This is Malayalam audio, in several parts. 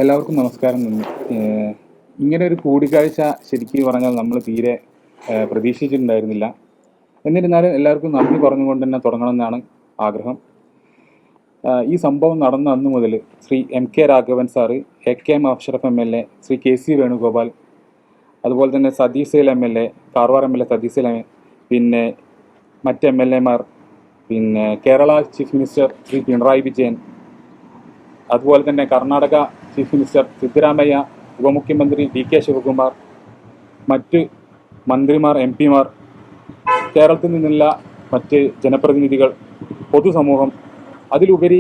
എല്ലാവർക്കും നമസ്കാരം. ഇങ്ങനെ ഒരു കൂടിക്കാഴ്ച ശരിക്കും പറഞ്ഞാൽ നമ്മൾ തീരെ പ്രതീക്ഷിച്ചിട്ടുണ്ടായിരുന്നില്ല. എന്നിരുന്നാലും എല്ലാവർക്കും നന്ദി പറഞ്ഞുകൊണ്ട് തന്നെ തുടങ്ങണമെന്നാണ് ആഗ്രഹം. ഈ സംഭവം നടന്ന അന്ന് മുതൽ Shri MK Raghavan sir, AK Ashraf MLA, Shri KC Venugopal, അതുപോലെ തന്നെ സതീഷ് സേൽ MLA, കാർവാർ MLA സതീഷ് സേൽ, പിന്നെ മറ്റ് MLA മാർ, പിന്നെ കേരള ചീഫ് മിനിസ്റ്റർ ശ്രീ പിണറായി വിജയൻ, അതുപോലെ തന്നെ കർണാടക ചീഫ് മിനിസ്റ്റർ സിദ്ധരാമയ്യ, ഉപമുഖ്യമന്ത്രി DK ശിവകുമാർ, മറ്റ് മന്ത്രിമാർ, MP മാർ, കേരളത്തിൽ നിന്നുള്ള മറ്റ് ജനപ്രതിനിധികൾ, പൊതുസമൂഹം, അതിലുപരി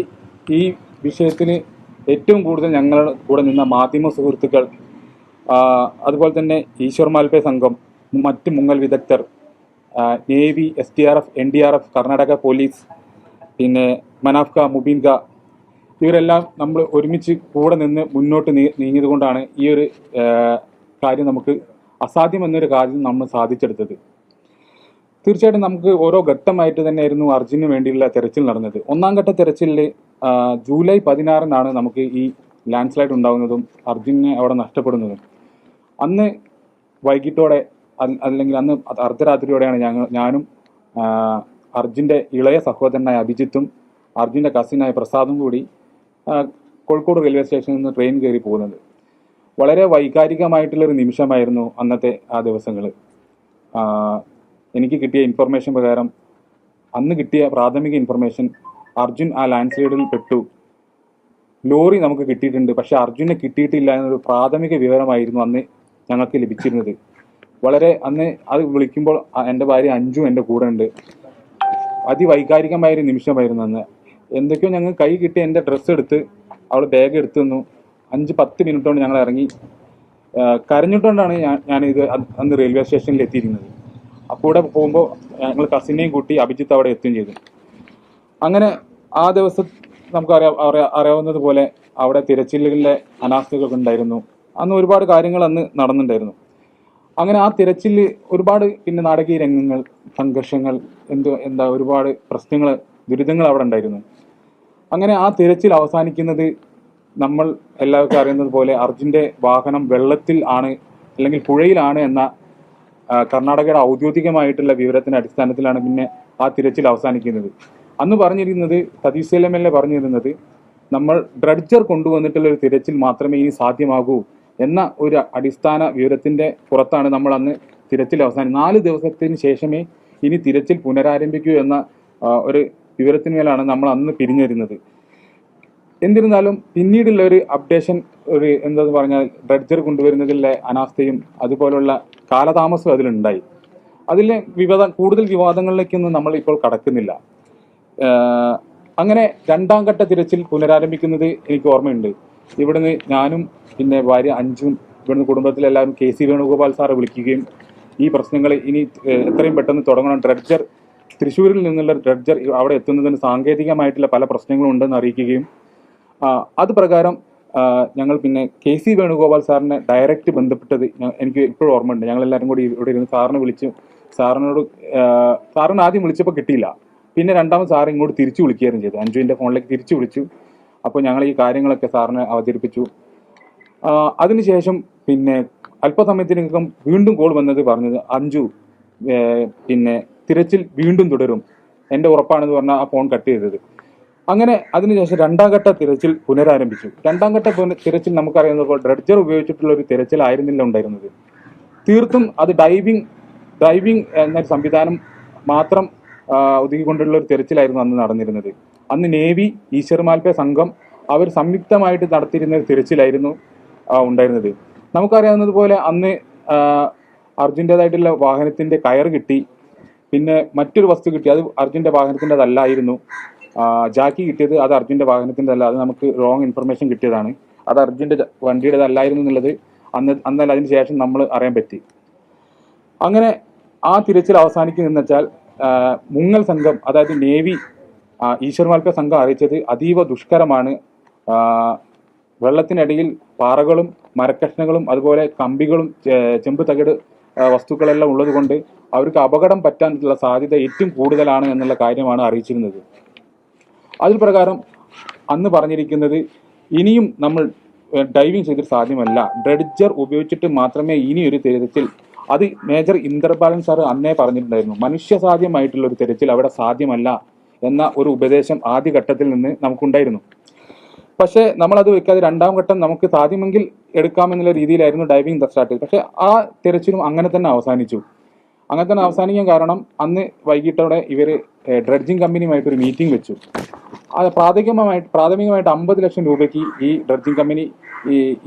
ഈ വിഷയത്തിന് ഏറ്റവും കൂടുതൽ ഞങ്ങളുടെ കൂടെ നിന്ന മാധ്യമ സുഹൃത്തുക്കൾ, അതുപോലെ തന്നെ ഈശ്വർ മാൽപേ സംഘം, മറ്റ് മുങ്ങൽ വിദഗ്ധർ, navy, SDRF, NDRF, Karnataka police, പിന്നെ മനാഫ്ക, മുബീൻക, ഇവരെല്ലാം നമ്മൾ ഒരുമിച്ച് കൂടെ നിന്ന് മുന്നോട്ട് നീങ്ങിയത് കൊണ്ടാണ് ഈ ഒരു കാര്യം നമുക്ക് അസാധ്യം എന്നൊരു കാര്യം നമ്മൾ സാധിച്ചെടുത്തത്. തീർച്ചയായിട്ടും നമുക്ക് ഓരോ ഘട്ടമായിട്ട് തന്നെയായിരുന്നു അർജുന് വേണ്ടിയുള്ള തെരച്ചിൽ നടന്നത്. ഒന്നാം ഘട്ട തെരച്ചിലിൽ ജൂലൈ 16 നമുക്ക് ഈ ലാൻഡ് സ്ലൈഡ് ഉണ്ടാകുന്നതും അർജുനെ അവിടെ നഷ്ടപ്പെടുന്നതും. അന്ന് വൈകിട്ടോടെ അല്ലെങ്കിൽ അന്ന് അർദ്ധരാത്രിയോടെയാണ് ഞാനും അർജുൻ്റെ ഇളയ സഹോദരനായ അഭിജിത്തും അർജുൻ്റെ കസിനായ പ്രസാദും കൂടി കോഴിക്കോട് റെയിൽവേ സ്റ്റേഷനിൽ നിന്ന് ട്രെയിൻ കയറി പോകുന്നത്. വളരെ വൈകാരികമായിട്ടുള്ളൊരു നിമിഷമായിരുന്നു അന്നത്തെ ആ ദിവസങ്ങൾ. എനിക്ക് കിട്ടിയ ഇൻഫർമേഷൻ പ്രകാരം, അന്ന് കിട്ടിയ പ്രാഥമിക ഇൻഫർമേഷൻ, അർജുൻ ആ ലാൻഡ് സ്ലൈഡിൽ പെട്ടു. ലോറി നമുക്ക് കിട്ടിയിട്ടുണ്ട്, പക്ഷെ അർജുനെ കിട്ടിയിട്ടില്ല എന്നൊരു പ്രാഥമിക വിവരമായിരുന്നു അന്ന് ഞങ്ങൾക്ക് ലഭിച്ചിരുന്നത്. വളരെ അന്ന് അത് വിളിക്കുമ്പോൾ എൻ്റെ ഭാര്യ അഞ്ജു എൻ്റെ കൂടെ ഉണ്ട്. അതിവൈകാരികമായൊരു നിമിഷമായിരുന്നു അന്ന്. എന്തൊക്കെയോ ഞങ്ങൾ കൈ കിട്ടി എൻ്റെ ഡ്രസ്സ് എടുത്ത് അവൾ ബാഗ് എടുത്തു തന്നു. 5-10 മിനിറ്റ് കൊണ്ട് ഞങ്ങൾ ഇറങ്ങി. കരഞ്ഞിട്ടുകൊണ്ടാണ് ഞാനിത് അന്ന് റെയിൽവേ സ്റ്റേഷനിൽ എത്തിയിരിക്കുന്നത്. അപ്പോൾ പോകുമ്പോൾ ഞങ്ങൾ കസിനെയും കൂട്ടി അഭിജിത്ത് അവിടെ എത്തുകയും ചെയ്തു. അങ്ങനെ ആ ദിവസം നമുക്ക് അറിയാവുന്നത് പോലെ അവിടെ തിരച്ചിലിലെ അനാസ്ഥകളൊക്കെ ഉണ്ടായിരുന്നു. അന്ന് ഒരുപാട് കാര്യങ്ങൾ അന്ന് നടന്നിട്ടുണ്ടായിരുന്നു. അങ്ങനെ ആ തിരച്ചിൽ ഒരുപാട് പിന്നെ നാടകീയ രംഗങ്ങൾ, സംഘർഷങ്ങൾ, ഒരുപാട് പ്രശ്നങ്ങൾ, ദുരിതങ്ങൾ അവിടെ ഉണ്ടായിരുന്നു. അങ്ങനെ ആ തിരച്ചിൽ അവസാനിക്കുന്നത് നമ്മൾ എല്ലാവർക്കും അറിയുന്നത് പോലെ അർജുൻ്റെ വാഹനം വെള്ളത്തിൽ ആണ് അല്ലെങ്കിൽ പുഴയിലാണ് എന്ന കർണാടകയുടെ ഔദ്യോഗികമായിട്ടുള്ള വിവരത്തിന്റെ അടിസ്ഥാനത്തിലാണ് പിന്നെ ആ തിരച്ചിൽ അവസാനിക്കുന്നത്. അന്ന് പറഞ്ഞിരുന്നത്, സതീഷ് സേൽ MLA പറഞ്ഞിരുന്നത്, നമ്മൾ ഡ്രഡ്ജർ കൊണ്ടുവന്നിട്ടുള്ള ഒരു തിരച്ചിൽ മാത്രമേ ഇനി സാധ്യമാകൂ എന്ന ഒരു അടിസ്ഥാന വിവരത്തിന്റെ പുറത്താണ് നമ്മൾ അന്ന് തിരച്ചിൽ 4 ദിവസത്തിന് ശേഷമേ ഇനി തിരച്ചിൽ പുനരാരംഭിക്കൂ എന്ന ഒരു വിവരത്തിന്മേലാണ് നമ്മൾ അന്ന് പിരിഞ്ഞിരുന്നത്. എന്നിരുന്നാലും പിന്നീടുള്ള ഒരു അപ്ഡേഷൻ, എന്താന്ന് പറഞ്ഞാൽ ഡ്രഡ്ജർ കൊണ്ടുവരുന്നതിലെ അനാസ്ഥയും അതുപോലുള്ള കാലതാമസവും അതിലുണ്ടായി. അതിലെ കൂടുതൽ വിവാദങ്ങളിലേക്കൊന്നും നമ്മൾ ഇപ്പോൾ കടക്കുന്നില്ല. അങ്ങനെ രണ്ടാം ഘട്ട തിരച്ചിൽ പുനരാരംഭിക്കുന്നത് എനിക്ക് ഓർമ്മയുണ്ട്. ഇവിടുന്ന് ഞാനും പിന്നെ ഭാര്യ അഞ്ജും ഇവിടുന്ന് കുടുംബത്തിലെല്ലാവരും KC വേണുഗോപാൽ സാറെ വിളിക്കുകയും ഈ പ്രശ്നങ്ങൾ ഇനി എത്രയും പെട്ടെന്ന് തുടങ്ങണം, ഡ്രഡ്ജർ തൃശ്ശൂരിൽ നിന്നുള്ള ഡ്രഡ്ജർ അവിടെ എത്തുന്നതിന് സാങ്കേതികമായിട്ടുള്ള പല പ്രശ്നങ്ങളും ഉണ്ടെന്ന് അറിയിക്കുകയും അത് പ്രകാരം ഞങ്ങൾ പിന്നെ KC വേണുഗോപാൽ സാറിനെ ഡയറക്റ്റ് ബന്ധപ്പെട്ടത് എനിക്ക് ഇപ്പോഴും ഓർമ്മയുണ്ട്. ഞങ്ങളെല്ലാവരും കൂടി ഇവിടെ ഇരുന്ന് സാറിനെ വിളിച്ചു. സാറിന് ആദ്യം വിളിച്ചപ്പോൾ കിട്ടിയില്ല. പിന്നെ രണ്ടാമത് സാർ ഇങ്ങോട്ട് തിരിച്ചു വിളിക്കുകയായിരുന്നു ചെയ്തത്. അഞ്ജുവിൻ്റെ ഫോണിലേക്ക് തിരിച്ചു വിളിച്ചു. അപ്പോൾ ഞങ്ങൾ ഈ കാര്യങ്ങളൊക്കെ സാറിനെ അവതരിപ്പിച്ചു. അതിനുശേഷം പിന്നെ അല്പസമയത്തിനകം വീണ്ടും കോൾ വന്നത് പറഞ്ഞത്, അഞ്ജു പിന്നെ തിരച്ചിൽ വീണ്ടും തുടരും, എൻ്റെ ഉറപ്പാണെന്ന് പറഞ്ഞാൽ ആ ഫോൺ കട്ട് ചെയ്തത്. അങ്ങനെ അതിനുശേഷം രണ്ടാം ഘട്ട തിരച്ചിൽ പുനരാരംഭിച്ചു. രണ്ടാം ഘട്ട തിരച്ചിൽ നമുക്കറിയുന്നത് പോലെ ഡ്രഡ്ജർ ഉപയോഗിച്ചിട്ടുള്ള ഒരു തിരച്ചിലായിരുന്നില്ല ഉണ്ടായിരുന്നത്. തീർത്തും അത് ഡൈവിംഗ് എന്ന സംവിധാനം മാത്രം ഒതുക്കിക്കൊണ്ടുള്ള ഒരു തിരച്ചിലായിരുന്നു അന്ന് നടന്നിരുന്നത്. അന്ന് നേവി, ഈശ്വർ മാൽപേ സംഘം അവർ സംയുക്തമായിട്ട് നടത്തിയിരുന്ന ഒരു തിരച്ചിലായിരുന്നു ഉണ്ടായിരുന്നത്. നമുക്കറിയാവുന്നത് പോലെ അന്ന് അർജുൻ്റെതായിട്ടുള്ള വാഹനത്തിൻ്റെ കയർ കിട്ടി. പിന്നെ മറ്റൊരു വസ്തു കിട്ടി, അത് അർജുൻ്റെ വാഹനത്തിൻ്റെതല്ലായിരുന്നു. ജാക്കി കിട്ടിയത് അത് അർജുൻ്റെ വാഹനത്തിൻ്റെതല്ല, അത് നമുക്ക് റോങ് ഇൻഫർമേഷൻ കിട്ടിയതാണ്. അത് അർജുൻ്റെ വണ്ടിയുടേതല്ലായിരുന്നു എന്നുള്ളത് അന്നല്ല അതിന് ശേഷം നമ്മൾ അറിയാൻ പറ്റി. അങ്ങനെ ആ തിരച്ചിൽ അവസാനിക്കുന്നതെന്ന് വെച്ചാൽ മുങ്ങൽ സംഘം, അതായത് നേവി, ഈശ്വർ മാൽപേ സംഘം അറിയിച്ചത് അതീവ ദുഷ്കരമാണ്. വെള്ളത്തിനടിയിൽ പാറകളും മരക്കഷ്ണങ്ങളും അതുപോലെ കമ്പികളും ചെമ്പ് തകിട് വസ്തുക്കളെല്ലാം ഉള്ളത് കൊണ്ട് അവർക്ക് അപകടം പറ്റാനുള്ള സാധ്യത ഏറ്റവും കൂടുതലാണ് എന്നുള്ള കാര്യമാണ് അറിയിച്ചിരുന്നത്. അതിൽ പ്രകാരം അന്ന് പറഞ്ഞിരിക്കുന്നത്, ഇനിയും നമ്മൾ ഡൈവിങ് ചെയ്തിട്ട് സാധ്യമല്ല. ഡ്രെഡ്ജർ ഉപയോഗിച്ചിട്ട് മാത്രമേ ഇനി ഒരു തിരച്ചിൽ, അത് മേജർ ഇന്ദർബാലൻ സാർ അന്നേ പറഞ്ഞിട്ടുണ്ടായിരുന്നു, മനുഷ്യസാധ്യമായിട്ടുള്ള ഒരു തിരച്ചിൽ അവിടെ സാധ്യമല്ല എന്ന ഒരു ഉപദേശം ആദ്യഘട്ടത്തിൽ നിന്ന് നമുക്കുണ്ടായിരുന്നു. പക്ഷേ നമ്മളത് വെക്കാതെ രണ്ടാം ഘട്ടം നമുക്ക് സാധ്യമെങ്കിൽ എടുക്കാമെന്നുള്ള രീതിയിലായിരുന്നു ഡൈവിംഗ് സ്റ്റാർട്ട് ചെയ്തത്. പക്ഷേ ആ തിരച്ചിലും അങ്ങനെ തന്നെ അവസാനിച്ചു. അങ്ങനെ തന്നെ അവസാനിക്കാൻ കാരണം അന്ന് വൈകിട്ടോടെ ഇവർ ഡ്രഡ്ജിങ് കമ്പനിയുമായിട്ട് ഒരു മീറ്റിംഗ് വെച്ചു. അത് പ്രാഥമികമായിട്ട് 50 ലക്ഷം രൂപയ്ക്ക് ഈ ഡ്രഡ്ജിങ് കമ്പനി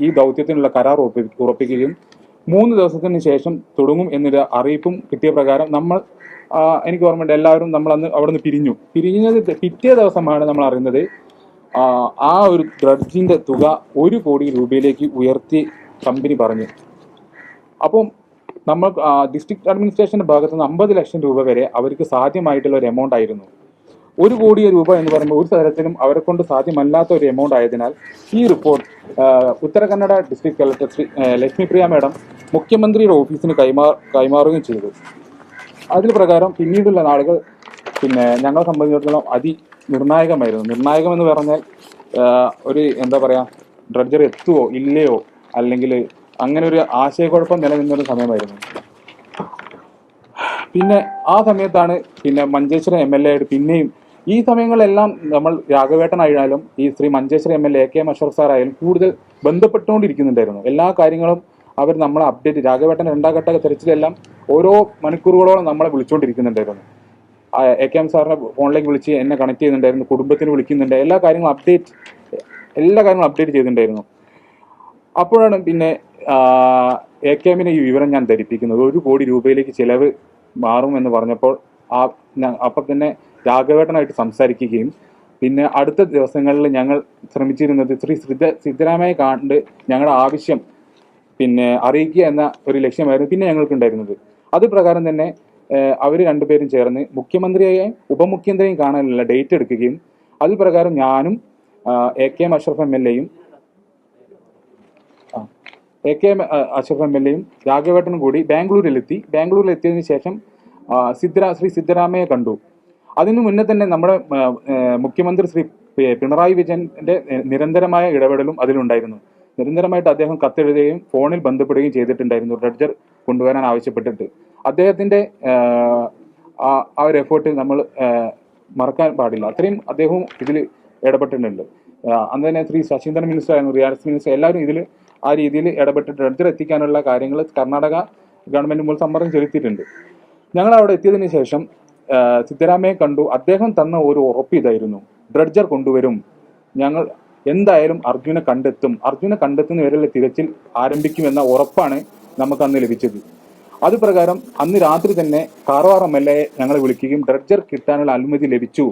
ഈ ദൗത്യത്തിനുള്ള കരാർ ഉറപ്പിക്കുകയും 3 ദിവസത്തിന് ശേഷം തുടങ്ങും എന്നൊരു അറിയിപ്പും കിട്ടിയ പ്രകാരം നമ്മൾ, എനിക്ക് ഓർമ്മയുണ്ട്, എല്ലാവരും നമ്മൾ അന്ന് അവിടെ നിന്ന് പിരിഞ്ഞത് പിറ്റേ ദിവസമാണ് നമ്മൾ അറിയുന്നത് ആ ഒരു ഡ്രഡ്ജിന്റെ തുക 1 കോടി രൂപയിലേക്ക് ഉയർത്തി കമ്പനി പറഞ്ഞു. അപ്പം നമ്മൾ ഡിസ്ട്രിക്ട് അഡ്മിനിസ്ട്രേഷന്റെ ഭാഗത്ത് നിന്ന് 50 ലക്ഷം രൂപ വരെ അവർക്ക് സാധ്യമായിട്ടുള്ള ഒരു എമൗണ്ട് ആയിരുന്നു. 1 കോടി രൂപ എന്ന് പറയുമ്പോൾ ഒരു തരത്തിലും അവരെ കൊണ്ട് സാധ്യമല്ലാത്ത ഒരു എമൗണ്ട് ആയതിനാൽ ഈ report Uttara Kannada district collector Shri Lakshmipriya madam മുഖ്യമന്ത്രിയുടെ ഓഫീസിന് കൈമാറുകയും ചെയ്തു. അതിന് പ്രകാരം പിന്നീടുള്ള നാളുകൾ ഞങ്ങളെ സംബന്ധിച്ചിടത്തോളം നിർണായകമായിരുന്നു. നിർണായകം എന്ന് പറഞ്ഞാൽ ഒരു എന്താ പറയുക, ഡ്രഡ്ജർ എത്തുവോ ഇല്ലയോ, അല്ലെങ്കിൽ അങ്ങനെ ഒരു ആശയക്കുഴപ്പം നിലനിന്നൊരു സമയമായിരുന്നു. പിന്നെ ആ സമയത്താണ് മഞ്ചേശ്വരം MLA ആയിട്ട് പിന്നെയും ഈ സമയങ്ങളിലെല്ലാം നമ്മൾ രാഘവേട്ടനായാലും ഈ Shri Manjeshwaram MLA AK Ashraf sir ആയാലും കൂടുതൽ ബന്ധപ്പെട്ടുകൊണ്ടിരിക്കുന്നുണ്ടായിരുന്നു. എല്ലാ കാര്യങ്ങളും അവർ നമ്മളെ അപ്ഡേറ്റ്, രാഘവേട്ടൻ 2ാം ഘട്ട തെരച്ചിലെല്ലാം ഓരോ മണിക്കൂറുകളോളം നമ്മളെ വിളിച്ചുകൊണ്ടിരിക്കുന്നുണ്ടായിരുന്നു. AK സാറിനെ ഫോണിലേക്ക് വിളിച്ച് എന്നെ കണക്ട് ചെയ്യുന്നുണ്ടായിരുന്നു, കുടുംബത്തിന് വിളിക്കുന്നുണ്ട്, എല്ലാ കാര്യങ്ങളും അപ്ഡേറ്റ് ചെയ്തിട്ടുണ്ടായിരുന്നു. അപ്പോഴാണ് പിന്നെ AKMനെ ഈ വിവരം ഞാൻ ധരിപ്പിക്കുന്നത്. 1 കോടി രൂപയിലേക്ക് ചിലവ് മാറുമെന്ന് പറഞ്ഞപ്പോൾ അപ്പം തന്നെ രാഘവേട്ടനായിട്ട് സംസാരിക്കുകയും പിന്നെ അടുത്ത ദിവസങ്ങളിൽ ഞങ്ങൾ ശ്രമിച്ചിരുന്നത് ശ്രീ സിദ്ധരാമയെ കണ്ട് ഞങ്ങളുടെ ആവശ്യം അറിയിക്കുക എന്ന ഒരു ലക്ഷ്യമായിരുന്നു പിന്നെ ഞങ്ങൾക്കുണ്ടായിരുന്നത്. അത് പ്രകാരം തന്നെ അവർ രണ്ടുപേരും ചേർന്ന് മുഖ്യമന്ത്രിയെയും ഉപമുഖ്യമന്ത്രിയെയും കാണാനുള്ള ഡേറ്റ് എടുക്കുകയും അത് പ്രകാരം ഞാനും AK അഷ്റഫ് MLAയും അഷ്റഫ് MLAയും രാഘവേട്ടനും കൂടി ബാംഗ്ലൂരിലെത്തിയതിനു ശേഷം ശ്രീ സിദ്ധരാമയെ കണ്ടു. അതിനു മുന്നേ തന്നെ നമ്മുടെ മുഖ്യമന്ത്രി ശ്രീ പിണറായി വിജയന്റെ നിരന്തരമായ ഇടപെടലും അതിലുണ്ടായിരുന്നു. നിരന്തരമായിട്ട് അദ്ദേഹം കത്തെഴുതുകയും ഫോണിൽ ബന്ധപ്പെടുകയും ചെയ്തിട്ടുണ്ടായിരുന്നു ഡ്രഡ്ജർ കൊണ്ടുവരാൻ ആവശ്യപ്പെട്ടിട്ട്. അദ്ദേഹത്തിന്റെ ആ ഒരു എഫേർട്ട് നമ്മൾ മറക്കാൻ പാടില്ല. അത്രയും അദ്ദേഹവും ഇതിൽ ഇടപെട്ടിട്ടുണ്ട്. അന്ന് തന്നെ ശ്രീ ശശീന്ദ്രൻ മിനിസ്റ്റർ ആയിരുന്നു, റിയാസ് മിനിസ്റ്റർ, എല്ലാവരും ഇതിൽ ആ രീതിയിൽ ഇടപെട്ടിട്ട് ഡ്രഡ്ജർ എത്തിക്കാനുള്ള കാര്യങ്ങൾ കർണാടക ഗവൺമെന്റ് മുതൽ സമ്മർദ്ദം ചെലുത്തിയിട്ടുണ്ട്. ഞങ്ങൾ അവിടെ എത്തിയതിനു ശേഷം സിദ്ധരാമയെ കണ്ടു. അദ്ദേഹം തന്ന ഒരു ഉറപ്പ് ഇതായിരുന്നു, ഡ്രഡ്ജർ കൊണ്ടുവരും, ഞങ്ങൾ എന്തായാലും അർജുനെ കണ്ടെത്തുന്ന വരെയുള്ള തിരച്ചിൽ ആരംഭിക്കുമെന്ന ഉറപ്പാണ് നമുക്ക് അന്ന് ലഭിച്ചത്. അത് പ്രകാരം അന്ന് രാത്രി തന്നെ കാർവാർ MLA ഞങ്ങളെ വിളിക്കുകയും ഡ്രഡ്ജർ കിട്ടാനുള്ള അനുമതി ലഭിച്ചു,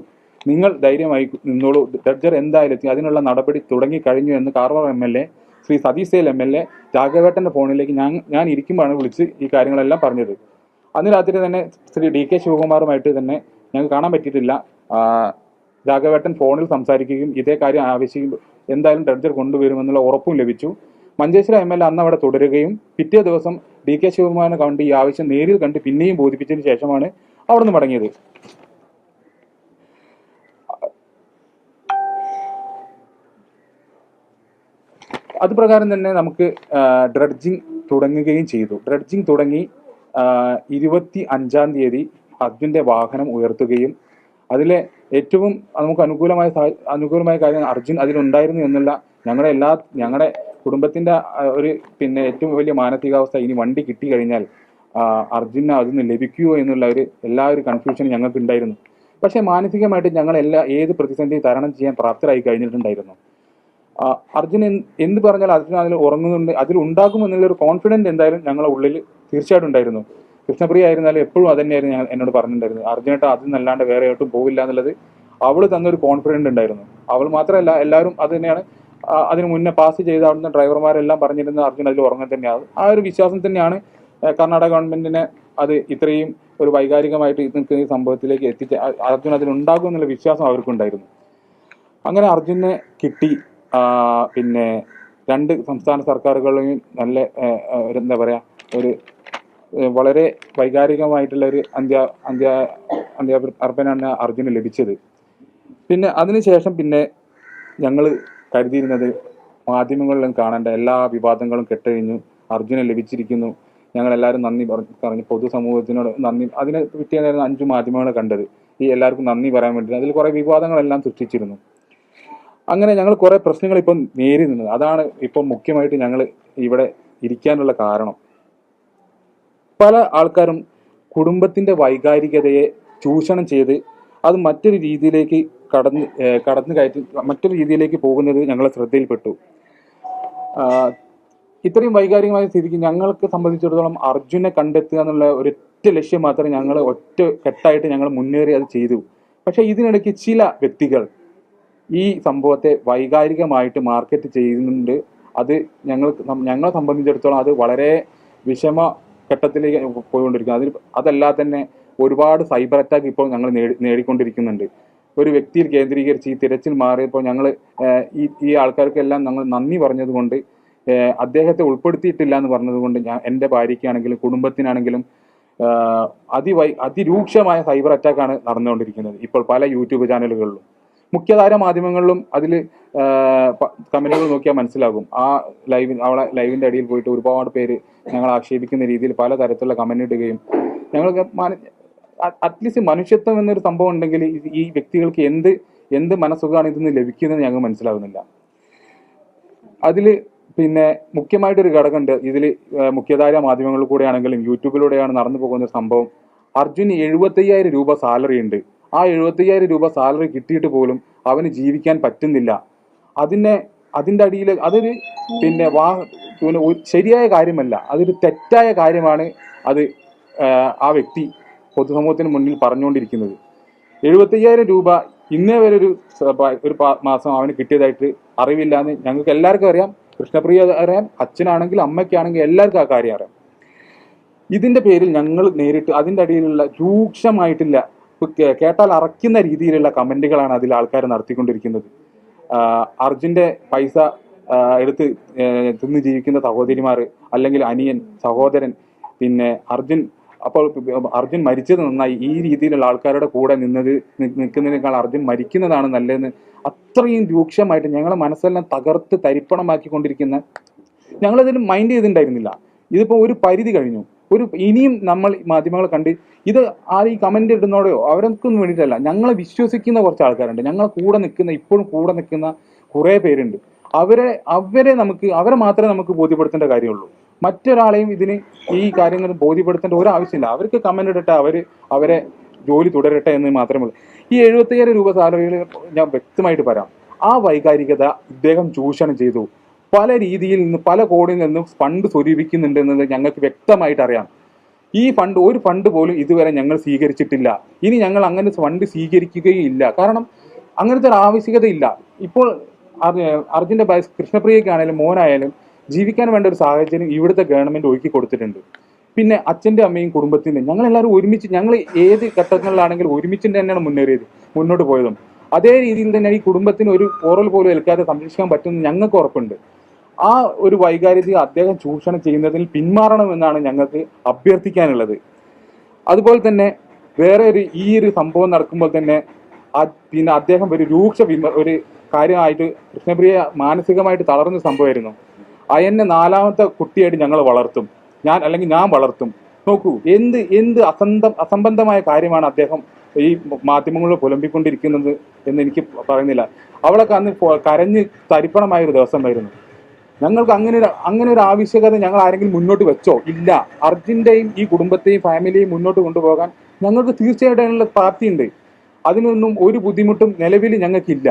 നിങ്ങൾ ധൈര്യമായി നിന്നോളൂ, ഡ്രഡ്ജർ എന്തായാലും എത്തി, അതിനുള്ള നടപടി തുടങ്ങി കഴിഞ്ഞു എന്ന് കാർവാർ MLA ശ്രീ സതീഷ് സേൽ MLA രാഘവേട്ടന്റെ ഫോണിലേക്ക് ഞാൻ ഇരിക്കുമ്പോഴാണ് വിളിച്ച് ഈ കാര്യങ്ങളെല്ലാം പറഞ്ഞത്. അന്ന് രാത്രി തന്നെ ശ്രീ DK ശിവകുമാറുമായിട്ട് തന്നെ ഞങ്ങൾക്ക് കാണാൻ പറ്റിയിട്ടില്ല. രാഘവേട്ടൻ ഫോണിൽ സംസാരിക്കുകയും ഇതേ കാര്യം ആവശ്യിക്കും, എന്തായാലും ഡ്രഡ്ജർ കൊണ്ടുവരുമെന്നുള്ള ഉറപ്പും ലഭിച്ചു. മഞ്ചേശ്വരം MLA അന്ന് അവിടെ തുടരുകയും പിറ്റേ ദിവസം DK ശിവകുമാറിനെ കണ്ട് ഈ ആവശ്യം നേരിൽ കണ്ട് പിന്നെയും ബോധിപ്പിച്ചതിന് ശേഷമാണ് അവിടെ നിന്ന് മടങ്ങിയത്. അത് പ്രകാരം തന്നെ നമുക്ക് ഡ്രഡ്ജിങ് തുടങ്ങുകയും ചെയ്തു. ഡ്രഡ്ജിങ് തുടങ്ങി 25-ാം തീയതി അർജുന്റെ വാഹനം ഉയർത്തുകയും അതിലെ ഏറ്റവും നമുക്ക് അനുകൂലമായ കാര്യം അർജുൻ അതിലുണ്ടായിരുന്നു എന്നുള്ള ഞങ്ങളുടെ കുടുംബത്തിന്റെ ഒരു ഏറ്റവും വലിയ മാനസികാവസ്ഥ, ഇനി വണ്ടി കിട്ടി കഴിഞ്ഞാൽ അർജുന് അതിന് ലഭിക്കുമോ എന്നുള്ള ഒരു കൺഫ്യൂഷൻ ഞങ്ങൾക്ക് ഉണ്ടായിരുന്നു. പക്ഷെ മാനസികമായിട്ട് ഞങ്ങൾ ഏത് പ്രതിസന്ധിയും തരണം ചെയ്യാൻ പ്രാപ്തരായി കഴിഞ്ഞിട്ടുണ്ടായിരുന്നു. അർജുൻ എന്ത് പറഞ്ഞാൽ അർജുൻ അതിൽ ഉറങ്ങുന്നുണ്ട്, അതിലുണ്ടാകുമെന്നുള്ളൊരു കോൺഫിഡൻറ്റ് എന്തായാലും ഞങ്ങളുടെ ഉള്ളിൽ തീർച്ചയായിട്ടും ഉണ്ടായിരുന്നു. കൃഷ്ണപ്രിയ ആയിരുന്നാലും എപ്പോഴും അത് തന്നെയായിരുന്നു എന്നോട് പറഞ്ഞിട്ടുണ്ടായിരുന്നത്, അർജുനായിട്ട് അതിനല്ലാണ്ട് വേറെ ഒട്ടും പോവില്ല എന്നുള്ളത് അവൾ തന്നൊരു കോൺഫിഡൻറ്റ് ഉണ്ടായിരുന്നു. അവൾ മാത്രമല്ല, എല്ലാവരും അത് തന്നെയാണ്. അതിന് മുന്നേ പാസ് ചെയ്ത അവിടുന്ന് ഡ്രൈവർമാരെല്ലാം പറഞ്ഞിരുന്നത് അർജുൻ അതിൽ ഉറങ്ങാൻ തന്നെയാണ്. ആ ഒരു വിശ്വാസം തന്നെയാണ് കർണാടക ഗവൺമെന്റിനെ അത് ഇത്രയും ഒരു വൈകാരികമായിട്ട് ഈ സംഭവത്തിലേക്ക് എത്തിച്ച് അർജുൻ അതിലുണ്ടാകും എന്നുള്ള വിശ്വാസം അവർക്കുണ്ടായിരുന്നു. അങ്ങനെ അർജുനെ കിട്ടി. പിന്നെ 2 സംസ്ഥാന സർക്കാരുകളെയും നല്ല എന്താ പറയുക, ഒരു വളരെ വൈകാരികമായിട്ടുള്ള ഒരു അർപ്പനാണ് അർജുന് ലഭിച്ചത്. പിന്നെ അതിനുശേഷം ഞങ്ങൾ കരുതിയിരുന്നത് മാധ്യമങ്ങളിലും കാണേണ്ട എല്ലാ വിവാദങ്ങളും കെട്ടഴിഞ്ഞു, അർജുനെ ലഭിച്ചിരിക്കുന്നു, ഞങ്ങളെല്ലാവരും നന്ദി പറഞ്ഞ് പൊതുസമൂഹത്തിനോട് നന്ദി. അതിനെ പറ്റിയായിരുന്നു 5 മാധ്യമങ്ങളെ കണ്ടത്, ഈ എല്ലാവർക്കും നന്ദി പറയാൻ വേണ്ടി. അതിൽ കുറേ വിവാദങ്ങളെല്ലാം സൃഷ്ടിച്ചിരുന്നു. അങ്ങനെ ഞങ്ങൾ കുറേ പ്രശ്നങ്ങൾ ഇപ്പം നേരിടുന്നത്. അതാണ് ഇപ്പം മുഖ്യമായിട്ട് ഞങ്ങൾ ഇവിടെ ഇരിക്കാനുള്ള കാരണം. പല ആൾക്കാരും കുടുംബത്തിൻ്റെ വൈകാരികതയെ ചൂഷണം ചെയ്ത് അത് മറ്റൊരു രീതിയിലേക്ക് കടന്നു കയറ്റി മറ്റൊരു രീതിയിലേക്ക് പോകുന്നത് ഞങ്ങളെ ശ്രദ്ധയിൽപ്പെട്ടു. ഇത്രയും വൈകാരികമായ സ്ഥിതിക്ക് ഞങ്ങൾക്ക് സംബന്ധിച്ചിടത്തോളം അർജുനെ കണ്ടെത്തുക എന്നുള്ള ഒരൊറ്റ ലക്ഷ്യം മാത്രമേ ഞങ്ങൾ ഒറ്റ കെട്ടായിട്ട് ഞങ്ങൾ മുന്നേറി അത് ചെയ്തു. പക്ഷേ ഇതിനിടയ്ക്ക് ചില വ്യക്തികൾ ഈ സംഭവത്തെ വൈകാരികമായിട്ട് മാർക്കറ്റ് ചെയ്യുന്നുണ്ട്. അത് ഞങ്ങളെ സംബന്ധിച്ചിടത്തോളം അത് വളരെ വിഷമ ഘട്ടത്തിലേക്ക് പോയിക്കൊണ്ടിരിക്കുന്നു. അതല്ലാതെ തന്നെ ഒരുപാട് സൈബർ അറ്റാക്ക് ഇപ്പോൾ ഞങ്ങൾ നേടിക്കൊണ്ടിരിക്കുന്നുണ്ട്. ഒരു വ്യക്തിയിൽ കേന്ദ്രീകരിച്ച് ഈ തിരച്ചിൽ മാറിയപ്പോൾ ഞങ്ങൾ ഈ ആൾക്കാർക്കെല്ലാം ഞങ്ങൾ നന്ദി പറഞ്ഞതുകൊണ്ട്, അദ്ദേഹത്തെ ഉൾപ്പെടുത്തിയിട്ടില്ല എന്ന് പറഞ്ഞതുകൊണ്ട് എൻ്റെ ഭാര്യയ്ക്കാണെങ്കിലും കുടുംബത്തിനാണെങ്കിലും അതിരൂക്ഷമായ സൈബർ അറ്റാക്കാണ് നടന്നുകൊണ്ടിരിക്കുന്നത് ഇപ്പോൾ പല യൂട്യൂബ് ചാനലുകളിലും. മുഖ്യധാര മാധ്യമങ്ങളിലും അതിൽ കമന്റുകൾ നോക്കിയാൽ മനസ്സിലാകും. ആ ലൈവിൻ്റെ അടിയിൽ പോയിട്ട് ഒരുപാട് പേര് ഞങ്ങൾ ആക്ഷേപിക്കുന്ന രീതിയിൽ പലതരത്തിലുള്ള കമന്റ് ഇടുകയും, ഞങ്ങൾക്ക് അറ്റ്ലീസ്റ്റ് മനുഷ്യത്വം എന്നൊരു സംഭവം ഉണ്ടെങ്കിൽ ഈ വ്യക്തികൾക്ക് എന്ത് മനസ്സുഖമാണ് ഇതിന് ലഭിക്കുന്നത് ഞങ്ങൾക്ക് മനസ്സിലാകുന്നില്ല. അതിൽ പിന്നെ മുഖ്യമായിട്ടൊരു ഘടകമുണ്ട് ഇതിൽ. മുഖ്യധാര മാധ്യമങ്ങളിൽ കൂടെ ആണെങ്കിലും യൂട്യൂബിലൂടെയാണ് നടന്നു പോകുന്ന സംഭവം. അർജുന് 75,000 രൂപ സാലറി ഉണ്ട്. ആ 75,000 രൂപ സാലറി കിട്ടിയിട്ട് പോലും അവന് ജീവിക്കാൻ പറ്റുന്നില്ല. അതിൻ്റെ അടിയിൽ അതൊരു പിന്നെ ശരിയായ കാര്യമല്ല, അതൊരു തെറ്റായ കാര്യമാണ്. അത് ആ വ്യക്തി പൊതുസമൂഹത്തിന് മുന്നിൽ പറഞ്ഞുകൊണ്ടിരിക്കുന്നത്. 75,000 രൂപ ഇന്നേ വരെ ഒരു മാസം അവന് കിട്ടിയതായിട്ട് അറിവില്ലാന്ന് ഞങ്ങൾക്ക് എല്ലാവർക്കും അറിയാം. കൃഷ്ണപ്രിയ അറിയാം, അച്ഛനാണെങ്കിലും അമ്മയ്ക്കാണെങ്കിലും എല്ലാവർക്കും ആ കാര്യം അറിയാം. ഇതിന്റെ പേരിൽ ഞങ്ങൾ നേരിട്ട് അതിൻ്റെ അടിയിലുള്ള രൂക്ഷമായിട്ടില്ല, കേട്ടാൽ അറയ്ക്കുന്ന രീതിയിലുള്ള കമന്റുകളാണ് അതിൽ ആൾക്കാർ നടത്തിക്കൊണ്ടിരിക്കുന്നത്. അർജുന്റെ പൈസ എടുത്ത് തിന്ന് ജീവിക്കുന്ന സഹോദരിമാർ, അല്ലെങ്കിൽ അനിയൻ, സഹോദരൻ, പിന്നെ അർജുൻ മരിച്ചത് നന്നായി, ഈ രീതിയിലുള്ള ആൾക്കാരുടെ കൂടെ നിൽക്കുന്നതിനേക്കാൾ അർജുൻ മരിക്കുന്നതാണ് നല്ലതെന്ന് അത്രയും രൂക്ഷമായിട്ട് ഞങ്ങളെ മനസ്സെല്ലാം തകർത്ത് തരിപ്പണമാക്കിക്കൊണ്ടിരിക്കുന്ന, ഞങ്ങളതിന് മൈൻഡ് ചെയ്തിട്ടുണ്ടായിരുന്നില്ല. ഇതിപ്പോൾ ഒരു പരിധി കഴിഞ്ഞു. ഇനിയും നമ്മൾ മാധ്യമങ്ങളെ കണ്ട് ഇത് ആരും ഈ കമന്റ് ഇടുന്നോടെയോ അവരൊന്നും വേണ്ടിയിട്ടല്ല, ഞങ്ങളെ വിശ്വസിക്കുന്ന കുറച്ച് ആൾക്കാരുണ്ട്, ഞങ്ങളെ ഇപ്പോഴും കൂടെ നിൽക്കുന്ന കുറേ പേരുണ്ട്. അവരെ മാത്രമേ നമുക്ക് ബോധ്യപ്പെടുത്തേണ്ട കാര്യമുള്ളൂ. മറ്റൊരാളെയും ഈ കാര്യങ്ങൾ ബോധ്യപ്പെടുത്തേണ്ട ഒരു ആവശ്യമില്ല. അവർക്ക് കമന്റ് ഇടട്ടെ, അവരെ ജോലി തുടരട്ടെ എന്ന് മാത്രമേ ഉള്ളൂ. ഈ 75,000 രൂപ സാലറിയിൽ ഞാൻ വ്യക്തമായിട്ട് പറയാം, ആ വൈകാരികത ഇദ്ദേഹം ചൂഷണം ചെയ്തു. പല രീതിയിൽ നിന്ന് പല കോണിൽ നിന്നും ഫണ്ട് സ്വരൂപിക്കുന്നുണ്ട് എന്നത് ഞങ്ങൾക്ക് വ്യക്തമായിട്ട് അറിയാം. ഒരു ഫണ്ട് പോലും ഇതുവരെ ഞങ്ങൾ സ്വീകരിച്ചിട്ടില്ല. ഇനി ഞങ്ങൾ അങ്ങനെ ഫണ്ട് സ്വീകരിക്കുകയില്ല. കാരണം അങ്ങനത്തെ ഒരു ആവശ്യകതയില്ല. ഇപ്പോൾ അർജുന്റെ കൃഷ്ണപ്രിയക്കാണെങ്കിലും മോനായാലും ജീവിക്കാൻ വേണ്ട ഒരു സാഹചര്യം ഇവിടുത്തെ ഗവൺമെന്റ് ഒരുക്കി കൊടുത്തിട്ടുണ്ട്. പിന്നെ അച്ഛൻ്റെ അമ്മയും കുടുംബത്തിൻ്റെയും ഞങ്ങളെല്ലാവരും ഒരുമിച്ച്, ഞങ്ങൾ ഏത് ഘട്ടങ്ങളിലാണെങ്കിലും ഒരുമിച്ചിട്ട് തന്നെയാണ് മുന്നോട്ട് പോയതും. അതേ രീതിയിൽ തന്നെ ഈ കുടുംബത്തിന് ഒരു പോറൽ പോലും ഏൽക്കാതെ സംരക്ഷിക്കാൻ പറ്റുമെന്ന് ഞങ്ങൾക്ക് ഉറപ്പുണ്ട്. ആ ഒരു വൈകാരിക അദ്ദേഹം ചൂഷണം ചെയ്യുന്നതിൽ പിന്മാറണമെന്നാണ് ഞങ്ങൾക്ക് അഭ്യർത്ഥിക്കാനുള്ളത്. അതുപോലെ തന്നെ വേറെ ഈ ഒരു സംഭവം നടക്കുമ്പോൾ തന്നെ പിന്നെ അദ്ദേഹം ഒരു കാര്യമായിട്ട് കൃഷ്ണപ്രിയ മാനസികമായിട്ട് തളർന്ന സംഭവമായിരുന്നു. അയന്നെ 4ാമത്തെ കുട്ടിയായിട്ട് ഞങ്ങൾ വളർത്തും, ഞാൻ വളർത്തും. നോക്കൂ, എന്ത് അസംബന്ധമായ കാര്യമാണ് അദ്ദേഹം ഈ മാധ്യമങ്ങളിൽ പുലമ്പിക്കൊണ്ടിരിക്കുന്നത് എന്ന് എനിക്ക് പറയുന്നില്ല. അവളൊക്കെ അന്ന് കരഞ്ഞ് തരിപ്പണമായ ഒരു ദിവസമായിരുന്നു. ഞങ്ങൾക്ക് അങ്ങനെ ഒരു ആവശ്യകത ഞങ്ങൾ ആരെങ്കിലും മുന്നോട്ട് വെച്ചോ? ഇല്ല. അർജുൻ്റെയും ഈ കുടുംബത്തെയും ഫാമിലിയെയും മുന്നോട്ട് കൊണ്ടുപോകാൻ ഞങ്ങൾക്ക് തീർച്ചയായിട്ടും അതിനുള്ള പ്രാപ്തിയുണ്ട്. അതിനൊന്നും ഒരു ബുദ്ധിമുട്ടും നിലവിൽ ഞങ്ങൾക്കില്ല.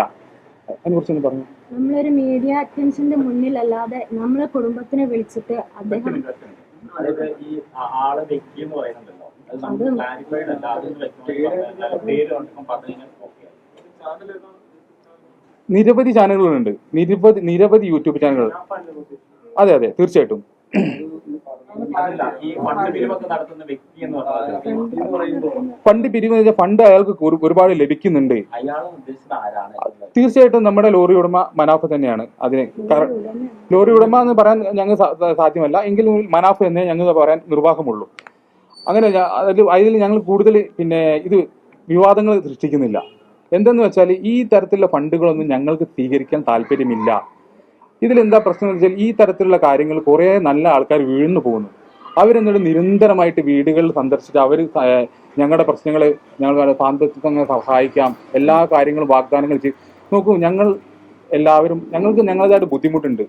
അതിനെക്കുറിച്ചൊന്ന് പറഞ്ഞു. നമ്മളൊരു മീഡിയ അറ്റൻഷന്റെ മുന്നിലല്ലാതെ നമ്മളെ കുടുംബത്തിനെ വിളിച്ചിട്ട് അദ്ദേഹം നിരവധി ചാനലുകളുണ്ട്, നിരവധി യൂട്യൂബ് ചാനലുകൾ. അതെ തീർച്ചയായിട്ടും. ഫണ്ട് പിരിവ് ഫണ്ട് അയാൾക്ക് ഒരുപാട് ലഭിക്കുന്നുണ്ട്. തീർച്ചയായിട്ടും നമ്മുടെ ലോറി ഉടമ മനാഫ് തന്നെയാണ്. ലോറി ഉടമ എന്ന് പറയാൻ ഞങ്ങൾ സാധ്യമല്ല, എങ്കിലും മനാഫ് തന്നെ ഞങ്ങൾ പറയാൻ നിർവാഹമുള്ളൂ. അങ്ങനെ അതിൽ ഞങ്ങൾ കൂടുതൽ ഇത് വിവാദങ്ങൾ സൃഷ്ടിക്കുന്നില്ല. എന്തെന്ന് വെച്ചാൽ ഈ തരത്തിലുള്ള ഫണ്ടുകളൊന്നും ഞങ്ങൾക്ക് സ്വീകരിക്കാൻ താല്പര്യമില്ല. ഇതിലെന്താ പ്രശ്നം എന്ന് വെച്ചാൽ ഈ തരത്തിലുള്ള കാര്യങ്ങൾ കുറേ നല്ല ആൾക്കാർ വീഴ്ന്നു പോകുന്നു. അവരെന്നോട് നിരന്തരമായിട്ട് വീടുകളിൽ സന്ദർശിച്ച് അവർ ഞങ്ങളുടെ പ്രശ്നങ്ങൾ, ഞങ്ങൾ സാമ്പത്തികങ്ങൾ സഹായിക്കാം, എല്ലാ കാര്യങ്ങളും വാഗ്ദാനങ്ങൾ ചെയ്യും. നോക്കൂ, ഞങ്ങൾക്ക് ഞങ്ങളതായിട്ട് ബുദ്ധിമുട്ടുണ്ട്.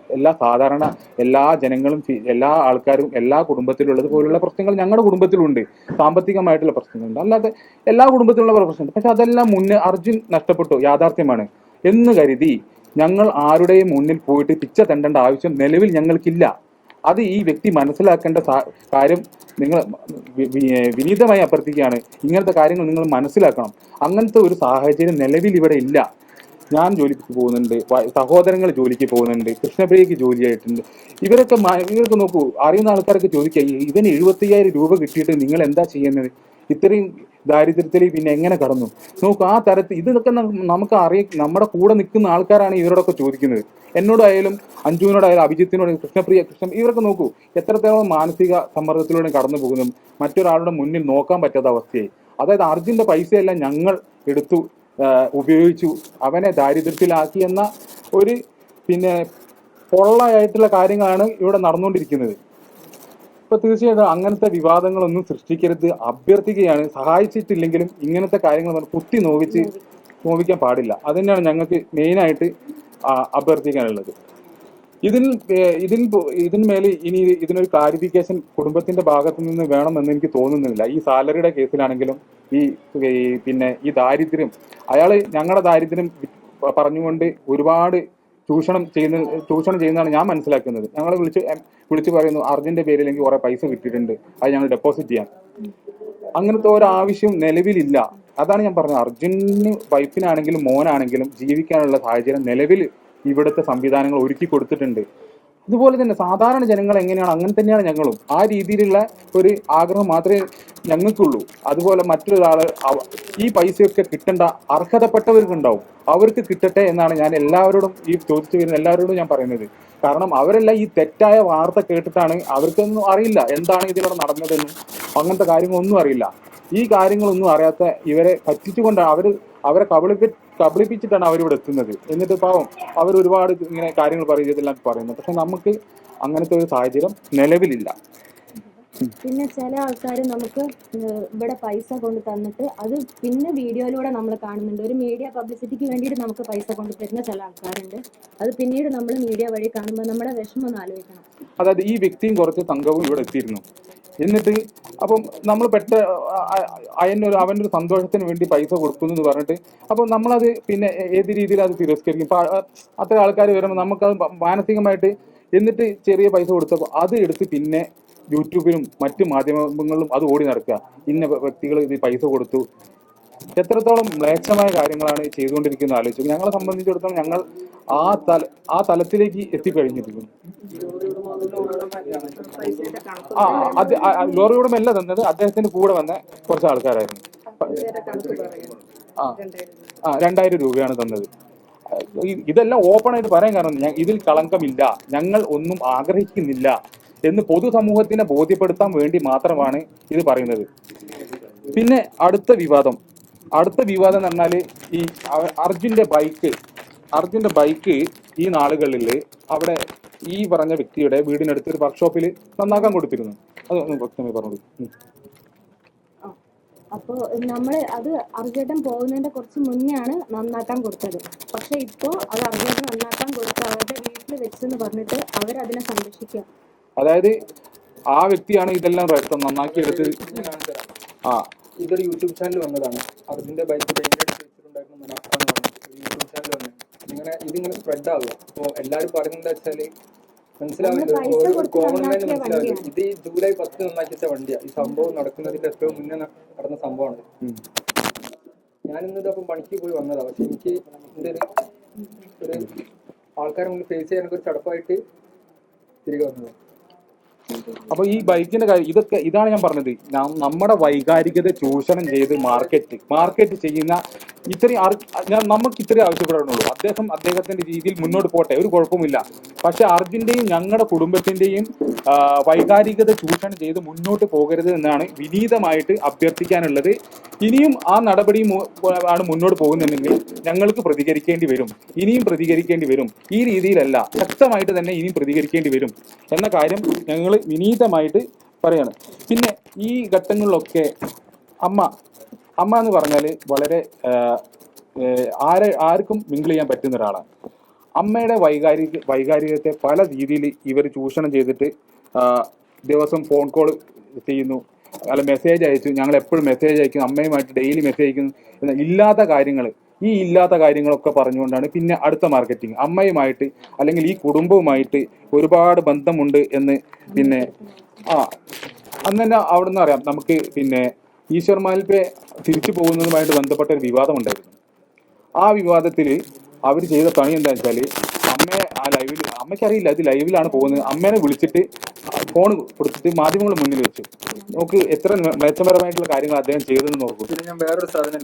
എല്ലാ ജനങ്ങളും എല്ലാ ആൾക്കാരും എല്ലാ കുടുംബത്തിലുള്ളത് പോലുള്ള പ്രശ്നങ്ങൾ ഞങ്ങളുടെ കുടുംബത്തിലുണ്ട്. സാമ്പത്തികമായിട്ടുള്ള പ്രശ്നങ്ങളുണ്ട്, അല്ലാതെ എല്ലാ കുടുംബത്തിലുള്ള പ്രശ്നമുണ്ട്. പക്ഷെ അതെല്ലാം മുന്നേ അർജുൻ നഷ്ടപ്പെട്ടു, യാഥാർത്ഥ്യമാണ് എന്ന് കരുതി ഞങ്ങൾ ആരുടെയും മുന്നിൽ പോയിട്ട് പിച്ച തെണ്ടേണ്ട ആവശ്യം നിലവിൽ ഞങ്ങൾക്കില്ല. അത് ഈ വ്യക്തി മനസ്സിലാക്കേണ്ട കാര്യം നിങ്ങൾ വിനീതമായി അഭ്യർത്ഥിക്കുകയാണ്. ഇങ്ങനത്തെ കാര്യങ്ങൾ നിങ്ങൾ മനസ്സിലാക്കണം. അങ്ങനത്തെ ഒരു സാഹചര്യം നിലവിൽ ഇവിടെ ഇല്ല. ഞാൻ ജോലിക്ക് പോകുന്നുണ്ട്, സഹോദരങ്ങൾ ജോലിക്ക് പോകുന്നുണ്ട്, കൃഷ്ണപ്രിയക്ക് ജോലിയായിട്ടുണ്ട്. ഇവർക്ക് നോക്കൂ, അറിയുന്ന ആൾക്കാരൊക്കെ ചോദിക്കുക, ഇവന് 75,000 രൂപ കിട്ടിയിട്ട് നിങ്ങൾ എന്താ ചെയ്യുന്നത്? ഇത്രയും ദാരിദ്ര്യത്തിൽ പിന്നെ എങ്ങനെ കടന്നു? നോക്കൂ, ആ തരത്തിൽ ഇതൊക്കെ നമുക്ക് നമ്മുടെ കൂടെ നിൽക്കുന്ന ആൾക്കാരാണ് ഇവരോടൊക്കെ ചോദിക്കുന്നത്. എന്നോടായാലും അഞ്ജുവിനോടായാലും അഭിജിത്തിനോടും കൃഷ്ണ ഇവരൊക്കെ നോക്കൂ എത്രത്തോളം മാനസിക സമ്മർദ്ദത്തിലൂടെ കടന്നു പോകുന്നു. മറ്റൊരാളുടെ മുന്നിൽ നോക്കാൻ പറ്റാത്ത അവസ്ഥയായി. അതായത് അർജുന്റെ പൈസയെല്ലാം ഞങ്ങൾ എടുത്തു ഉപയോഗിച്ചു അവനെ ദാരിദ്ര്യത്തിലാക്കി എന്ന ഒരു പിന്നെ പൊള്ളയായിട്ടുള്ള കാര്യങ്ങളാണ് ഇവിടെ നടന്നുകൊണ്ടിരിക്കുന്നത്. ഇപ്പൊ തീർച്ചയായിട്ടും അങ്ങനത്തെ വിവാദങ്ങളൊന്നും സൃഷ്ടിക്കരുത്, അഭ്യർത്ഥിക്കുകയാണ്. സഹായിച്ചിട്ടില്ലെങ്കിലും ഇങ്ങനത്തെ കാര്യങ്ങൾ കുത്തി നോവിക്കാൻ പാടില്ല. അത് തന്നെയാണ് ഞങ്ങൾക്ക് മെയിനായിട്ട് അഭ്യർത്ഥിക്കാനുള്ളത്. ഇതിന്മേൽ ഇനി ഇതിനൊരു ക്ലാരിഫിക്കേഷൻ കുടുംബത്തിന്റെ ഭാഗത്തു നിന്ന് വേണമെന്ന് എനിക്ക് തോന്നുന്നില്ല. ഈ സാലറിയുടെ കേസിലാണെങ്കിലും പിന്നെ ഈ ദാരിദ്ര്യം, ഞങ്ങളുടെ ദാരിദ്ര്യം പറഞ്ഞുകൊണ്ട് ഒരുപാട് ചൂഷണം ചെയ്യുന്നതാണ് ഞാൻ മനസ്സിലാക്കുന്നത്. ഞങ്ങളെ വിളിച്ച് പറയുന്നു അർജുന്റെ പേരിലെങ്കിൽ കുറെ പൈസ കിട്ടിയിട്ടുണ്ട്, അത് ഞങ്ങൾ ഡെപ്പോസിറ്റ് ചെയ്യാം. അങ്ങനത്തെ ഒരാവശ്യം നിലവിലില്ല. അതാണ് ഞാൻ പറഞ്ഞത്. അർജുന് വൈഫിനാണെങ്കിലും മോനാണെങ്കിലും ജീവിക്കാനുള്ള സാഹചര്യം നിലവിൽ ഇവിടുത്തെ സംവിധാനങ്ങൾ ഒരുക്കി കൊടുത്തിട്ടുണ്ട്. അതുപോലെ തന്നെ സാധാരണ ജനങ്ങൾ എങ്ങനെയാണ് അങ്ങനെ തന്നെയാണ് ഞങ്ങളും. ആ രീതിയിലുള്ള ഒരു ആഗ്രഹം മാത്രമേ ഞങ്ങൾക്കുള്ളൂ. അതുപോലെ മറ്റൊരാള് ഈ പൈസയൊക്കെ കിട്ടേണ്ട അർഹതപ്പെട്ടവർക്കുണ്ടാവും, അവർക്ക് കിട്ടട്ടെ എന്നാണ് ഞാൻ എല്ലാവരോടും ഈ ചോദിച്ചു വരുന്ന എല്ലാവരോടും ഞാൻ പറയുന്നത്. കാരണം അവരെല്ലാം ഈ തെറ്റായ വാർത്ത കേട്ടിട്ടാണ്, അവർക്കൊന്നും അറിയില്ല എന്താണ് ഇതിലൂടെ നടന്നതെന്നും അങ്ങനത്തെ കാര്യങ്ങളൊന്നും അറിയില്ല. ഈ കാര്യങ്ങളൊന്നും അറിയാത്ത ഇവരെ പറ്റിച്ചുകൊണ്ടാണ് അവരെ കബളിപ്പിച്ചിട്ടാണ് അവരിവിടെ എത്തുന്നത്. എന്നിട്ട് പാവം അവർ ഒരുപാട് ഇങ്ങനെ കാര്യങ്ങൾ ഇതെല്ലാം പറയുന്നത്. പക്ഷെ നമുക്ക് അങ്ങനത്തെ ഒരു സാഹചര്യം നിലവിലില്ല. പിന്നെ ചില ആൾക്കാർ നമുക്ക് ഇവിടെ പൈസ കൊണ്ട് തന്നിട്ട് അത് പിന്നെ വീഡിയോയിലൂടെ നമ്മൾ കാണുന്നുണ്ട്. ഒരു മീഡിയ പബ്ലിസിറ്റിക്ക് വേണ്ടിയിട്ട് നമുക്ക് പൈസ കൊണ്ട് തരുന്ന ചില ആൾക്കാരുണ്ട്. അത് പിന്നീട് നമ്മൾ മീഡിയ വഴി കാണുമ്പോൾ നമ്മുടെ വിഷമം ഒന്ന് ആലോചിക്കണം. അതായത് ഈ വ്യക്തിയും കുറച്ച് സംഘവും ഇവിടെ എത്തിയിരുന്നു. എന്നിട്ട് അപ്പം നമ്മൾ അവൻ്റെ ഒരു സന്തോഷത്തിന് വേണ്ടി പൈസ കൊടുക്കുന്നു എന്ന് പറഞ്ഞിട്ട് അപ്പം നമ്മളത് പിന്നെ ഏത് രീതിയിൽ അത് തിരസ്കരിക്കും. അത്ര ആൾക്കാർ വരുമ്പോൾ നമുക്കത് മാനസികമായിട്ട്, എന്നിട്ട് ചെറിയ പൈസ കൊടുത്തപ്പോൾ അത് എടുത്ത് പിന്നെ യൂട്യൂബിലും മറ്റു മാധ്യമങ്ങളിലും അത് ഓടി നടക്കുക. ഇന്ന വ്യക്തികൾ ഇത് പൈസ കൊടുത്തു. എത്രത്തോളം മ്ലേച്ഛമായ കാര്യങ്ങളാണ് ചെയ്തുകൊണ്ടിരിക്കുന്നത് ആലോചിച്ചു. ഞങ്ങളെ സംബന്ധിച്ചിടത്തോളം ഞങ്ങൾ ആ തലത്തിലേക്ക് എത്തിക്കഴിഞ്ഞിരിക്കുന്നു. ലോറി ഉടമല്ല തന്നത്, അദ്ദേഹത്തിന് കൂടെ വന്ന കുറച്ച് ആൾക്കാരായിരുന്നു. 2,000 രൂപയാണ് തന്നത്. ഇതെല്ലാം ഓപ്പൺ ആയിട്ട് പറയാൻ കാരണം ഇതിൽ കളങ്കമില്ല, ഞങ്ങൾ ഒന്നും ആഗ്രഹിക്കുന്നില്ല എന്ന് പൊതുസമൂഹത്തിനെ ബോധ്യപ്പെടുത്താൻ വേണ്ടി മാത്രമാണ് ഇത് പറയുന്നത്. പിന്നെ അടുത്ത വിവാദം എന്ന് പറഞ്ഞാല് ഈ അർജുന്റെ ബൈക്ക് ഈ നാളുകളിൽ അവിടെ ഈ പറഞ്ഞ വ്യക്തിയുടെ വീടിനടുത്ത് ഒരു വർക്ക്ഷോപ്പിൽ നന്നാക്കാൻ കൊടുത്തിരുന്നു. അതൊന്ന് വ്യക്തമായി പറഞ്ഞു. അപ്പോൾ അത് അർജുൻ പോകുന്നതിന്റെ കുറച്ച് മുന്നെയാണ് നന്നാക്കാൻ കൊടുത്തത്. പക്ഷെ ഇപ്പോ അത് അർജുൻ നന്നാക്കാൻ കൊടുത്ത് അവരുടെ വീട്ടിൽ വെച്ചെന്ന് പറഞ്ഞിട്ട് അവരതിനെ സംരക്ഷിക്കുക. അതായത് ആ വ്യക്തിയാണ് ഇതെല്ലാം നന്നാക്കി എടുത്ത്. ഇതൊരു യൂട്യൂബ് ചാനൽ വന്നതാണ്. അർജുന്റെ ബൈക്ക് പെയിന്റ് അടിച്ച് വെച്ചിട്ടുണ്ടായിരുന്നു മനാഫാന്ന് പറഞ്ഞിട്ട് യൂട്യൂബ് ചാനൽ വന്നു. ഇതിങ്ങനെ സ്പ്രെഡ് ആവുക. അപ്പോൾ എല്ലാവരും പറയുന്നത് വെച്ചാല് മനസ്സിലാവില്ല, കോമൺ മാന് മനസ്സിലാവില്ല. ഇത് ഈ ജൂലൈ 10 നന്നാക്കിച്ച വണ്ടിയാണ്. ഈ സംഭവം നടക്കുന്നതിന്റെ എത്രയോ മുന്നേ നടന്ന സംഭവമാണ്. ഞാനിന്നത് അപ്പം പണിക്ക് പോയി വന്നതാണ്. പക്ഷെ എനിക്ക് എൻ്റെ ഒരു ആൾക്കാരെ മുന്നിൽ ഫേസ് ചെയ്യാനൊക്കെ ഒരു ചടപ്പായിട്ട് തിരികെ വന്നത്. അപ്പൊ ഈ ബൈക്കിന്റെ കാര്യം ഇതാണ് ഞാൻ പറഞ്ഞത്. നമ്മുടെ വൈകാരികത ചൂഷണം ചെയ്ത് മാർക്കറ്റ് ചെയ്യുന്ന നമുക്ക് ഇത്രയും ആവശ്യപ്പെടാനുള്ളൂ. അദ്ദേഹത്തിന്റെ രീതിയിൽ മുന്നോട്ട് പോട്ടെ, ഒരു കുഴപ്പമില്ല. പക്ഷെ അർജുന്റെയും ഞങ്ങളുടെ കുടുംബത്തിന്റെയും വൈകാരികത ചൂഷണം ചെയ്ത് മുന്നോട്ട് പോകരുത് എന്നാണ് വിനീതമായിട്ട് അഭ്യർത്ഥിക്കാനുള്ളത്. ഇനിയും ആ നടപടി ആണ് മുന്നോട്ട് പോകുന്നുണ്ടെങ്കിൽ ഞങ്ങൾക്ക് പ്രതികരിക്കേണ്ടി വരും, ഇനിയും പ്രതികരിക്കേണ്ടി വരും. ഈ രീതിയിലല്ല, ശക്തമായിട്ട് തന്നെ ഇനിയും പ്രതികരിക്കേണ്ടി വരും എന്ന കാര്യം ഞങ്ങൾ വിനീതമായിട്ട് പറയാണ്. പിന്നെ ഈ ഘട്ടങ്ങളിലൊക്കെ അമ്മ എന്ന് പറഞ്ഞാൽ വളരെ ആർക്കും മിങ്കിൾ ചെയ്യാൻ പറ്റുന്ന ഒരാളാണ്. അമ്മയുടെ വൈകാരികത്തെ പല രീതിയിൽ ഇവർ ചൂഷണം ചെയ്തിട്ട് ദിവസം ഫോൺ കോൾ ചെയ്യുന്നു, അല്ല മെസ്സേജ് അയച്ചു, ഞങ്ങൾ എപ്പോഴും മെസ്സേജ് അയക്കുന്നു, അമ്മയുമായിട്ട് ഡെയിലി മെസ്സേജ് അയക്കുന്നു. ഇല്ലാത്ത കാര്യങ്ങളൊക്കെ പറഞ്ഞുകൊണ്ടാണ് പിന്നെ അടുത്ത മാർക്കറ്റിംഗ്. അമ്മയുമായിട്ട് അല്ലെങ്കിൽ ഈ കുടുംബവുമായിട്ട് ഒരുപാട് ബന്ധമുണ്ട് എന്ന് പിന്നെ അന്ന് തന്നെ അവിടെ നിന്ന് അറിയാം നമുക്ക്. പിന്നെ ഈശ്വർ മാൽപ്പെ തിരിച്ചു പോകുന്നതുമായിട്ട് ബന്ധപ്പെട്ട ഒരു വിവാദം ഉണ്ടായിരുന്നു. ആ വിവാദത്തിൽ അവർ ചെയ്ത പണി എന്താ വെച്ചാൽ, അമ്മയെ അമ്മയ്ക്കറിയില്ല ഇത് ലൈവിലാണ് പോകുന്നത്, അമ്മേനെ വിളിച്ചിട്ട് ഫോൺ കൊടുത്തിട്ട് മാധ്യമങ്ങളുടെ മുന്നിൽ വെച്ചു. നോക്ക് എത്ര മെച്ചപരമായിട്ടുള്ള കാര്യങ്ങൾ അദ്ദേഹം ചെയ്തതെന്ന് നോക്കൂ. പിന്നെ ഞാൻ വേറൊരു സാധനം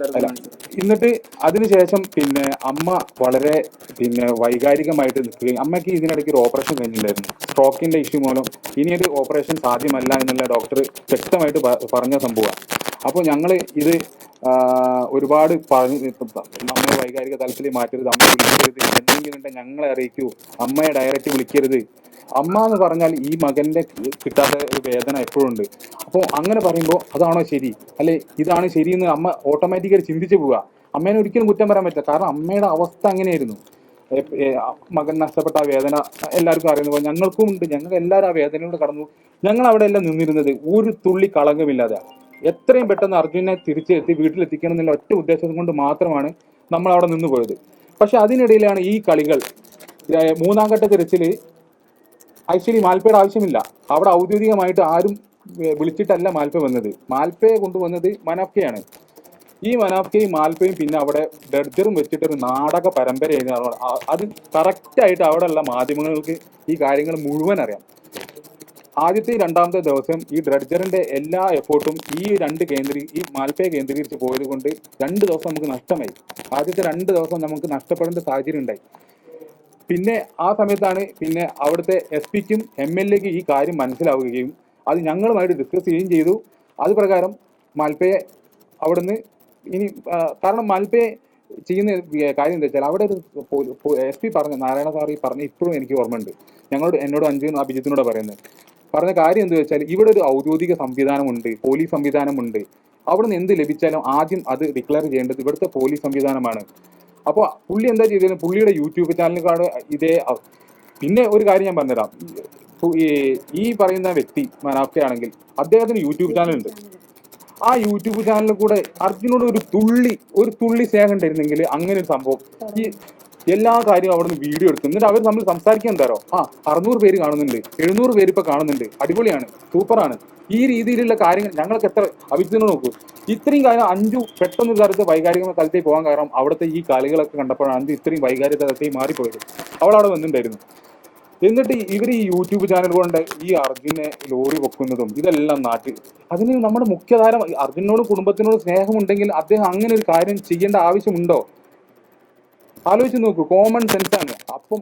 എന്നിട്ട് അതിനുശേഷം പിന്നെ അമ്മ വളരെ പിന്നെ വൈകാരികമായിട്ട് നിൽക്കുകയും, അമ്മയ്ക്ക് ഇതിനിടയ്ക്ക് ഒരു ഓപ്പറേഷൻ കഴിഞ്ഞില്ലായിരുന്നു, സ്ട്രോക്കിന്റെ ഇഷ്യൂ മൂലം ഇനിയൊരു ഓപ്പറേഷൻ സാധ്യമല്ല എന്നുള്ള ഡോക്ടർ വ്യക്തമായിട്ട് പറഞ്ഞ സംഭവമാണ്. അപ്പോൾ ഞങ്ങൾ ഇത് ഒരുപാട് നമ്മൾ വൈകാരിക തലത്തിൽ മാറ്റരുത്, അമ്മ വിളിക്കരുത്, എന്തെങ്കിലും ഉണ്ടെങ്കിൽ ഞങ്ങളെ അറിയിക്കൂ, അമ്മയെ ഡയറക്റ്റ് വിളിക്കരുത്. അമ്മ എന്ന് പറഞ്ഞാൽ ഈ മകന്റെ കിട്ടാത്ത ഒരു വേദന എപ്പോഴും ഉണ്ട്. അപ്പോൾ അങ്ങനെ പറയുമ്പോൾ അതാണോ ശരി, അല്ലെ ഇതാണ് ശരിയെന്ന് അമ്മ ഓട്ടോമാറ്റിക്കായി ചിന്തിച്ചു പോവുക. അമ്മേനെ ഒരിക്കലും കുറ്റം പറയാൻ പറ്റില്ല, കാരണം അമ്മയുടെ അവസ്ഥ അങ്ങനെയായിരുന്നു. മകൻ നഷ്ടപ്പെട്ട ആ വേദന എല്ലാവർക്കും അറിയുന്ന പോലെ ഞങ്ങൾക്കും ഉണ്ട്. ഞങ്ങൾ എല്ലാവരും ആ വേദനയോട് കടന്നു. ഞങ്ങൾ അവിടെ എല്ലാം നിന്നിരുന്നത് ഒരു തുള്ളി കളങ്കമില്ലാതെ. എത്രയും പെട്ടെന്ന് അർജുനെ തിരിച്ചെത്തി വീട്ടിലെത്തിക്കണം എന്നുള്ള ഒറ്റ ഉദ്ദേശം കൊണ്ട് മാത്രമാണ് നമ്മൾ അവിടെ നിന്ന് പോയത്. പക്ഷെ അതിനിടയിലാണ് ഈ കളികൾ. മൂന്നാം ഘട്ട തിരച്ചിൽ ആക്ച്വലി മാൽപ്പയുടെ ആവശ്യമില്ല. അവിടെ ഔദ്യോഗികമായിട്ട് ആരും വിളിച്ചിട്ടല്ല മാൽപ്പ വന്നത്. മാൽപ്പയെ കൊണ്ടുവന്നത് മനാഫ്കയാണ്. ഈ മനാഫ്കയും മാൽപ്പയും പിന്നെ അവിടെ ഡർജറും വെച്ചിട്ടൊരു നാടക പരമ്പരയായിരുന്നു. അത് കറക്റ്റായിട്ട് അവിടെയുള്ള മാധ്യമങ്ങൾക്ക് ഈ കാര്യങ്ങൾ മുഴുവൻ അറിയാം. ആദ്യത്തെ രണ്ടാമത്തെ ദിവസം ഈ ഡ്രഡ്ജറിന്റെ എല്ലാ എഫേർട്ടും ഈ മാൽപ്പയെ കേന്ദ്രീകരിച്ച് പോയത് കൊണ്ട് 2 ദിവസം നമുക്ക് നഷ്ടമായി. ആദ്യത്തെ 2 ദിവസം നമുക്ക് നഷ്ടപ്പെടേണ്ട സാഹചര്യം ഉണ്ടായി. പിന്നെ ആ സമയത്താണ് പിന്നെ അവിടുത്തെ SP-ക്കും MLA-ക്കും ഈ കാര്യം മനസ്സിലാവുകയും അത് ഞങ്ങളുമായിട്ട് ഡിസ്കസ് ചെയ്യുകയും ചെയ്തു. അത് പ്രകാരം മാൽപ്പയെ അവിടുന്ന് ഇനി കാരണം മാൽപ്പയെ ചെയ്യുന്ന കാര്യം എന്താ വെച്ചാൽ, അവിടെ ഒരു SP പറഞ്ഞ നാരായണ സാർ പറഞ്ഞ ഇപ്പോഴും എനിക്ക് ഓർമ്മയുണ്ട്. എന്നോട് അഞ്ജുനും അഭിജിത്തിനോട് പറഞ്ഞ കാര്യം എന്താ വെച്ചാൽ, ഇവിടെ ഒരു ഔദ്യോഗിക സംവിധാനമുണ്ട്, പോലീസ് സംവിധാനമുണ്ട്. അവിടുന്ന് എന്ത് ലഭിച്ചാലും ആദ്യം അത് ഡിക്ലെയർ ചെയ്യേണ്ടത് ഇവിടുത്തെ പോലീസ് സംവിധാനമാണ്. അപ്പോൾ പുള്ളി എന്താ ചെയ്തത്, പുള്ളിയുടെ യൂട്യൂബ് ചാനലിനെക്കാട് ഇതേ. പിന്നെ ഒരു കാര്യം ഞാൻ പറഞ്ഞുതരാം. ഈ പറയുന്ന വ്യക്തി മനാഫ്ക ആണെങ്കിൽ അദ്ദേഹത്തിന് യൂട്യൂബ് ചാനലുണ്ട്. ആ യൂട്യൂബ് ചാനലിൽ കൂടെ അർജുനോട് ഒരു തുള്ളി സ്നേഹം ഉണ്ടായിരുന്നെങ്കിൽ അങ്ങനെ ഒരു സംഭവം ഈ എല്ലാ കാര്യവും അവിടെ നിന്ന് വീഡിയോ എടുക്കും. എന്നിട്ട് അവർ നമ്മൾ സംസാരിക്കാൻ തരോ 600 പേര് കാണുന്നുണ്ട്, 700 പേര് ഇപ്പൊ കാണുന്നുണ്ട്, അടിപൊളിയാണ്, സൂപ്പറാണ്. ഈ രീതിയിലുള്ള കാര്യങ്ങൾ ഞങ്ങൾക്ക് എത്ര അഭിജിത്തിനോട് നോക്കൂ. ഇത്രയും കാര്യം അഞ്ചു പെട്ടെന്ന് തരത്ത് വൈകാരിക തലത്തേക്ക് പോകാൻ കാരണം അവിടുത്തെ ഈ കളികളൊക്കെ കണ്ടപ്പോഴാണ് അഞ്ചു ഇത്രയും വൈകാരിക തലത്തേക്ക് മാറിപ്പോയത്. അവളവിടെ വന്നിട്ടുണ്ടായിരുന്നു. എന്നിട്ട് ഇവർ ഈ യൂട്യൂബ് ചാനൽ കൊണ്ട് ഈ അർജുനെ ലോറി വെക്കുന്നതും ഇതെല്ലാം അതിന് നമ്മുടെ മുഖ്യധാര അർജുനോടും കുടുംബത്തിനോടും സ്നേഹമുണ്ടെങ്കിൽ അദ്ദേഹം അങ്ങനെ ഒരു കാര്യം ചെയ്യേണ്ട ആവശ്യമുണ്ടോ? ആലോചിച്ച് നോക്കൂ, കോമൺ സെൻസ് ആണ്. അപ്പം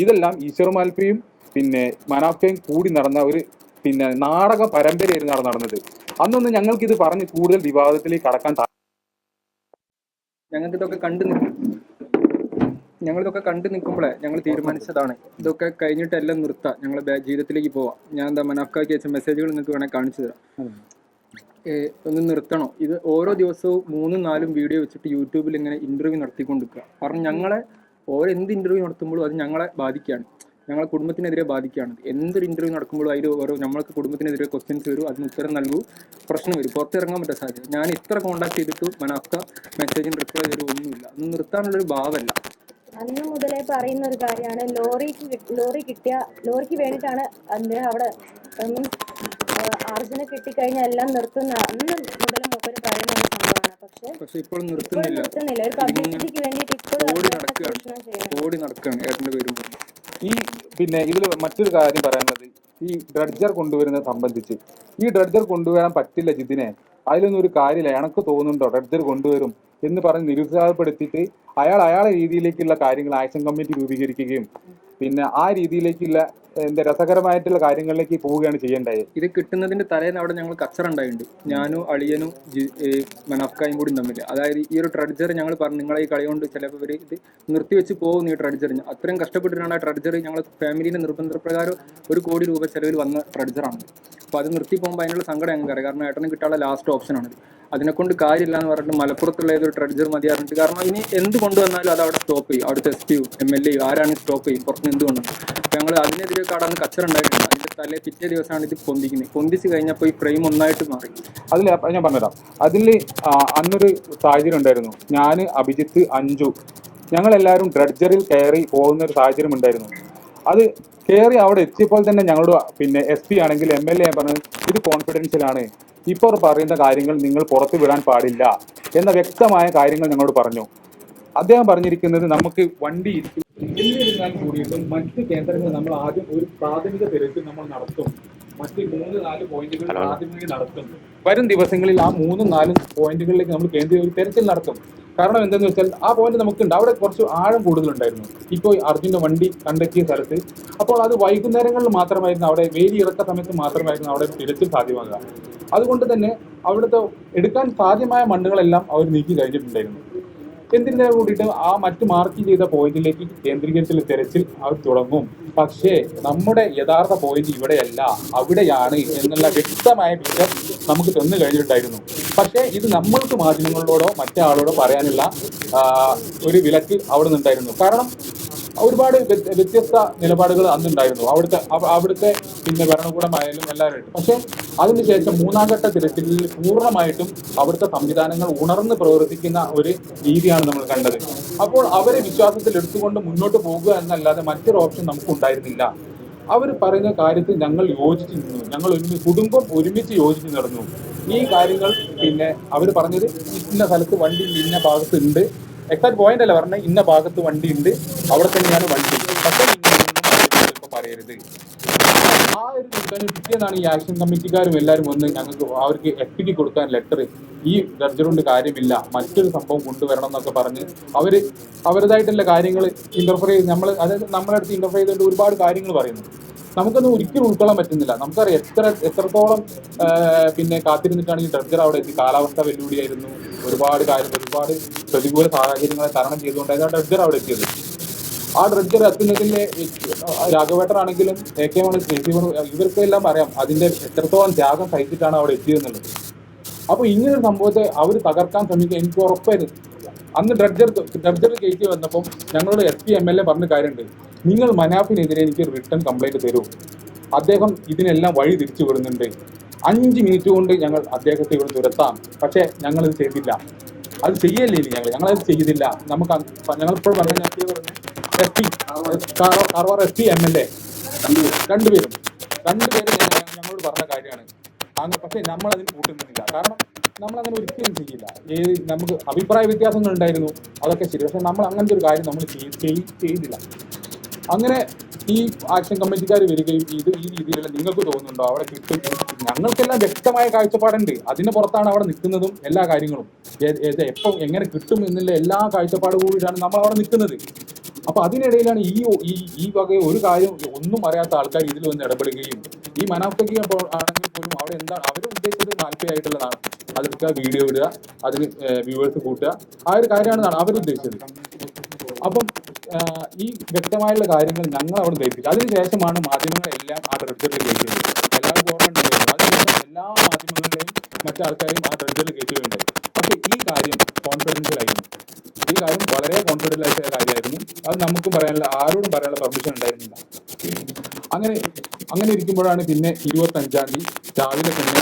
ഇതെല്ലാം ഈശ്വർ മാൽപ്പയും പിന്നെ മനാഫ്കയും കൂടി നടന്ന ഒരു പിന്നെ നാടക പരമ്പരയായിരുന്നു നടന്നത്. അന്നൊന്നും ഞങ്ങൾക്ക് ഇത് പറഞ്ഞ് കൂടുതൽ വിവാദത്തിലേക്ക് കടക്കാൻ ഞങ്ങളിതൊക്കെ കണ്ടു നിൽക്കുമ്പോഴേ ഞങ്ങൾ തീരുമാനിച്ചതാണ് ഇതൊക്കെ കഴിഞ്ഞിട്ട് എല്ലാം നിർത്താം, ഞങ്ങളുടെ ജീവിതത്തിലേക്ക് പോവാം. ഞാൻ എന്താ മനാഫ്കയ്ക്ക് അയച്ച മെസ്സേജുകൾ നിങ്ങൾക്ക് വേണമെങ്കിൽ കാണിച്ചു തരാം. ഒന്ന് നിർത്തണോ? ഇത് ഓരോ ദിവസവും 3-4 വീഡിയോ വെച്ചിട്ട് യൂട്യൂബിൽ ഇങ്ങനെ ഇന്റർവ്യൂ നടത്തിക്കൊണ്ടിരിക്കുക. കാരണം ഞങ്ങളെ എന്ത് ഇന്റർവ്യൂ നടത്തുമ്പോഴും അത് ഞങ്ങളെ ബാധിക്കുകയാണ്, ഞങ്ങളെ കുടുംബത്തിനെതിരെ ബാധിക്കുകയാണ്. എന്തൊരു ഇന്റർവ്യൂ നടക്കുമ്പോഴും അതിൽ ഓരോ നമ്മൾക്ക് കുടുംബത്തിനെതിരെ ക്വസ്റ്റ്യൻസ് വരും, അതിന് ഉത്തരം നൽകൂ, പ്രശ്നം വരും, പുറത്തിറങ്ങാൻ പറ്റാൻ സാധ്യത. ഞാൻ ഇത്ര കോൺടാക്ട് ചെയ്തിട്ട് മനാഫ്ക മെസ്സേജിന് റിപ്ലൈ തരും ഒന്നുമില്ല. അത് നിർത്താനുള്ളൊരു ഭാവമല്ല. അന്ന് മുതലേ പറയുന്ന ഒരു കാര്യമാണ്, ലോറിക്ക് വേണ്ടിയിട്ടാണ് അദ്ദേഹം അവിടെ മീൻസ് അർജുനെ കിട്ടിക്കഴിഞ്ഞാൽ എല്ലാം നിർത്തുന്ന അന്ന് മുതൽ മൂപ്പര് പറയുന്ന ഒരു സംഭവമാണ്. പക്ഷെ ഇപ്പോൾ നിർത്തുന്നില്ല. ഒരു പബ്ലിസിറ്റിക്ക് വേണ്ടിയിട്ട് ഓടി നടക്കുകയാണ് ഏട്ടൻ്റെ പേരും. ഈ പിന്നെ ഇതിൽ മറ്റൊരു കാര്യം പറയാനുള്ളത്, ഈ ഡ്രഡ്ജർ കൊണ്ടുവരുന്നത് സംബന്ധിച്ച് ഈ ഡ്രഡ്ജർ കൊണ്ടുവരാൻ പറ്റില്ല ജിതിനെ. അതിലൊന്നും ഒരു കാര്യമില്ല, എനക്ക് തോന്നുന്നുണ്ടോ ഡ്രഡ്ജർ കൊണ്ടുവരും എന്ന് പറഞ്ഞ് നിരുത്സാഹപ്പെടുത്തിയിട്ട് അയാളെ രീതിയിലേക്കുള്ള കാര്യങ്ങൾ ആക്ഷൻ കമ്മിറ്റി രൂപീകരിക്കുകയും പിന്നെ ആ രീതിയിലേക്കുള്ള എന്താ രസകരമായിട്ടുള്ള കാര്യങ്ങളിലേക്ക് പോവുകയാണ് ചെയ്യേണ്ടത്. ഇത് കിട്ടുന്നതിന്റെ തലേന്ന് അവിടെ ഞങ്ങൾ കച്ചറ ഉണ്ടായിട്ടുണ്ട്, ഞാനും അളിയനും മനാഫ്കായും കൂടി തമ്മിൽ. അതായത് ഈ ഒരു ട്രഡ്ജർ ഞങ്ങൾ പറഞ്ഞു നിങ്ങളെ ഈ കളി കൊണ്ട് ചിലപ്പോൾ ഇവർ ഇത് നിർത്തിവെച്ച് പോകുന്നു. ഈ ട്രഡ്ജർ അത്രയും കഷ്ടപ്പെട്ടിട്ടാണ് ആ ട്രഡ്ജർ ഞങ്ങൾ ഫാമിലിന്റെ നിർബന്ധപ്രകാരം 1 കോടി രൂപ ചെലവിൽ വന്ന ട്രഡ്ജറാണ്. അപ്പോൾ അത് നിർത്തി പോകുമ്പോൾ അതിനുള്ള സങ്കടം ഞങ്ങൾക്ക് അറിയാം. കാരണം ഏട്ടന് കിട്ടാനുള്ള ലാസ്റ്റ് ഓപ്ഷനാണ്. അതിനെക്കൊണ്ട് കാര്യമില്ല എന്ന് പറഞ്ഞിട്ട് മലപ്പുറത്തുള്ള ഏതൊരു ട്രഡ്ജർ മതി പറഞ്ഞിട്ട്, കാരണം ഇനി എന്ത് കൊണ്ടുവന്നാലും അത് അവിടെ സ്റ്റോപ്പ് ചെയ്യും. അവിടുത്തെ SP MLA ആരാണ് സ്റ്റോപ്പ് ചെയ്യും പുറത്തുനിന്ന് എന്തുകൊണ്ടാണ്. അപ്പോൾ ഞങ്ങൾ അതിനെതിരെ കടന്ന് കച്ചറ ഉണ്ടായിട്ടുണ്ട്. അതിന്റെ പിറ്റേ ദിവസമാണ് ഇത് പൊന്തിച്ച് കഴിഞ്ഞപ്പോൾ ഈ ഫ്രെയിം ഒന്നായിട്ട് മാറി. അതിൽ ഞാൻ പറഞ്ഞുതരാം. അതിൽ അന്നൊരു സാഹചര്യം ഉണ്ടായിരുന്നു. ഞാൻ, അഭിജിത്ത്, അഞ്ജു ഞങ്ങളെല്ലാവരും ഡ്രഡ്ജറിൽ കയറി പോകുന്ന ഒരു സാഹചര്യം ഉണ്ടായിരുന്നു. അത് കയറി അവിടെ എത്തിയപ്പോൾ തന്നെ ഞങ്ങളോട് പിന്നെ SP ആണെങ്കിൽ MLA പറഞ്ഞത് ഇത് കോൺഫിഡൻഷ്യലാണ്, ഇപ്പോൾ പറയുന്ന കാര്യങ്ങൾ നിങ്ങൾ പുറത്തു വിടാൻ പാടില്ല എന്ന വ്യക്തമായ കാര്യങ്ങൾ ഞങ്ങളോട് പറഞ്ഞു. അദ്ദേഹം പറഞ്ഞിരിക്കുന്നത് നമുക്ക് വണ്ടി എന്നിരുന്നാൽ കൂടിയിട്ടും മറ്റ് കേന്ദ്രങ്ങൾ നമ്മൾ ആദ്യം ഒരു പ്രാഥമിക തിരച്ചിൽ നമ്മൾ നടത്തും. മറ്റ് 3-4 പോയിന്റുകൾ പ്രാഥമിക നടത്തും. വരും ദിവസങ്ങളിൽ ആ 3-4 പോയിന്റുകളിലേക്ക് നമ്മൾ ഒരു തെരച്ചിൽ നടത്തും. കാരണം എന്തെന്ന് വെച്ചാൽ ആ പോയിന്റ് നമുക്കുണ്ട്, അവിടെ കുറച്ച് ആഴം കൂടുതലുണ്ടായിരുന്നു. ഇപ്പോൾ അർജുൻ്റെ വണ്ടി കണ്ടെത്തിയ സ്ഥലത്ത് അപ്പോൾ അത് വൈകുന്നേരങ്ങളിൽ മാത്രമായിരുന്നു, അവിടെ വേലി ഇറക്ക സമയത്ത് മാത്രമായിരുന്നു അവിടെ തിരച്ചിൽ സാധ്യമാകുക. അതുകൊണ്ട് തന്നെ അവിടുത്തെ എടുക്കാൻ സാധ്യമായ മണ്ണുകളെല്ലാം അവർ നീക്കി കഴിഞ്ഞിട്ടുണ്ടായിരുന്നു. എന്തിനാ കൂടിയിട്ട് ആ മറ്റ് മാർക്ക് ചെയ്ത പോയിന്റിലേക്ക് കേന്ദ്രീകരിച്ചുള്ള തെരച്ചിൽ അവർ തുടങ്ങും. പക്ഷേ നമ്മുടെ യഥാർത്ഥ പോയിന്റ് ഇവിടെയല്ല, അവിടെയാണ് എന്നുള്ള വ്യക്തമായ വിവരം നമുക്ക് തന്നു കഴിഞ്ഞിട്ടുണ്ടായിരുന്നു. പക്ഷേ ഇത് നമ്മൾക്ക് മാധ്യമങ്ങളോടോ മറ്റാളോടോ പറയാനുള്ള ഒരു വിലക്ക് അവിടെ നിന്നുണ്ടായിരുന്നു. കാരണം ഒരുപാട് വ്യത്യസ്ത നിലപാടുകൾ അന്നുണ്ടായിരുന്നു അവിടുത്തെ പിന്നെ ഭരണകൂടമായാലും എല്ലാവരും. പക്ഷെ അതിനുശേഷം 3-ാം ഘട്ട തിരച്ചിലിൽ പൂർണ്ണമായിട്ടും അവിടുത്തെ സംവിധാനങ്ങൾ ഉണർന്ന് പ്രവർത്തിക്കുന്ന ഒരു രീതിയാണ് നമ്മൾ കണ്ടത്. അപ്പോൾ അവരെ വിശ്വാസത്തിൽ എടുത്തുകൊണ്ട് മുന്നോട്ട് പോകുക എന്നല്ലാതെ മറ്റൊരു ഓപ്ഷൻ നമുക്ക് ഉണ്ടായിരുന്നില്ല. അവർ പറയുന്ന കാര്യത്തിൽ ഞങ്ങൾ യോജിച്ച് നിന്നു. ഞങ്ങൾ കുടുംബം ഒരുമിച്ച് യോജിച്ച് നടന്നു. ഈ കാര്യങ്ങൾ പിന്നെ അവർ പറഞ്ഞത് ഇന്ന സ്ഥലത്ത് വണ്ടി ഇന്ന ഭാഗത്ത് ഉണ്ട്, എക്സാക്ട് പോയിന്റ് അല്ല പറഞ്ഞത്, ഇന്ന ഭാഗത്ത് വണ്ടി ഉണ്ട്, അവിടെ തന്നെയാണ് വണ്ടി, പക്ഷേ ഇപ്പൊ പറയരുത്. ആ ഒരു പിറ്റേന്നാണ് ഈ ആക്ഷൻ കമ്മിറ്റിക്കാരും എല്ലാവരും വന്ന് ഞങ്ങൾക്ക് അവർക്ക് FPക്ക് കൊടുക്കാൻ ലെറ്റർ, ഈ ഡ്രഡ്ജർ കൊണ്ട് കാര്യമില്ല, മറ്റൊരു സംഭവം കൊണ്ടുവരണം എന്നൊക്കെ പറഞ്ഞ് അവരുടേതായിട്ടുള്ള കാര്യങ്ങൾ ഇന്റർഫിയർ ചെയ്ത് അതായത് നമ്മളെ അടുത്ത് ഇന്റർഫിയർ ചെയ്തുകൊണ്ട് ഒരുപാട് കാര്യങ്ങൾ പറയുന്നു. നമുക്കൊന്നും ഒരിക്കലും ഉൾക്കൊള്ളാൻ പറ്റുന്നില്ല. നമുക്കറിയാം എത്രത്തോളം പിന്നെ കാത്തിരുന്നിട്ടാണ് ഈ ഡ്രഡ്ജർ അവിടെ എത്തി. കാലാവസ്ഥ വെല്ലുവിളിയായിരുന്നു, ഒരുപാട് പ്രതികൂല സാഹചര്യങ്ങളെ തരണം ചെയ്തുകൊണ്ടായിരുന്നു ആ ഡ്രഡ്ജർ അവിടെ എത്തിയത്. ആ ഡ്രഡ്ജർ എത്തുന്നതിൻ്റെ രാഘവേട്ടനാണെങ്കിലും AK ഇവർക്കെല്ലാം അറിയാം അതിന്റെ എത്രത്തോളം ത്യാഗം സഹിച്ചിട്ടാണ് അവിടെ എത്തിയതെന്നുള്ളത്. അപ്പോൾ ഇങ്ങനൊരു സംഭവത്തെ അവർ തകർക്കാൻ ശ്രമിക്കുക എനിക്ക് ഉറപ്പായിരുന്നു. അന്ന് ഡ്രഡ്ജർ കയറ്റി വന്നപ്പം ഞങ്ങളോട് SP MLA പറഞ്ഞ കാര്യമുണ്ട്, നിങ്ങൾ മനാഫിനെതിരെ എനിക്ക് റിട്ടേൺ കംപ്ലൈന്റ് തരൂ, അദ്ദേഹം ഇതിനെല്ലാം വഴി തിരിച്ചു വിടുന്നുണ്ട്, 5 മിനിറ്റ് കൊണ്ട് ഞങ്ങൾ അദ്ദേഹത്തെ ഇവിടെ തുരത്താം. പക്ഷേ ഞങ്ങളിത് ചെയ്തില്ല. അത് ചെയ്യല്ലേ ഞങ്ങളത് ചെയ്തില്ല. ഞങ്ങളിപ്പോൾ പറഞ്ഞ SP കാർവാർ SP MLA രണ്ടുപേരും ഞങ്ങളോട് പറഞ്ഞ കാര്യമാണ്. പക്ഷേ നമ്മളതിന് കൂട്ടുന്നില്ല. കാരണം നമ്മളങ്ങനെ ഒരിക്കലും ചെയ്യില്ല. നമുക്ക് അഭിപ്രായ വ്യത്യാസങ്ങൾ ഉണ്ടായിരുന്നു, അതൊക്കെ ശരി. പക്ഷെ നമ്മൾ അങ്ങനത്തെ ഒരു കാര്യം നമ്മൾ ചെയ്തില്ല. അങ്ങനെ ഈ ആക്ഷൻ കമ്മിറ്റിക്കാർ വരികയും ഈ രീതിയിലുള്ള നിങ്ങൾക്ക് തോന്നുന്നുണ്ടോ അവിടെ കിട്ടും, ഞങ്ങൾക്കെല്ലാം വ്യക്തമായ കാഴ്ചപ്പാടുണ്ട്. അതിന് പുറത്താണ് അവിടെ നിൽക്കുന്നതും എല്ലാ കാര്യങ്ങളും. എപ്പം എങ്ങനെ കിട്ടും എന്നുള്ള എല്ലാ കാഴ്ചപ്പാടും കൂടിയിട്ടാണ് നമ്മൾ അവിടെ നിൽക്കുന്നത്. അപ്പൊ അതിനിടയിലാണ് ഈ വക ഒരു കാര്യം ഒന്നും അറിയാത്ത ആൾക്കാർ ഇതിൽ വന്ന് ഇടപെടുകയും ഈ മനാഫ്കയ്ക്ക് ആണെങ്കിൽ പോലും അവിടെ എന്താണ് അവർ ഉദ്ദേശിച്ചത് മാൽപ്പയായിട്ടുള്ളതാണ്. അതെടുക്കുക, വീഡിയോ ഇടുക, അതിന് വ്യൂവേഴ്സ് കൂട്ടുക, ആ ഒരു കാര്യമാണ് അവരുദ്ദേശിച്ചത്. അപ്പം ഈ വ്യക്തമായുള്ള കാര്യങ്ങൾ ഞങ്ങൾ അവിടെ ധരിപ്പിച്ചു. അതിനുശേഷമാണ് മാധ്യമങ്ങളെല്ലാം ആ ഡ്രഡ്ജറിൽ കയറ്റിയത്. എല്ലാവർക്കും ഓർമ്മ ഉണ്ടായിരുന്നു. അതിനുശേഷം എല്ലാ മാധ്യമങ്ങളിലെയും മറ്റാൾക്കാരെയും ആ ഡ്രഡ്ജറിൽ കയറ്റുകയുണ്ടായി. പക്ഷേ ഈ കാര്യം കോൺഫിഡൻഷ്യലായിരുന്നു. ഈ കാര്യം വളരെ കോൺഫിഡൻ്റ് ആയിട്ടുള്ള കാര്യമായിരുന്നു. അത് നമുക്കും പറയാനുള്ള ആരോടും പറയാനുള്ള പെർമിഷൻ ഉണ്ടായിരുന്നില്ല. അങ്ങനെ ഇരിക്കുമ്പോഴാണ് പിന്നെ 25-ാം തീയതി രാവിലെ തന്നെ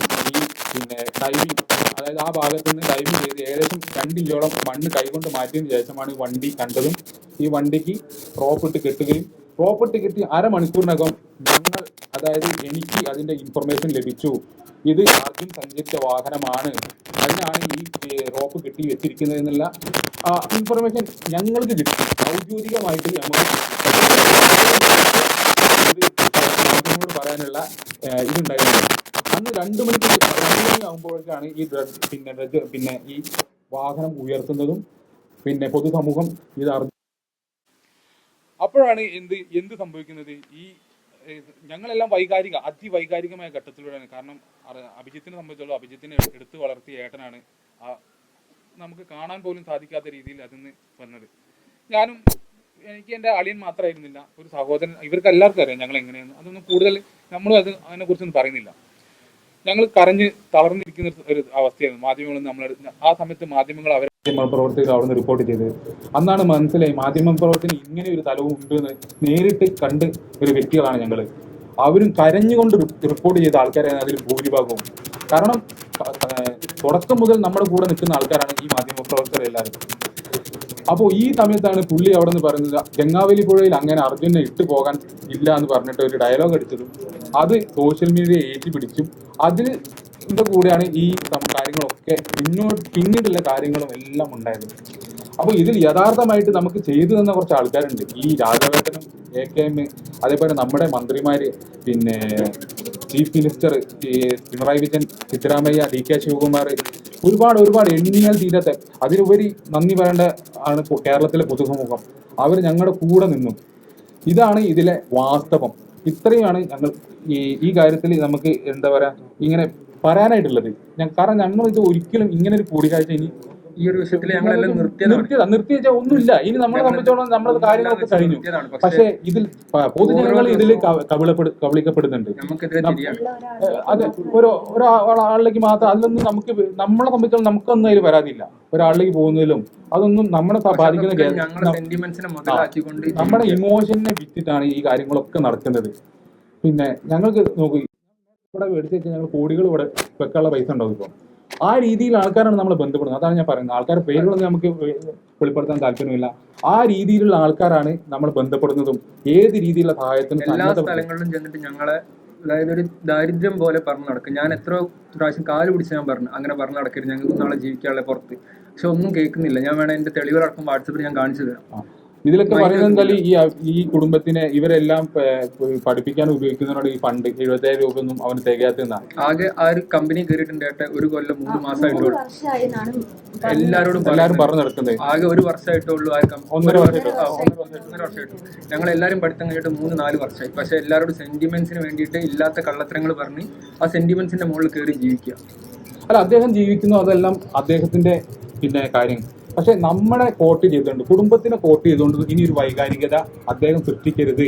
പിന്നെ ഡൈവിങ്, അതായത് ആ ഭാഗത്ത് നിന്ന് ഡൈവിങ് ചെയ്ത് ഏകദേശം 2 ഇഞ്ചോളം മണ്ണ് കൈകൊണ്ട് മാറ്റിയതിന് ശേഷമാണ് വണ്ടി കണ്ടതും. ഈ വണ്ടിക്ക് റോപ്പിട്ട് കെട്ടുകയും റോപ്പിട്ട് കെട്ടി അരമണിക്കൂറിനകം അതായത് എനിക്ക് അതിൻ്റെ ഇൻഫർമേഷൻ ലഭിച്ചു, ഇത് അർജുൻ സഞ്ചരിച്ച വാഹനമാണ്, അതിനാണ് ഈ റോപ്പ് കെട്ടി വെച്ചിരിക്കുന്നത് എന്നുള്ള ഇൻഫർമേഷൻ ഞങ്ങൾക്ക് കിട്ടി. ഔദ്യോഗികമായിട്ട് ഞങ്ങളോട് പറയാനുള്ള ഇതുണ്ടായിരുന്നു. ആ അന്ന് 2 മണിക്ക് 2 മണി ആകുമ്പോഴേക്കാണ് ഈ പിന്നെ ഈ വാഹനം ഉയർത്തുന്നതും പിന്നെ പൊതുസമൂഹം ഇത് അറിഞ്ഞു. അപ്പോഴാണ് എന്ത് സംഭവിക്കുന്നത്. ഈ ഞങ്ങളെല്ലാം അതിവൈകാരികമായ ഘട്ടത്തിലൂടെയാണ്. കാരണം അഭിജിത്തിനെ സംബന്ധിച്ചോളം അഭിജിത്തിനെ എടുത്തു വളർത്തിയ ഏട്ടനാണ് നമുക്ക് കാണാൻ പോലും സാധിക്കാത്ത രീതിയിൽ അതിന്ന് വന്നത്. എനിക്ക് എൻ്റെ അളിയൻ മാത്രമായിരുന്നില്ല, ഒരു സഹോദരൻ, ഇവർക്ക് എല്ലാവർക്കും അറിയാം ഞങ്ങൾ എങ്ങനെയാണ്. അതൊന്നും കൂടുതൽ നമ്മളും അതിനെക്കുറിച്ചൊന്നും പറയുന്നില്ല. ഞങ്ങൾ കരഞ്ഞ് തളർന്നിരിക്കുന്ന ഒരു അവസ്ഥയായിരുന്നു. മാധ്യമങ്ങളിൽ ആ സമയത്ത് മാധ്യമങ്ങൾ പ്രവർത്തകർ അവിടെ നിന്ന് റിപ്പോർട്ട് ചെയ്തത്. അന്നാണ് മനസ്സിലായി മാധ്യമപ്രവർത്തനം ഇങ്ങനെ ഒരു തലവും ഉണ്ടെന്ന് നേരിട്ട് കണ്ട് ഒരു വ്യക്തികളാണ് ഞങ്ങൾ. അവരും കരഞ്ഞുകൊണ്ട് റിപ്പോർട്ട് ചെയ്ത ആൾക്കാരാണ് അതിൽ ഭൂരിഭാഗവും. കാരണം തുടക്കം മുതൽ നമ്മുടെ കൂടെ നിൽക്കുന്ന ആൾക്കാരാണ് ഈ മാധ്യമപ്രവർത്തകർ എല്ലാവരും. അപ്പോൾ ഈ സമയത്താണ് പുള്ളി അവിടെ നിന്ന് പറയുന്നത് ഗംഗാവലി പുഴയിൽ അങ്ങനെ അർജുനെ ഇട്ടു പോകാൻ ഇല്ല എന്ന് പറഞ്ഞിട്ട് ഒരു ഡയലോഗ് അടിച്ചതും അത് സോഷ്യൽ മീഡിയ ഏറ്റുപിടിച്ചും അതിൻ്റെ കൂടെയാണ് ഈ കാര്യങ്ങളൊക്കെ പിന്നീടുള്ള കാര്യങ്ങളും എല്ലാം ഉണ്ടായത്. അപ്പോൾ ഇതിൽ യഥാർത്ഥമായിട്ട് നമുക്ക് ചെയ്തു തന്ന കുറച്ച് ആൾക്കാരുണ്ട്. ഈ രാഘവേട്ടനും AKM, അതേപോലെ നമ്മുടെ മന്ത്രിമാര്, പിന്നെ chief minister Pinarayi Vijayan, Siddaramaiah, DK Shivakumar, ഒരുപാട് എണ്ണിയാൽ തീരാത്ത. അതിലുപരി നന്ദി പറയേണ്ട ആണ് കേരളത്തിലെ പൊതുസമൂഹം. അവർ ഞങ്ങളുടെ കൂടെ നിന്നു. ഇതാണ് ഇതിലെ വാസ്തവം. ഇത്രയുമാണ് ഞങ്ങൾ ഈ കാര്യത്തിൽ നമുക്ക് എന്താ പറയാ ഇങ്ങനെ പറയാനായിട്ടുള്ളത്. കാരണം ഞങ്ങൾ ഇത് ഒരിക്കലും ഇങ്ങനെ ഒരു കൂടിക്കാഴ്ച ഇനി ഈ ഒരു വിഷയത്തിൽ ഞങ്ങളെല്ലാം നിർത്തിവെച്ചാൽ ഒന്നുമില്ല. ഇനി നമ്മളെ സംബന്ധിച്ചോളം നമ്മളത് കാര്യങ്ങളൊക്കെ കഴിഞ്ഞു. പക്ഷെ ഇതിൽ പൊതുജനങ്ങൾ ഇതിൽ കബളിക്കപ്പെടുന്നുണ്ട്. അത് ഒരാളിലേക്ക് മാത്രം അതിലൊന്നും നമ്മളെ സംബന്ധിച്ചോളം നമുക്കൊന്നും അതിൽ പരാതിയില്ല. ഒരാളിലേക്ക് പോകുന്നതിലും അതൊന്നും നമ്മളെ ബാധിക്കുന്ന നമ്മുടെ ഇമോഷനെ വിറ്റിട്ടാണ് ഈ കാര്യങ്ങളൊക്കെ നടക്കുന്നത്. പിന്നെ ഞങ്ങൾക്ക് നോക്കൂ, ഇവിടെ മേടിച്ച് വെച്ചാൽ ഞങ്ങൾ കോടികൾ ഇവിടെ വെക്കാനുള്ള പൈസ ഉണ്ടാവും. ഇപ്പം ആ രീതിയിൽ ആൾക്കാരാണ് നമ്മൾ ബന്ധപ്പെടുന്നത്. അതാണ് ഞാൻ പറയുന്നത്. ആൾക്കാരുടെ പേരുകളൊന്നും നമുക്ക് വെളിപ്പെടുത്താൻ താല്പര്യമില്ല. ആ രീതിയിലുള്ള ആൾക്കാരാണ് നമ്മൾ ബന്ധപ്പെടുന്നതും ഏത് രീതിയിലുള്ള സഹായത്തിനും എല്ലാ സ്ഥലങ്ങളിലും ചെന്നിട്ട് ഞങ്ങളെ അതായത് ഒരു ദാരിദ്ര്യം പോലെ പറഞ്ഞു നടക്കും. ഞാൻ എത്ര പ്രാവശ്യം കാല് പിടിച്ച് ഞാൻ പറഞ്ഞു അങ്ങനെ പറഞ്ഞു നടക്കരുത്, ഞങ്ങൾക്ക് നാളെ ജീവിക്കാനുള്ള പുറത്ത്. പക്ഷെ ഒന്നും കേൾക്കുന്നില്ല. ഞാൻ വേണം എന്റെ തെളിവുകളടക്കം വാട്സപ്പിൽ ഞാൻ കാണിച്ചു തരാം. ഇതിലൊക്കെ പറയുന്നത് എന്തായാലും ഈ കുടുംബത്തിനെ ഇവരെല്ലാം പഠിപ്പിക്കാൻ ഉപയോഗിക്കുന്നതിനോട് ഈ ഫണ്ട് 70,000 രൂപ ഒന്നും അവന് തികയാത്തതാണ്. ആകെ ആ ഒരു കമ്പനി കയറിയിട്ടുണ്ട് 1 കൊല്ലം 3 മാസമായിട്ടുള്ളൂ. എല്ലാവരും പറഞ്ഞു നടക്കുന്നത് ആകെ 1 വർഷമായിട്ടുള്ളൂ. ആ 1.5 വർഷമായിട്ടുള്ളൂ. ഞങ്ങൾ എല്ലാവരും പഠിത്തം കഴിഞ്ഞിട്ട് 3-4 വർഷമായി. പക്ഷെ എല്ലാവരോടും സെന്റിമെന്റ്സിന് വേണ്ടിയിട്ട് ഇല്ലാത്ത കള്ളത്തരങ്ങൾ പറഞ്ഞ് ആ സെന്റിമെന്റ്സിന്റെ മുകളിൽ കയറി ജീവിക്കുക. അല്ല, അദ്ദേഹം ജീവിക്കുന്നു, അതെല്ലാം അദ്ദേഹത്തിന്റെ പിന്നെ കാര്യം. പക്ഷെ നമ്മളെ കോട്ട് ചെയ്തുകൊണ്ട്, കുടുംബത്തിനെ കോട്ട് ചെയ്തുകൊണ്ട് ഇനി ഒരു വൈകാരികത അദ്ദേഹം സൃഷ്ടിക്കരുത്,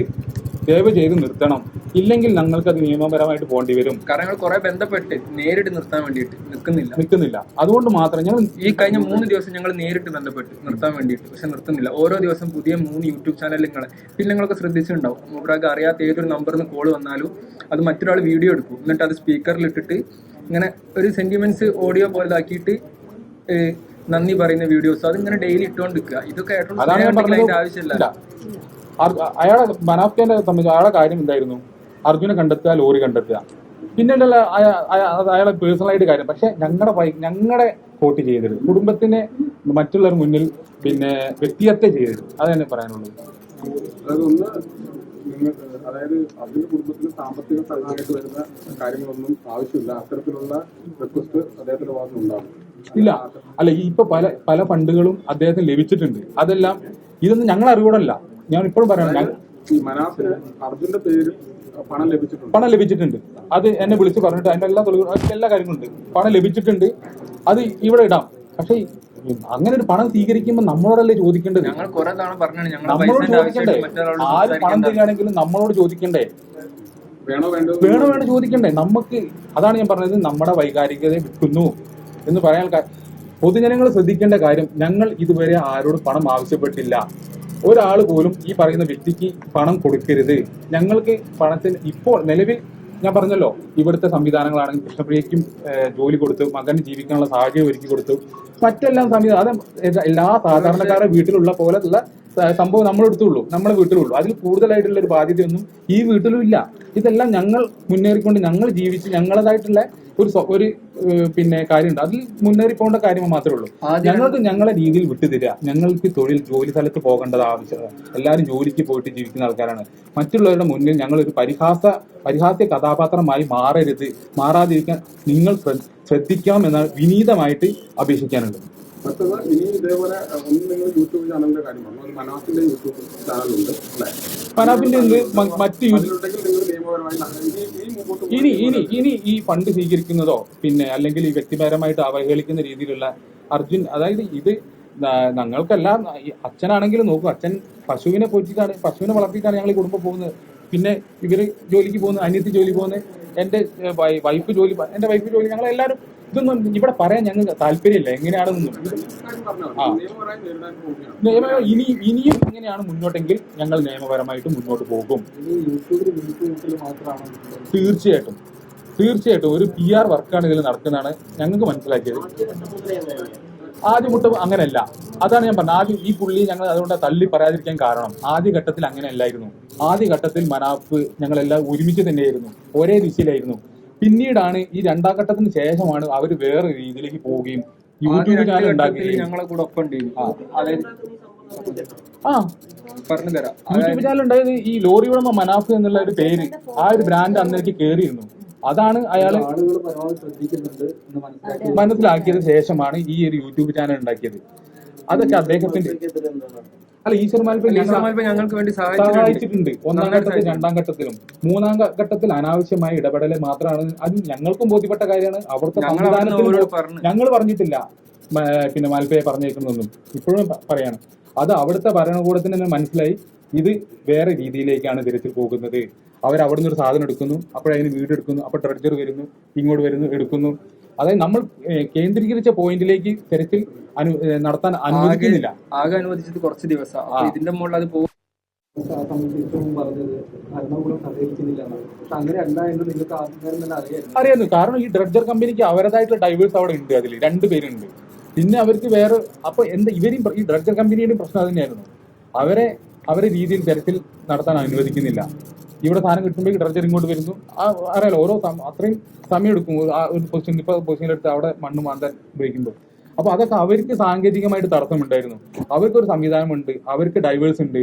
ദയവ് ചെയ്ത് നിർത്തണം. ഇല്ലെങ്കിൽ ഞങ്ങൾക്ക് അത് നിയമപരമായിട്ട് പോകേണ്ടി വരും. കാരണം കുറെ ബന്ധപ്പെട്ട് നേരിട്ട് നിർത്താൻ വേണ്ടിയിട്ട് നിൽക്കുന്നില്ല. അതുകൊണ്ട് മാത്രം ഞങ്ങൾ ഈ കഴിഞ്ഞ 3 ദിവസം ഞങ്ങൾ നേരിട്ട് ബന്ധപ്പെട്ട് നിർത്താൻ വേണ്ടിയിട്ട്, പക്ഷെ നിർത്തുന്നില്ല. ഓരോ ദിവസം പുതിയ 3 യൂട്യൂബ് ചാനൽ പിന്നെ നിങ്ങളൊക്കെ ശ്രദ്ധിച്ചിട്ടുണ്ടാവും. ഒരാൾക്ക് അറിയാത്ത ഏതൊരു നമ്പറിൽ നിന്ന് കോൾ വന്നാലും അത് മറ്റൊരാൾ വീഡിയോ എടുക്കും. എന്നിട്ട് അത് സ്പീക്കറിൽ ഇട്ടിട്ട് ഇങ്ങനെ ഒരു സെന്റിമെന്റ്സ് ഓഡിയോ പോലെ ഇതാക്കിയിട്ട് നന്ദി പറയുന്ന വീഡിയോസ് അതിങ്ങനെ ഡെയിലി ഇട്ടുകൊണ്ടിരിക്കുക. ഇതൊക്കെ ആവശ്യമില്ല. അയാളെ മനാഫ്ഖാനെ സംബന്ധിച്ച് അയാളെ കാര്യം എന്തായിരുന്നു? അർജുനെ കണ്ടെത്തുക, ലോറി കണ്ടെത്തുക, പിന്നീടുള്ള അയാളെ പേഴ്സണലായിട്ട് കാര്യം. പക്ഷെ ഞങ്ങളുടെ കോട്ട് ചെയ്തത് കുടുംബത്തിനെ മറ്റുള്ളവർ മുന്നിൽ പിന്നെ വ്യക്തിഹത്യ ചെയ്തത്. അത് തന്നെ പറയാനുള്ളത്. അതായത് അതിന്റെ കുടുംബത്തിന് സാമ്പത്തിക സഹായമായിട്ട് വരുന്ന കാര്യങ്ങളൊന്നും ആവശ്യമില്ല. അത്തരത്തിലുള്ള റിക്വസ്റ്റ് അദ്ദേഹത്തിന്റെ ഭാഗത്ത് ഉണ്ടാകും ഇല്ല. അല്ല, ഇപ്പൊ പല ഫണ്ടുകളും അദ്ദേഹത്തിന് ലഭിച്ചിട്ടുണ്ട്. അതെല്ലാം ഇതൊന്നും ഞങ്ങൾ അറിവോടല്ല. ഞാൻ ഇപ്പോഴും പറയണം, ഈ മനാഫിന് അർജുന്റെ പേരിൽ പണം ലഭിച്ചിട്ടുണ്ട്. അത് എന്നെ വിളിച്ച് പറഞ്ഞിട്ട് അതിന്റെ എല്ലാ കാര്യങ്ങളും ഉണ്ട്. പണം ലഭിച്ചിട്ടുണ്ട്, അത് ഇവിടെ ഇടാം. പക്ഷെ അങ്ങനെ ഒരു പണം സ്വീകരിക്കുമ്പോൾ നമ്മളോടല്ലേ ചോദിക്കേണ്ടത്? നമ്മളോട് ചോദിക്കണ്ടേ? ആര് പണം തരികയാണെങ്കിലും നമ്മളോട് ചോദിക്കണ്ടേ? വേണോ ചോദിക്കണ്ടേ? നമുക്ക് അതാണ് ഞാൻ പറഞ്ഞത്, നമ്മുടെ വൈകാരികത വിൽക്കുന്നു എന്ന് പറയാൻ. പൊതുജനങ്ങൾ ശ്രദ്ധിക്കേണ്ട കാര്യം, ഞങ്ങൾ ഇതുവരെ ആരോടും പണം ആവശ്യപ്പെട്ടില്ല. ഒരാൾ പോലും ഈ പറയുന്ന വ്യക്തിക്ക് പണം കൊടുക്കരുത്. ഞങ്ങൾക്ക് പണത്തിന് ഇപ്പോൾ നിലവിൽ ഞാൻ പറഞ്ഞല്ലോ, ഇവിടുത്തെ സംവിധാനങ്ങളാണെങ്കിൽ കൃഷ്ണപ്രിയയ്ക്കും ജോലി കൊടുത്തു, മകന് ജീവിക്കാനുള്ള സാഹചര്യം ഒരുക്കി കൊടുത്തു. മറ്റെല്ലാം സംവിധാനം എല്ലാ സാധാരണക്കാരുടെ വീട്ടിലുള്ള പോലെയുള്ള സംഭവം നമ്മളെടുത്തുള്ളൂ, നമ്മളെ വീട്ടിലുള്ളൂ. അതിൽ കൂടുതലായിട്ടുള്ള ഒരു ബാധ്യതയൊന്നും ഈ വീട്ടിലും ഇല്ല. ഇതെല്ലാം ഞങ്ങൾ മുന്നേറിക്കൊണ്ട് ഞങ്ങൾ ജീവിച്ച് ഞങ്ങളതായിട്ടുള്ള ഒരു പിന്നെ കാര്യമുണ്ട്. അതിൽ മുന്നേറി പോകേണ്ട കാര്യം മാത്രമേ ഉള്ളൂ. ഞങ്ങൾക്ക് ഞങ്ങളെ രീതിയിൽ വിട്ടുതരിക. ഞങ്ങൾക്ക് ജോലി സ്ഥലത്ത് പോകേണ്ടത് ആവശ്യമാണ്. എല്ലാവരും ജോലിക്ക് പോയിട്ട് ജീവിക്കുന്ന ആൾക്കാരാണ്. മറ്റുള്ളവരുടെ മുന്നിൽ ഞങ്ങൾ ഒരു പരിഹാസ്യ കഥാപാത്രമായി മാറാതിരിക്കാൻ നിങ്ങൾ ശ്രദ്ധിക്കണം എന്നാണ് വിനീതമായിട്ട് അപേക്ഷിക്കാനുള്ളത്. മറ്റത് ഇനി ഇതേപോലെ ഒന്ന് നിങ്ങൾ യൂട്യൂബ് ചാനലിന്റെ കാര്യം പറഞ്ഞു. ഒരു മനാഫിന്റെ യൂട്യൂബ് ചാനലുണ്ട് അല്ലേ? മനാഫിന്റെ മറ്റ് അതിലുണ്ടെങ്കിൽ നിങ്ങൾ നിയമപരമായി ഇനി ഈ ഫണ്ട് സ്വീകരിക്കുന്നതോ പിന്നെ അല്ലെങ്കിൽ ഈ വ്യക്തിപരമായിട്ട് അവഹേളിക്കുന്ന രീതിയിലുള്ള അർജുൻ, അതായത് ഇത് ഞങ്ങൾക്കെല്ലാം അച്ഛനാണെങ്കിലും നോക്കും, അച്ഛൻ പശുവിനെ വളർത്തിയിട്ടാണ് ഞങ്ങൾ ഈ കുടുംബം പോകുന്നത്. പിന്നെ ഇവര് ജോലിക്ക് പോകുന്നത്, അനിയത്തി ജോലി പോകുന്നത്, എന്റെ വൈഫ് ജോലി, ഞങ്ങളെല്ലാവരും ഇതൊന്നും ഇവിടെ പറയാൻ ഞങ്ങൾക്ക് താല്പര്യമില്ല എങ്ങനെയാണെന്നൊന്നും. ഇനിയും ഇങ്ങനെയാണ് മുന്നോട്ടെങ്കിൽ ഞങ്ങൾ നിയമപരമായിട്ട് മുന്നോട്ട് പോകും. തീർച്ചയായിട്ടും ഒരു PR വർക്കാണ് ഇതിൽ നടക്കുന്നതാണ് ഞങ്ങൾക്ക് മനസ്സിലാക്കിയത്. ആദ്യം മുട്ട അങ്ങനെയല്ല. അതാണ് ഞാൻ പറഞ്ഞത്. ആദ്യം ഈ പുള്ളി ഞങ്ങൾ അതുകൊണ്ട് തള്ളി പറയാതിരിക്കാൻ കാരണം ആദ്യഘട്ടത്തിൽ അങ്ങനെയല്ലായിരുന്നു. ആദ്യഘട്ടത്തിൽ മനാഫ് ഞങ്ങളെല്ലാം ഒരുമിച്ച് തന്നെയായിരുന്നു, ഒരേ ദിശയിലായിരുന്നു. പിന്നീടാണ് ഈ രണ്ടാം ഘട്ടത്തിന് ശേഷമാണ് അവർ വേറെ രീതിയിലേക്ക് പോവുകയും യൂട്യൂബ് ചാനൽ ഉണ്ടാക്കുകയും ഞങ്ങളെ കൂടെ ഒപ്പം പറഞ്ഞു തരാം. യൂട്യൂബ് ചാനൽ ഉണ്ടായത് ഈ ലോറി ഉടമ മനാഫ് എന്നുള്ള ഒരു പേര്, ആ ഒരു ബ്രാൻഡ് അന്നേക്ക് കയറിയിരുന്നു. അതാണ് അയാള് മനസ്സിലാക്കിയത് ശേഷമാണ് ഈ ഒരു യൂട്യൂബ് ചാനൽ ഉണ്ടാക്കിയത്. അതൊക്കെ അദ്ദേഹത്തിന്റെ ഈശ്വർ മാൽപ്പ ഞങ്ങൾക്ക് വേണ്ടി സഹായിച്ചിട്ടുണ്ട്. ഒന്നാം ഘട്ടത്തിൽ, രണ്ടാം ഘട്ടത്തിലും. മൂന്നാം ഘട്ടത്തിൽ അനാവശ്യമായ ഇടപെടൽ മാത്രമാണ്. അത് ഞങ്ങൾക്കും ബോധ്യപ്പെട്ട കാര്യമാണ്. അവിടുത്തെ സംവിധാനത്തിൽ ഞങ്ങൾ പറഞ്ഞിട്ടില്ല പിന്നെ മാൽപ്പയെ പറഞ്ഞേക്കുന്നൊന്നും, ഇപ്പോഴും പറയാണ്. അത് അവിടുത്തെ ഭരണകൂടത്തിന് തന്നെ മനസ്സിലായി ഇത് വേറെ രീതിയിലേക്കാണ് തിരച്ചിൽ പോകുന്നത്. അവരവിടുന്ന് ഒരു സാധനം എടുക്കുന്നു, അപ്പോഴതിന് വീടെടുക്കുന്നു, അപ്പോൾ ട്രെഡ്ജർ വരുന്നു, ഇങ്ങോട്ട് വരുന്നു, എടുക്കുന്നു. അതായത് നമ്മൾ കേന്ദ്രീകരിച്ച പോയിന്റിലേക്ക് തിരച്ചിൽ നടത്താൻ അനുവദിക്കുന്നില്ല. ആകെ അനുവദിച്ചത് കുറച്ച് ദിവസം. ഇതിന്റെ മുകളിൽ അത് അറിയാന്നു. കാരണം ഈ ഡ്രഡ്ജർ കമ്പനിക്ക് അവരുടേതായിട്ടുള്ള ഡൈവേഴ്സ് അവിടെ ഉണ്ട്. അതിൽ 2 പേരുണ്ട്. പിന്നെ അവർക്ക് വേറെ അപ്പൊ ഇവരും ഈ ഡ്രഡ്ജർ കമ്പനിയുടെയും പ്രശ്നം അത് തന്നെയായിരുന്നു. അവരെ രീതിയിൽ തിരച്ചിൽ നടത്താൻ അനുവദിക്കുന്നില്ല. ഇവിടെ സാധനം കിട്ടുമ്പോൾ ഡ്രഡ്ജർ ഇങ്ങോട്ട് വരുന്നു. അറിയാലോ, ഓരോ അത്രയും സമയം എടുക്കും ഒരു പൊസിഷനിലെടുത്ത് അവിടെ മണ്ണ് മാന്താൻ ഉപയോഗിക്കുമ്പോൾ. അപ്പൊ അതൊക്കെ അവർക്ക് സാങ്കേതികമായിട്ട് തടസ്സമുണ്ടായിരുന്നു. അവർക്കൊരു സംവിധാനമുണ്ട്, അവർക്ക് ഡൈവേഴ്സ് ഉണ്ട്.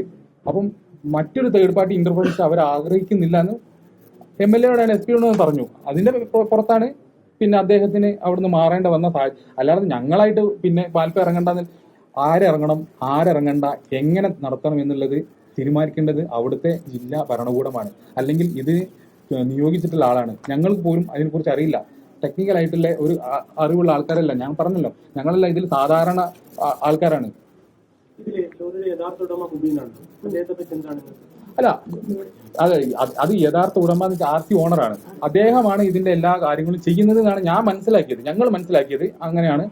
അപ്പം മറ്റൊരു തേർഡ് പാർട്ടി ഇന്റർഫറൻസ് അവർ ആഗ്രഹിക്കുന്നില്ല എന്ന് MLA SP പറഞ്ഞു. അതിന്റെ പുറത്താണ് പിന്നെ അദ്ദേഹത്തിന് അവിടുന്ന് മാറേണ്ട വന്ന അല്ലാതെ ഞങ്ങളായിട്ട് പിന്നെ പാൽപ്പ ഇറങ്ങണ്ടെന്ന് ആരിറങ്ങണ്ട, എങ്ങനെ നടത്തണം എന്നുള്ളത് തീരുമാനിക്കേണ്ടത് അവിടുത്തെ ജില്ലാ ഭരണകൂടമാണ്. അല്ലെങ്കിൽ ഇത് നിയോഗിച്ചിട്ടുള്ള ആളാണ്. ഞങ്ങൾക്ക് പോലും അതിനെക്കുറിച്ച് അറിയില്ല. ടെക്നിക്കൽ ആയിട്ടുള്ള ഒരു അറിവുള്ള ആൾക്കാരല്ല. ഞാൻ പറഞ്ഞല്ലോ, ഞങ്ങളെല്ലാം ഇതിൽ സാധാരണ ആൾക്കാരാണ്. അല്ല, അത് യഥാർത്ഥ ഉടമ എന്ന് വെച്ചാൽ RC ഓണറാണ്. അദ്ദേഹമാണ് ഇതിന്റെ എല്ലാ കാര്യങ്ങളും ചെയ്യുന്നത് എന്നാണ് ഞാൻ മനസ്സിലാക്കിയത്, ഞങ്ങൾ മനസ്സിലാക്കിയത് അങ്ങനെയാണ്.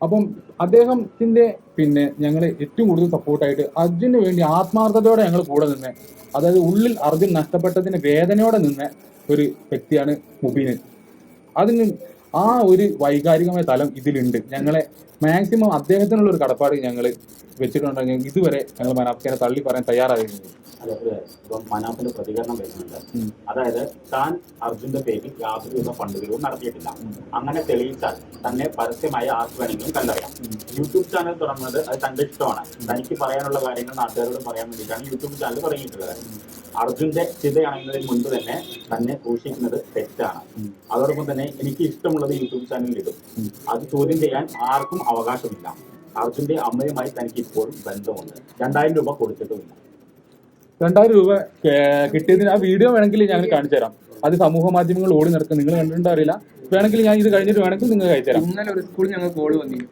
അപ്പം അദ്ദേഹത്തിന്റെ പിന്നെ ഞങ്ങൾ ഏറ്റവും കൂടുതൽ സപ്പോർട്ടായിട്ട് അർജുന് വേണ്ടി ആത്മാർത്ഥതയോടെ ഞങ്ങൾ കൂടെ നിന്ന്, അതായത് ഉള്ളിൽ അർജുൻ നഷ്ടപ്പെട്ടതിന് വേദനയോടെ നിന്ന ഒരു വ്യക്തിയാണ് മുബീന്. അതിന് ആ ഒരു വൈകാരികമായ തലം ഇതിലുണ്ട്. ഞങ്ങളെ മാക്സിമം അദ്ദേഹത്തിനുള്ള ഒരു കടപ്പാട് ഞങ്ങൾ വെച്ചിട്ടുണ്ടെങ്കിൽ ഇതുവരെ ഞങ്ങൾ മനാഫിനെ തള്ളി പറയാൻ തയ്യാറായിരുന്നു. ഇപ്പം മനാഫിന്റെ പ്രതികരണം വരുന്നുണ്ട്. അതായത് താൻ അർജുന്റെ പേരിൽ യാതൊരുവിധ ഫണ്ടുകളും നടത്തിയിട്ടില്ല. അങ്ങനെ തെളിയിച്ചാൽ തന്നെ പരസ്യമായി ആർക്ക് വേണമെങ്കിലും കണ്ടറിയാം. യൂട്യൂബ് ചാനൽ തുറന്നത് അത് തന്റെ ഇഷ്ടമാണ്. തനിക്ക് പറയാനുള്ള കാര്യങ്ങൾ നാട്ടുകാരോട് പറയാൻ വേണ്ടിയിട്ടാണ് യൂട്യൂബ് ചാനൽ തുടങ്ങിയിട്ടുള്ളത്. അർജുന്റെ ചിതയണയുന്നതിന് മുൻപ് തന്നെ ഘോഷിക്കുന്നത് തെറ്റാണ്. അതോടൊപ്പം തന്നെ എനിക്ക് ഇഷ്ടമുള്ളത് യൂട്യൂബ് ചാനലിൽ ഇടും. അത് ചോദ്യം ചെയ്യാൻ ആർക്കും അവകാശമില്ല. അർജുന്റെ അമ്മയുമായി തനിക്ക് ഇപ്പോഴും ബന്ധമുണ്ട്. 2000 രൂപ കൊടുത്തിട്ടുമില്ല. 2000 രൂപ കിട്ടിയതിന് ആ വീഡിയോ വേണമെങ്കിൽ ഞങ്ങൾ കാണിച്ചു തരാം. അത് സമൂഹ മാധ്യമങ്ങൾ ഓടി നടക്കും. നിങ്ങൾ കണ്ടിട്ടുണ്ടോ അറിയില്ല. വേണമെങ്കിൽ ഞാൻ ഇത് കഴിഞ്ഞിട്ട് വേണമെങ്കിൽ നിങ്ങൾ അയച്ചു തരാം. ഇന്നലെ ഒരു സ്കൂളിൽ ഞങ്ങൾ കോള് വന്നിരുന്നു.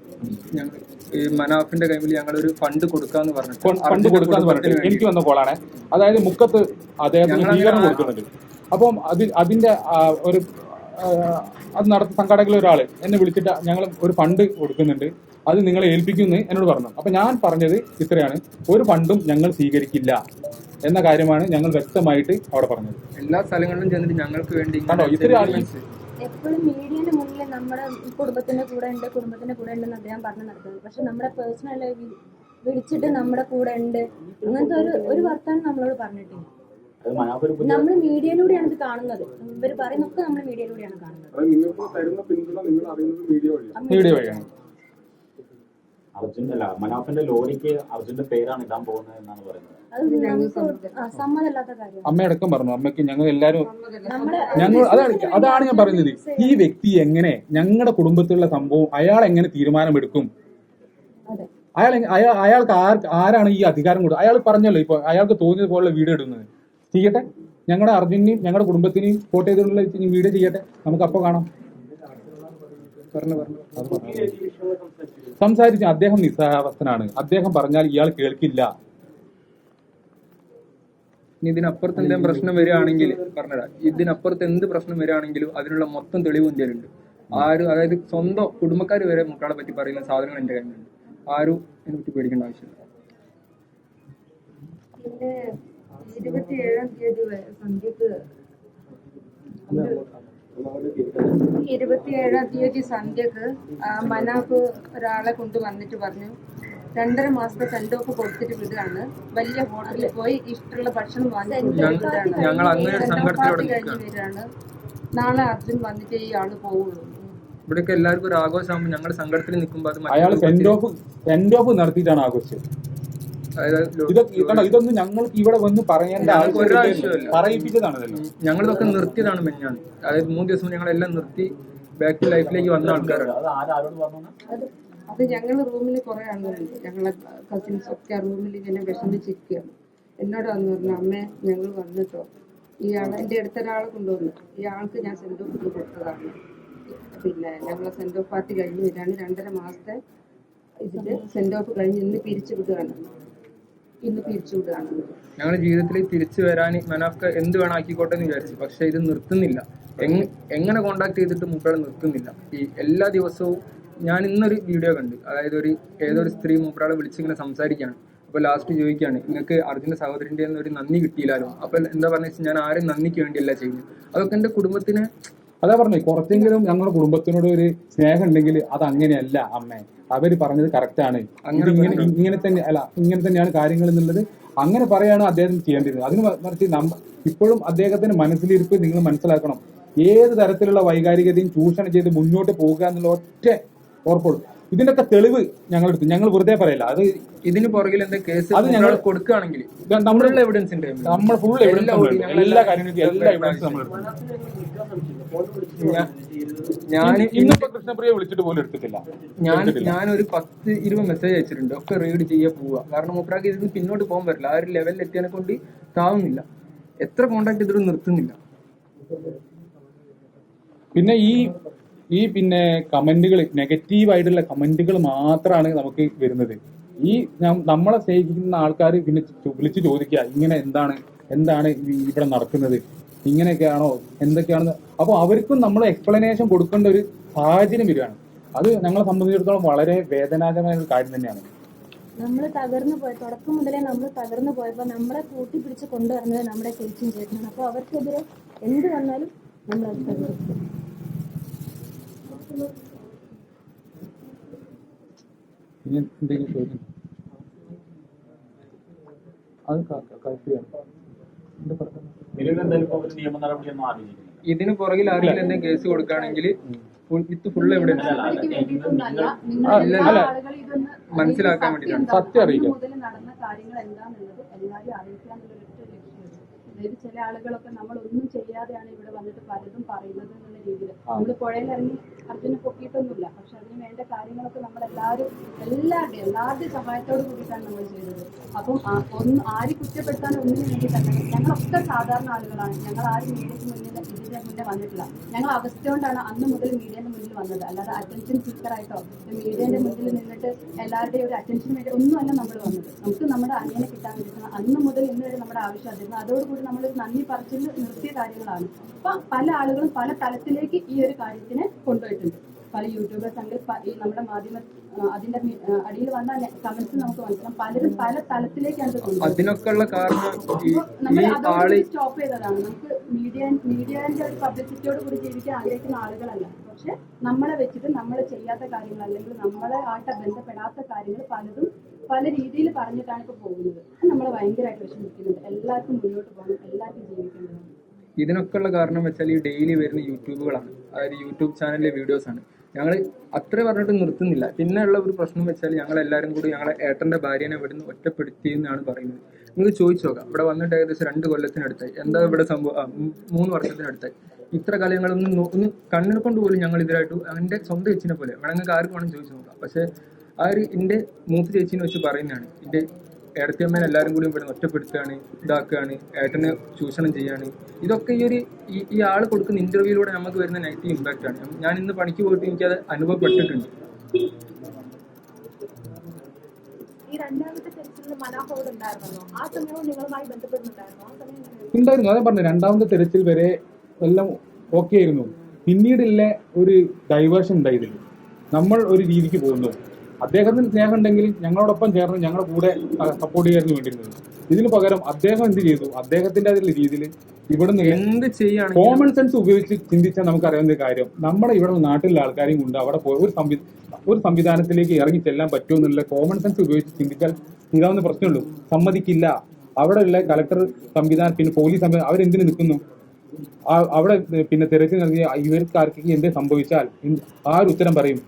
ഞങ്ങൾ ഈ മനാഫിന്റെ കൈമിൽ ഞങ്ങളൊരു ഫണ്ട് കൊടുക്കാന്ന് പറഞ്ഞിട്ട് എനിക്ക് വന്ന കോളാണ്. അതായത് മുക്കത്ത് അദ്ദേഹത്തിന് സ്വീകരണം കൊടുക്കുന്നുണ്ട്. അപ്പം അതിന്റെ ഒരു അത് സംഘാടകരിൽ ഒരാള് എന്നെ വിളിച്ചിട്ട് ഞങ്ങൾ ഒരു ഫണ്ട് കൊടുക്കുന്നുണ്ട്, അത് നിങ്ങളെ ഏൽപ്പിക്കുമെന്ന് എന്നോട് പറഞ്ഞു. അപ്പൊ ഞാൻ പറഞ്ഞത് ഇത്രയാണ്, ഒരു ഫണ്ടും ഞങ്ങൾ സ്വീകരിക്കില്ല എന്ന കാര്യമാണ് ഞങ്ങൾ വ്യക്തമായിട്ട് അവിടെ പറഞ്ഞത്. എല്ലാ സ്ഥലങ്ങളിലും ചെന്നിട്ട് ഞങ്ങൾക്ക് വേണ്ടി എപ്പോഴും മീഡിയയുടെ മുന്നിൽ നമ്മുടെ കുടുംബത്തിന്റെ കൂടെ ഉണ്ട് ഉണ്ടെന്ന് അദ്ദേഹം പറഞ്ഞു നടക്കുന്നത്. പക്ഷെ നമ്മുടെ പേഴ്സണൽ വിളിച്ചിട്ട് നമ്മുടെ കൂടെ ഉണ്ട് അങ്ങനത്തെ ഒരു വർത്താനം നമ്മളോട് പറഞ്ഞിട്ടില്ല. അത് മനാഫ് ഒരു പുതിയ നമ്മൾ മീഡിയയിലൂടെയാണ് ഇത് കാണുന്നത്. ഇവർ പറയുന്നൊക്കെ നമ്മൾ മീഡിയയിലൂടെയാണ് കാണുന്നത്. അത് നിങ്ങൾക്ക് തരുന്ന പിന്തുണ നിങ്ങൾ അറിയുന്നത് മീഡിയ വഴിയാണ്. വീഡിയോ വഴിയാണ്. അർജുൻ അല്ല, മനാഫിന്റെ ലോറിക്ക് അർജുന്റെ പേരാണ് ഇടാൻ പോകുന്നത് എന്നാണ് പറയുന്നത്. അത് നമുക്ക് സമ്മതമല്ലാത്ത കാര്യമാണ്. അമ്മയടക്കം പറഞ്ഞു, അമ്മയ്ക്ക് ഞങ്ങൾ എല്ലാവരും നമ്മള് അതാണ് ഞാൻ പറയുന്നത്. ഈ വ്യക്തി എങ്ങനെ ഞങ്ങളുടെ കുടുംബത്തിലുള്ള സംഭവം അയാൾ എങ്ങനെ തീരുമാനമെടുക്കും? അതെ. അയാൾക്ക് ആരാണ് ഈ അധികാരം കൊടുത്തത്? അയാൾ പറഞ്ഞല്ലോ ഇപ്പൊ അയാൾക്ക് തോന്നിയത് പോലുള്ള വീഡിയോ ഇടുന്നത്. ചെയ്യട്ടെ, ഞങ്ങളുടെ അർജുനെയും ഞങ്ങളുടെ കുടുംബത്തിനെയും ഫോട്ടോ ചെയ്തുള്ള വീഡിയോ ചെയ്യട്ടെ, നമുക്ക് അപ്പൊ കാണാം. സംസാരിച്ച അദ്ദേഹം നിസ്സഹാവസ്ഥനാണ്. അദ്ദേഹം പറഞ്ഞാൽ ഇയാൾ കേൾക്കില്ല. ഇതിനപ്പുറത്ത് എന്തെങ്കിലും പ്രശ്നം വരികയാണെങ്കിൽ പറഞ്ഞുതരാം. ഇതിനപ്പുറത്ത് എന്ത് പ്രശ്നം വരികയാണെങ്കിലും അതിനുള്ള മൊത്തം തെളിവ് എൻ്റെ ഉണ്ട്. ആരും, അതായത് സ്വന്തം കുടുംബക്കാർ വരെ മുക്കാളെ പറ്റി പറയുന്ന സാധനങ്ങൾ എൻ്റെ കയ്യിലുണ്ട്. ആരും ഇതിനെ പറ്റി പേടിക്കേണ്ട ആവശ്യമില്ല. പിന്നെ 27-ാം തീയതി സന്ധ്യക്ക് 27-ാം തീയതി സന്ധ്യക്ക് മനാഫ് ഒരാളെ കൊണ്ടുവന്നിട്ട് പറഞ്ഞു 2.5 മാസത്തെ സെൻഡ് ഓഫ് കൊടുത്തിട്ട് വിടുകയാണ്. വലിയ ഹോട്ടലിൽ പോയി ഇഷ്ടമുള്ള ഭക്ഷണം വാങ്ങിച്ചിട്ട് ഞങ്ങൾ അങ്ങനെ പാർട്ടി കഴിഞ്ഞ് വരികയാണ്. നാളെ അർജുൻ വന്നിട്ട് ഈ ആള് പോവുള്ളൂ. ഇവിടെയൊക്കെ എല്ലാവർക്കും ഒരു ആഘോഷമാകുമ്പോൾ ഞങ്ങൾ സങ്കടത്തിൽ നിൽക്കുമ്പോൾ അത് അയാൾ സെൻഡ് ഓഫ് നടത്തിയിട്ടാണ് ആഘോഷിച്ചത്. ഇതൊന്നും ഞങ്ങൾക്ക് ഇവിടെ വന്ന് പറയേണ്ട ആവശ്യമില്ല, പറയിപ്പിച്ചതാണ്. ഞങ്ങളിതൊക്കെ നിർത്തിയതാണ് മെഞ്ഞാണ്. അതായത് 3 ദിവസം ഞങ്ങളെല്ലാം നിർത്തി ബാക്ക് ടു ലൈഫിലേക്ക് വന്ന ആൾക്കാരാണ്. അത് ആരോട് പറഞ്ഞു? അത് ഞങ്ങൾ റൂമിൽ കുറെ ആളുകളുണ്ട്. ഞങ്ങളെ കസിൻസ് ഒക്കെ റൂമിൽ ഇങ്ങനെ വിഷമിച്ചിരിക്കുകയാണ്. എന്നോട് വന്നു പറഞ്ഞു, അമ്മേ ഞങ്ങൾ വന്നിട്ടോ, ഇയാളെ എൻ്റെ അടുത്തൊരാളെ കൊണ്ടുവന്നു, ഇയാൾക്ക് ഞാൻ സെൻഡ് ഓഫ് കൊടുത്തതാണ്. പിന്നെ ഞങ്ങളെ സെൻഡ് ഓഫ് പാർട്ടി കഴിഞ്ഞ് വരികയാണ്. 2.5 മാസത്തെ ഇതിൽ സെൻഡ് ഓഫ് കഴിഞ്ഞ് ഇന്ന് പിരിച്ചു വിടുകയാണ്. ഞങ്ങളുടെ ജീവിതത്തിൽ തിരിച്ചു വരാൻ മനാഫ് എന്ത് വേണം ആക്കിക്കോട്ടെ എന്ന് വിചാരിച്ചു. പക്ഷെ ഇത് നിർത്തുന്നില്ല. എങ്ങനെ കോണ്ടാക്ട് ചെയ്തിട്ട് മൂപ്പരാൾ നിർത്തുന്നില്ല. ഈ എല്ലാ ദിവസവും ഞാൻ ഇന്നൊരു വീഡിയോ കണ്ട്, അതായത് ഏതൊരു സ്ത്രീ മൂപ്പരാളെ വിളിച്ചിങ്ങനെ സംസാരിക്കുകയാണ്. അപ്പോൾ ലാസ്റ്റ് ചോദിക്കുകയാണ്, നിങ്ങൾക്ക് അർജുൻ്റെ സഹോദരൻ്റെ ഒരു നന്ദി കിട്ടിയില്ലാലോ? അപ്പോൾ എന്താ പറഞ്ഞ വെച്ചാൽ ഞാൻ ആരും നന്ദിക്ക് വേണ്ടിയല്ല ചെയ്യുന്നത്. അതൊക്കെ എൻ്റെ കുടുംബത്തിന്, അതാ പറഞ്ഞു, കുറച്ചെങ്കിലും ഞങ്ങളുടെ കുടുംബത്തിനോട് ഒരു സ്നേഹം ഉണ്ടെങ്കിൽ അത് അങ്ങനെയല്ല അമ്മേ, അവര് പറഞ്ഞത് കറക്റ്റാണ്, ഇങ്ങനെ തന്നെ അല്ല, ഇങ്ങനെ തന്നെയാണ് കാര്യങ്ങൾ എന്നുള്ളത് അങ്ങനെ പറയാണ് അദ്ദേഹം ചെയ്യേണ്ടത്. അതിന് മറിച്ച് ഇപ്പോഴും അദ്ദേഹത്തിന്റെ മനസ്സിലിരിപ്പ് നിങ്ങൾ മനസ്സിലാക്കണം. ഏത് തരത്തിലുള്ള വൈകാരികതയും ചൂഷണം ചെയ്ത് മുന്നോട്ട് പോകുക എന്നുള്ള ഒറ്റ ഓർപ്പുള്ളൂ. ഇതിന്റെയൊക്കെ തെളിവ് ഞങ്ങളെടുത്തു, ഞങ്ങൾ വെറുതെ പറയില്ല. അത് ഇതിന് പുറകിൽ എന്താ കേസ് അത് ഞങ്ങൾ കൊടുക്കുകയാണെങ്കിൽ നമ്മളുള്ള എവിഡൻസ് ഉണ്ട്, നമ്മൾ ഫുൾ എവിഡൻസ്, എല്ലാ കാര്യങ്ങളും എല്ലാ എവിഡൻസും നമ്മൾ ഇന്നിപ്പോ കൃഷ്ണപ്രിയെ വിളിച്ചിട്ട് പോലും എടുത്തിട്ടില്ല. ഞാനൊരു 10-20 മെസ്സേജ് അയച്ചിട്ടുണ്ട്. ഒക്കെ റീഡ് ചെയ്യാൻ പോവുക. കാരണം മൂപ്പരാക്ക് ഇതിന് പിന്നോട്ട് പോകാൻ പറ്റില്ല. ആ ഒരു ലെവലിൽ എത്തിയതിനെ കൊണ്ട് താവുന്നില്ല. എത്ര കോണ്ടാക്ട് ചെയ്തിട്ട് നിർത്തുന്നില്ല. പിന്നെ ഈ പിന്നെ കമന്റുകൾ, നെഗറ്റീവായിട്ടുള്ള കമന്റുകൾ മാത്രമാണ് നമുക്ക് വരുന്നത്. ഈ നമ്മളെ സ്നേഹിക്കുന്ന ആൾക്കാർ പിന്നെ വിളിച്ച് ചോദിക്കുക, ഇങ്ങനെ എന്താണ് ഇവിടെ നടക്കുന്നത്, ഇങ്ങനെയൊക്കെയാണോ എന്തൊക്കെയാണെന്ന്. അപ്പോൾ അവർക്കും നമ്മൾ എക്സ്പ്ലനേഷൻ കൊടുക്കേണ്ട ഒരു സാഹചര്യം വരികയാണ്. അത് ഞങ്ങളെ സംബന്ധിച്ചിടത്തോളം വളരെ വേദനാജനകമായ ഒരു കാര്യം തന്നെയാണ്. നമ്മൾ തകർന്നു പോയി, തുടക്കം മുതലേ നമ്മൾ തകർന്നു പോയപ്പോൾ നമ്മളെ കൂട്ടിപ്പിടിച്ച് കൊണ്ടുവരുന്നത് നമ്മുടെ ചേച്ചിയും ചേട്ടനാണ്. അപ്പോൾ അവർക്കെതിരെ എന്ത് വന്നാലും നമ്മൾ അത് തകർക്കും. എന്തെങ്കിലും ചോദ്യം? അത് നിയമ നടപടിയൊന്നും ആലോചിക്കുന്നില്ല. ഇതിന് പുറകിൽ ആരെങ്കിലും എന്തെങ്കിലും കേസ് കൊടുക്കുകയാണെങ്കിൽ വിത്ത് ഫുൾ എവിഡൻസ് മനസ്സിലാക്കാൻ വേണ്ടിയിട്ടാണ്. സത്യം അറിയിക്കാം. നടന്ന കാര്യങ്ങൾ എന്താണെന്നുള്ളത് എല്ലാവരും അറിയിക്കാന്നുള്ളൊരു അതായത് ചില ആളുകളൊക്കെ നമ്മൾ ഒന്നും ചെയ്യാതെയാണ് ഇവിടെ വന്നിട്ട് പലതും പറയുന്നത് എന്നുള്ള രീതിയിൽ. നമ്മൾ പുഴയിലിറങ്ങി അർജുനെ പൊക്കിയിട്ടൊന്നുമില്ല, പക്ഷെ അതിന് വേണ്ട കാര്യങ്ങളൊക്കെ നമ്മൾ എല്ലാവരുടെയും സഹായത്തോട് കൂടിയിട്ടാണ് നമ്മൾ ചെയ്തത്. അപ്പം ആരും കുറ്റപ്പെടുത്താൻ ഒന്നിനു വേണ്ടിയിട്ടല്ല. ഞങ്ങളൊക്കെ സാധാരണ ആളുകളാണ്. ഞങ്ങൾ ആരും മീഡിയയ്ക്ക് ഇതിന്റെ മുന്നേ വന്നിട്ടില്ല. ഞങ്ങൾ അവസ്ഥ കൊണ്ടാണ് അന്ന് മുതൽ മീഡിയന്റെ മുന്നിൽ വന്നത്. അല്ലാതെ അറ്റൻഷൻ സീക്കറായിട്ടോ മീഡിയന്റെ മുന്നിൽ നിന്നിട്ട് എല്ലാവരുടെയും ഒരു അറ്റൻഷന് വേണ്ടി ഒന്നുമല്ല നമ്മൾ വന്നത്. നമുക്ക് നമ്മുടെ അനിയനെ കിട്ടാൻ വേണ്ടിയിട്ടാണ് അന്ന് മുതൽ ഇന്ന് വരെ നമ്മുടെ ആവശ്യം അതിരുന്നു. അതോടുകൂടി നമ്മളൊരു നന്ദി പറച്ചിൽ നിർത്തിയ കാര്യങ്ങളാണ്. അപ്പൊ പല ആളുകളും പല തലത്തിലേക്ക് ഈ ഒരു കാര്യത്തിനെ കൊണ്ടുപോയിട്ടുണ്ട്. പല യൂട്യൂബേഴ്സ് ആണെങ്കിൽ ഈ നമ്മുടെ മാധ്യമ അതിന്റെ അടിയിൽ വന്ന കമന്റ്സ് നമുക്ക് മനസ്സിലാവും. പലരും പല തലത്തിലേക്കാണ് കൊണ്ടുപോകുന്നത്. അതിനൊക്കെയുള്ള കാരണം നമ്മൾ അതോടുകൂടി സ്റ്റോപ്പ് ചെയ്തതാണ്. നമുക്ക് മീഡിയന്റെ ഒരു പബ്ലിസിറ്റിയോട് കൂടി ജീവിക്കാൻ ആഗ്രഹിക്കുന്ന ആളുകളല്ല. പക്ഷെ നമ്മളെ വെച്ചിട്ട് നമ്മൾ ചെയ്യാത്ത കാര്യങ്ങൾ അല്ലെങ്കിൽ നമ്മളെ ആയിട്ട് ബന്ധപ്പെടാത്ത കാര്യങ്ങൾ പലതും പല രീതിയിൽ പറഞ്ഞിട്ടാണ് ഇപ്പൊ പോകുന്നത്. നമ്മളെ ഭയങ്കരമായിട്ട് വിഷമിക്കുന്നുണ്ട്. എല്ലാവർക്കും മുന്നോട്ട് പോകണം, എല്ലാവർക്കും ജീവിക്കേണ്ടതാണ്. ഇതിനൊക്കെയുള്ള കാരണം വെച്ചാൽ ഈ ഡെയിലി വരുന്ന യൂട്യൂബുകളാണ്, അതായത് യൂട്യൂബ് ചാനലിലെ വീഡിയോസാണ്. ഞങ്ങൾ അത്ര പറഞ്ഞിട്ട് നിർത്തുന്നില്ല. പിന്നെ ഉള്ള ഒരു പ്രശ്നം വെച്ചാൽ ഞങ്ങൾ എല്ലാവരും കൂടി ഞങ്ങളെ ഏട്ടൻ്റെ ഭാര്യനെ ഇവിടുന്ന് ഒറ്റപ്പെടുത്തി എന്നാണ് പറയുന്നത്. നിങ്ങൾക്ക് ചോദിച്ചു നോക്കാം, ഇവിടെ വന്നിട്ട് ഏകദേശം 2 കൊല്ലത്തിനടുത്തായി. എന്താ ഇവിടെ സംഭവം? 3 വർഷത്തിനടുത്തായി. ഇത്ര കാലങ്ങളൊന്നും ഒന്ന് കണ്ണിനെ കൊണ്ട് പോലും ഞങ്ങൾ ഇതിലായിട്ട് എൻ്റെ സ്വന്തം ചേച്ചിനെ പോലെ വേണമെങ്കിൽ ആർക്ക് വേണം ചോദിച്ചു നോക്കാം. പക്ഷേ ആ ഒരു എൻ്റെ മൂത്ത ചേച്ചീനെ വെച്ച് പറയുന്നതാണ്, എൻ്റെ ഏടത്തിയമ്മേനെ എല്ലാവരും കൂടി ഇവിടെ ഒറ്റപ്പെടുത്തുകയാണ്, ഇതാക്കുകയാണ്, ഏട്ടനെ ചൂഷണം ചെയ്യാണ്. ഇതൊക്കെ ഈ ആൾ കൊടുക്കുന്ന ഇന്റർവ്യൂയിലൂടെ നമുക്ക് വരുന്ന നെഗറ്റീവ് ഇമ്പാക്റ്റ് ആണ്. ഞാൻ ഇന്ന് പണിക്ക് പോയിട്ട് എനിക്കത് അനുഭവപ്പെട്ടിട്ടുണ്ട്. ഈ രണ്ടാമത്തെ തെരച്ചിലിൽ മനാഫോട് ഉണ്ടായിരുന്നല്ലോ, ആ സമയവും നിങ്ങളുമായി ബന്ധപ്പെടുന്നുണ്ടായിരുന്നു? ആ സമയം ഉണ്ടായിരുന്നു. അതാ പറഞ്ഞു, രണ്ടാമത്തെ തെരച്ചിൽ വരെ എല്ലാം ഓക്കെ ആയിരുന്നു. പിന്നീടുള്ള ഒരു ഡൈവേർഷൻ ഉണ്ടായതിൽ നമ്മൾ ഒരു രീതിക്ക് പോകുന്നു. അദ്ദേഹത്തിന് സ്നേഹം ഉണ്ടെങ്കിൽ ഞങ്ങളോടൊപ്പം ചേർന്ന് ഞങ്ങളുടെ കൂടെ സപ്പോർട്ട് ചെയ്യായിരുന്നു വേണ്ടിയിരുന്നത്. ഇതിന് പകരം അദ്ദേഹം എന്ത് ചെയ്തു? അദ്ദേഹത്തിന്റെ രീതിയിൽ ഇവിടുന്ന് എന്ത് ചെയ്യാണ് കോമൺ സെൻസ് ഉപയോഗിച്ച് ചിന്തിച്ചാൽ നമുക്കറിയാവുന്ന കാര്യം, നമ്മുടെ ഇവിടെ നാട്ടിലുള്ള ആൾക്കാരെയും കൊണ്ട് അവിടെ പോയി ഒരു സംവിധാനത്തിലേക്ക് ഇറങ്ങി ചെല്ലാൻ പറ്റുമെന്നുള്ള കോമൺ സെൻസ് ഉപയോഗിച്ച് ചിന്തിച്ചാൽ തീരാവുന്ന പ്രശ്നമുള്ളൂ. സമ്മതിക്കില്ല. അവിടെയുള്ള കളക്ടർ സംവിധാനം, പിന്നെ പോലീസ് സംവിധാനം അവരെന്തിനു നിൽക്കുന്നു? അവിടെ പിന്നെ തിരച്ചിൽ നൽകിയ ഇവർക്കാർക്ക് എന്തേ സംഭവിച്ചാൽ ആര് ഉത്തരം പറയും?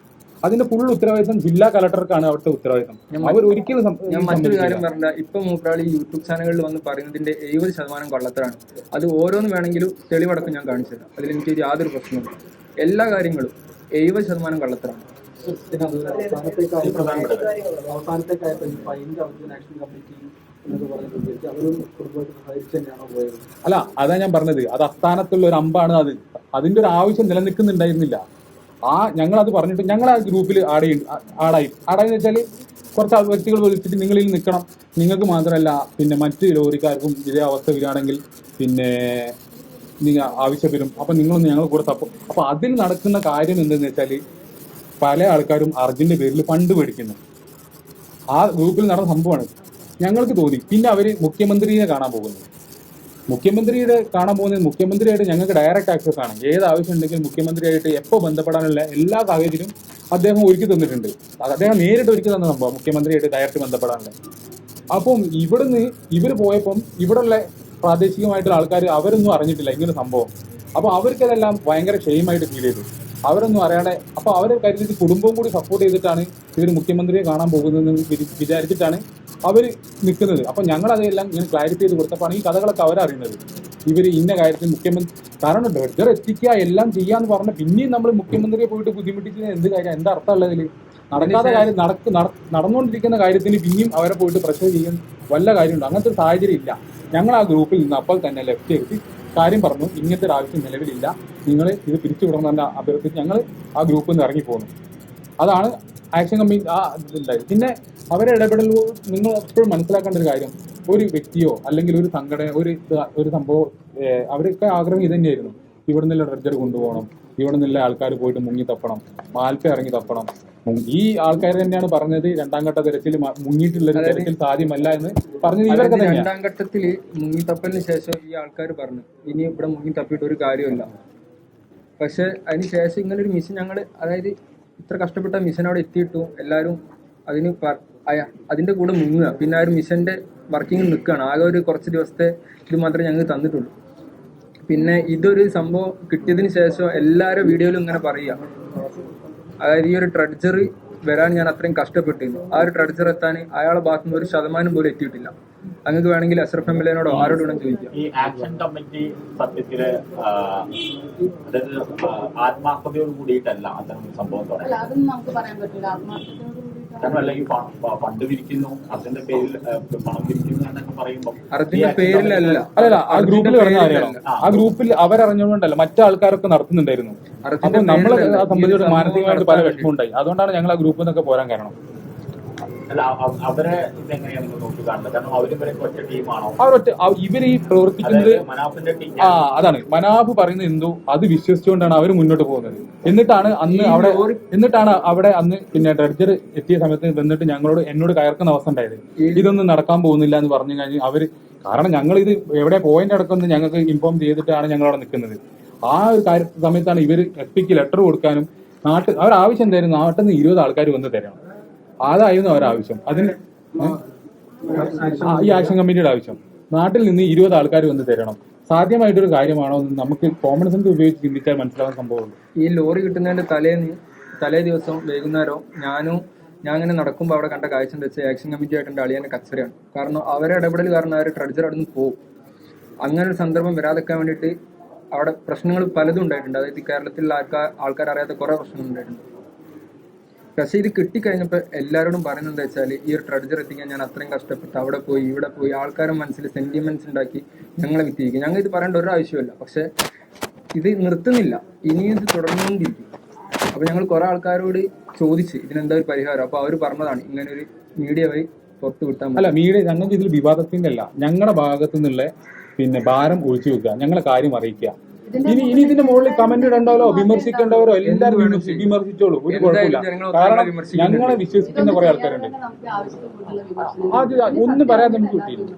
അതിന്റെ ഫുൾ ഉത്തരവാദിത്തം ജില്ലാ കളക്ടർക്കാണ് അവിടുത്തെ ഉത്തരവാദിത്തം. അവർ ഒരിക്കലും ഞാൻ മറ്റൊരു കാര്യം പറഞ്ഞ, ഇപ്പൊ മൂപ്പരാൾ ഈ യൂട്യൂബ് ചാനലുകളിൽ വന്ന് പറയുന്നതിന്റെ 70% കള്ളത്തരാണ്. അത് ഓരോന്ന് വേണമെങ്കിലും തെളിവടക്കം ഞാൻ കാണിച്ചു തരാം. അതിൽ എനിക്ക് യാതൊരു പ്രശ്നമില്ല. എല്ലാ കാര്യങ്ങളും 70% കള്ളത്തരാണ്. അല്ല, അതാ ഞാൻ പറഞ്ഞത്, അത് അസ്ഥാനത്തുള്ള ഒരു അമ്പാണ്. അതിന്റെ ഒരു ആവശ്യം നിലനിൽക്കുന്നുണ്ടായിരുന്നില്ല. ഞങ്ങളത് പറഞ്ഞിട്ട് ഞങ്ങൾ ആ ഗ്രൂപ്പിൽ ആടായെന്ന് വെച്ചാൽ കുറച്ച് വ്യക്തികൾ വിളിച്ചിട്ട് നിങ്ങളിൽ നിൽക്കണം, നിങ്ങൾക്ക് മാത്രമല്ല പിന്നെ മറ്റ് ലോറിക്കാർക്കും ഇതേ അവസ്ഥ വരികയാണെങ്കിൽ പിന്നെ നിങ്ങൾ ആവശ്യപ്പെടും, അപ്പം നിങ്ങളൊന്ന് ഞങ്ങൾ കൂടെ തപ്പും. അപ്പം അതിൽ നടക്കുന്ന കാര്യം എന്തെന്ന് വെച്ചാൽ പല ആൾക്കാരും അർജുൻ്റെ പേരിൽ ഫണ്ട് മേടിക്കുന്നു. ആ ഗ്രൂപ്പിൽ നടന്ന സംഭവമാണ്. ഞങ്ങൾക്ക് തോന്നി. പിന്നെ അവർ മുഖ്യമന്ത്രിയെ കാണാൻ പോകുന്നു. മുഖ്യമന്ത്രിയായിട്ട് ഞങ്ങൾക്ക് ഡയറക്റ്റ് ആക്സസ് ആണ്. ഏത് ആവശ്യം ഉണ്ടെങ്കിലും മുഖ്യമന്ത്രിയായിട്ട് എപ്പോൾ ബന്ധപ്പെടാനുള്ള എല്ലാ സാഹചര്യവും അദ്ദേഹം ഒരുക്കി തന്നിട്ടുണ്ട്. അദ്ദേഹം നേരിട്ട് ഒരുക്കി തന്ന സംഭവം മുഖ്യമന്ത്രിയായിട്ട് ഡയറക്റ്റ് ബന്ധപ്പെടാനുള്ള. അപ്പം ഇവിടുന്ന് ഇവർ പോയപ്പം ഇവിടെയുള്ള പ്രാദേശികമായിട്ടുള്ള ആൾക്കാർ അവരൊന്നും അറിഞ്ഞിട്ടില്ല ഇങ്ങനെ സംഭവം. അപ്പോൾ അവർക്കതെല്ലാം ഭയങ്കര ഷെയിമായിട്ട് ഫീൽ ചെയ്തു. അവരൊന്നും അറിയാതെ, അപ്പോൾ അവരെ കരുതി കുടുംബവും കൂടി സപ്പോർട്ട് ചെയ്തിട്ടാണ് ഇവർ മുഖ്യമന്ത്രിയെ കാണാൻ പോകുന്നതെന്ന് വിചാരിച്ചിട്ടാണ് അവർ നിൽക്കുന്നത്. അപ്പം ഞങ്ങളതെല്ലാം ഇങ്ങനെ ക്ലാരിഫൈ ചെയ്ത് കൊടുത്തപ്പോൾ ഈ കഥകളൊക്കെ അവരറിയുന്നത്. ഇവർ ഇന്ന കാര്യത്തിൽ മുഖ്യമന്ത്രി കാരണം ഡ്രഡ്ജർ എത്തിക്കുക എല്ലാം ചെയ്യാന്ന് പറഞ്ഞ പിന്നെയും നമ്മൾ മുഖ്യമന്ത്രിയെ പോയിട്ട് ബുദ്ധിമുട്ടിച്ചത് എന്ത് കാര്യം? എന്താ അർത്ഥമുള്ളതിൽ? നടക്കാത്ത കാര്യം നടന്നുകൊണ്ടിരിക്കുന്ന കാര്യത്തിന് പിന്നെയും അവരെ പോയിട്ട് പ്രഷർ ചെയ്യാൻ വല്ല കാര്യമുണ്ട്? അങ്ങനത്തെ ഒരു സാഹചര്യം ഇല്ല. ഞങ്ങൾ ആ ഗ്രൂപ്പിൽ നിന്ന് അപ്പോൾ തന്നെ ലെഫ്റ്റ് ചെയ്ത് കാര്യം പറഞ്ഞു, ഇങ്ങനത്തെ ഒരു ആവശ്യം നിലവിലില്ല, നിങ്ങൾ ഇത് പിരിച്ചുവിടണമെന്ന് അഭ്യർത്ഥിച്ച് ഞങ്ങൾ ആ ഗ്രൂപ്പിൽ നിന്ന് ഇറങ്ങിപ്പോന്നു. അതാണ് ആക്ഷൻ കമ്മിറ്റി ആ ഇതുണ്ടായത്. പിന്നെ അവരെ ഇടപെടൽ നിങ്ങൾ എപ്പോഴും മനസ്സിലാക്കേണ്ട ഒരു കാര്യം, ഒരു വ്യക്തിയോ അല്ലെങ്കിൽ ഒരു സംഘടന ഒരു സംഭവം അവരൊക്കെ ആഗ്രഹം ഇത് തന്നെയായിരുന്നു. ഇവിടെ നിന്നുള്ള ഡ്രഡ്ജർ കൊണ്ടുപോകണം, ഇവിടെ നിന്നുള്ള ആൾക്കാർ പോയിട്ട് മുങ്ങി തപ്പണം, മാൽപ്പ ഇറങ്ങി തപ്പണം. ഈ ആൾക്കാർ തന്നെയാണ് പറഞ്ഞത് 2ാം ഘട്ട തെരച്ചിൽ മുങ്ങിയിട്ടുള്ള തെരച്ചിൽ സാധ്യമല്ല എന്ന് പറഞ്ഞത് ഇവരൊക്കെ തന്നെയാണ്. 2ാം ഘട്ടത്തിൽ മുങ്ങിത്തപ്പലിന് ശേഷം ഈ ആൾക്കാർ പറഞ്ഞു ഇനി ഇവിടെ മുങ്ങി തപ്പിയിട്ട് ഒരു കാര്യമില്ല. പക്ഷെ അതിന് ശേഷം ഇങ്ങനെ ഒരു മിഷൻ ഞങ്ങൾ, അതായത് ഇത്ര കഷ്ടപ്പെട്ട മിഷൻ അവിടെ എത്തിയിട്ടു എല്ലാവരും അതിന്റെ കൂടെ മുങ്ങുക. പിന്നെ ആ ഒരു മിഷന്റെ വർക്കിംഗ് നിൽക്കുകയാണ്. ആകെ ഒരു കുറച്ച് ദിവസത്തെ ഇത് മാത്രമേ ഞങ്ങൾക്ക് തന്നിട്ടുള്ളൂ. പിന്നെ ഇതൊരു സംഭവം കിട്ടിയതിന് ശേഷം എല്ലാവരും വീഡിയോയിലും ഇങ്ങനെ പറയുക, അതായത് ഈ ഒരു ട്രഡ്ജർ വരാൻ ഞാൻ അത്രയും കഷ്ടപ്പെട്ടിരുന്നു. ആ ഒരു ട്രഡ്ജർ എത്താൻ അയാളെ ഭാഗത്തുനിന്ന് 1% പോലും എത്തിയിട്ടില്ല. അങ്ങക്ക് വേണമെങ്കിൽ അഷ്റഫ് എംഎൽഎനോടോ ആരോട് വേണം ചോദിക്കാം. ഈ ആക്ഷൻ കമ്മിറ്റി സത്യത്തില് അതായത് ആത്മാർത്ഥതയോട് കൂടിയിട്ടല്ല അത്തരം സംഭവം അല്ല, തുടങ്ങി. അതൊന്നും നമുക്ക് പറയാൻ പറ്റില്ല. ആത്മാർത്ഥതയോട് കൂടിയിട്ടാണ്. കാരണം അല്ലെങ്കിൽ ഫണ്ട് പിരിക്കുന്നു, അതിന്റെ പേരിൽ പണം പിരിക്കുന്നു എന്നൊക്കെ പറയുമ്പോൾ അർജുന്റെ പേരിലല്ല, അല്ലല്ല, ആ ഗ്രൂപ്പിൽ പറഞ്ഞ കാര്യമാണ്. ആ ഗ്രൂപ്പിൽ അവരറിഞ്ഞുകൊണ്ടല്ല, മറ്റാൾക്കാരൊക്കെ നടത്തുന്നുണ്ടായിരുന്നു. അപ്പൊ നമ്മൾ ആ സംബന്ധിച്ച് മാനസികമായിട്ട് പല വിഷമമുണ്ടായി. അതുകൊണ്ടാണ് ഞങ്ങൾ ആ ഗ്രൂപ്പിൽ നിന്നൊക്കെ പോരാൻ കാരണം. അല്ല, അവരെ ഇതെങ്ങനെയാണ് നിങ്ങൾ നോക്കി കാണുന്നത്? കാരണം അവരിവരൊക്കെ ഒറ്റ ടീമാണോ? ഇവർ ഈ പ്രവർത്തിക്കുന്നത് മനാഫിന്റെ ടീം. അതാണ് മനാഫ് പറയുന്നത് എന്തോ അത് വിശ്വസിച്ചുകൊണ്ടാണ് അവർ മുന്നോട്ട് പോകുന്നത്. എന്നിട്ടാണ് അവിടെ അന്ന് പിന്നെ ഡ്രഡ്ജർ എത്തിയ സമയത്ത് വന്നിട്ട് എന്നോട് കയർക്കുന്ന അവസ്ഥ ഉണ്ടായത്. ഇതൊന്നും നടക്കാൻ പോകുന്നില്ല എന്ന് പറഞ്ഞു കഴിഞ്ഞാൽ അവര്, കാരണം ഞങ്ങൾ ഇത് എവിടെ പോയിന്റ് അടക്കം ഞങ്ങൾക്ക് ഇൻഫോം ചെയ്തിട്ടാണ് ഞങ്ങൾ അവിടെ നിൽക്കുന്നത്. ആ ഒരു സമയത്താണ് ഇവർ എപ്പിക്ക് ലെറ്റർ കൊടുക്കാനും അവരാവശ്യം എന്തായിരുന്നു? നാട്ടിൽ നിന്ന് 20 ആൾക്കാർ വന്ന് തരണം. അതായിരുന്നു അവരാവശ്യം. ഈ ആക്ഷൻ കമ്മിറ്റിയുടെ ആവശ്യം നാട്ടിൽ നിന്ന് 20 ആൾക്കാർ വന്ന് തരണം. സാധ്യമായിട്ടൊരു കാര്യമാണോ എന്ന് നമുക്ക് കോമൺ സെൻസ് ഉപയോഗിച്ച് ചിന്തിച്ചാൽ മനസ്സിലാവുന്ന സംഭവമുണ്ട്. ഈ ലോറി കിട്ടുന്നതിന്റെ തലേ ദിവസം വൈകുന്നേരം ഞാൻ അങ്ങനെ നടക്കുമ്പോൾ അവിടെ കണ്ട കാഴ്ച എന്താ വെച്ചാൽ ആക്ഷൻ കമ്മിറ്റി ആയിട്ട് എൻ്റെ അളിയൻ്റെ കച്ചറയാണ്. കാരണം അവരെ ഇടപെടൽ കാരണം അവർ ട്രഡ്ജർ അവിടെ നിന്ന് പോകും. അങ്ങനെ ഒരു സന്ദർഭം വരാതെക്കാൻ വേണ്ടിയിട്ട് അവിടെ പ്രശ്നങ്ങൾ പലതും ഉണ്ടായിട്ടുണ്ട്. അതായത് കേരളത്തിലുള്ള ആൾക്കാർ അറിയാത്ത കുറേ പ്രശ്നങ്ങൾ ഉണ്ടായിട്ടുണ്ട്. പക്ഷേ ഇത് കിട്ടിക്കഴിഞ്ഞപ്പോൾ എല്ലാവരോടും പറയുന്നത് എന്താ വെച്ചാൽ ഈ ഒരു ട്രഡ്ജർ എത്തിക്കാൻ ഞാൻ അത്രയും കഷ്ടപ്പെട്ട് അവിടെ പോയി ഇവിടെ പോയി ആൾക്കാരുടെ മനസ്സിൽ സെന്റിമെന്റ്സ് ഉണ്ടാക്കി ഞങ്ങളെ വിത്തിരിക്കും. ഞങ്ങൾ ഇത് പറയേണ്ട ഒരു ആവശ്യമില്ല. പക്ഷെ ഇത് നിർത്തുന്നില്ല, ഇനിയും ഇത് തുടർന്നുകൊണ്ടിരിക്കും. അപ്പൊ ഞങ്ങൾ കുറെ ആൾക്കാരോട് ചോദിച്ച് ഇതിനെന്താ ഒരു പരിഹാരം. അപ്പൊ അവർ പറഞ്ഞതാണ് ഇങ്ങനെ ഒരു മീഡിയ വഴി പുറത്തു വിട്ടാൽ അല്ല, മീഡിയ ഞങ്ങൾക്ക് ഇതിൽ വിവാദത്തിന്റെ അല്ല, ഞങ്ങളുടെ ഭാഗത്തു നിന്നുള്ള ഭാരം ഒഴിച്ചു വെക്കുക, ഞങ്ങളെ കാര്യം അറിയിക്കുക. ഇനി ഇതിന്റെ മുകളിൽ കമന്റ് ഇടണ്ടല്ലോ, വിമർശിക്കേണ്ടവരോ എല്ലാവരും വിമർശിച്ചോളൂ, ഒരു കുഴപ്പമില്ല. കാരണം ഞങ്ങളെ വിശ്വസിക്കുന്ന കുറെ ആൾക്കാരുണ്ട്. അത് ഒന്നും പറയാതെ നമുക്ക് കിട്ടിയില്ല.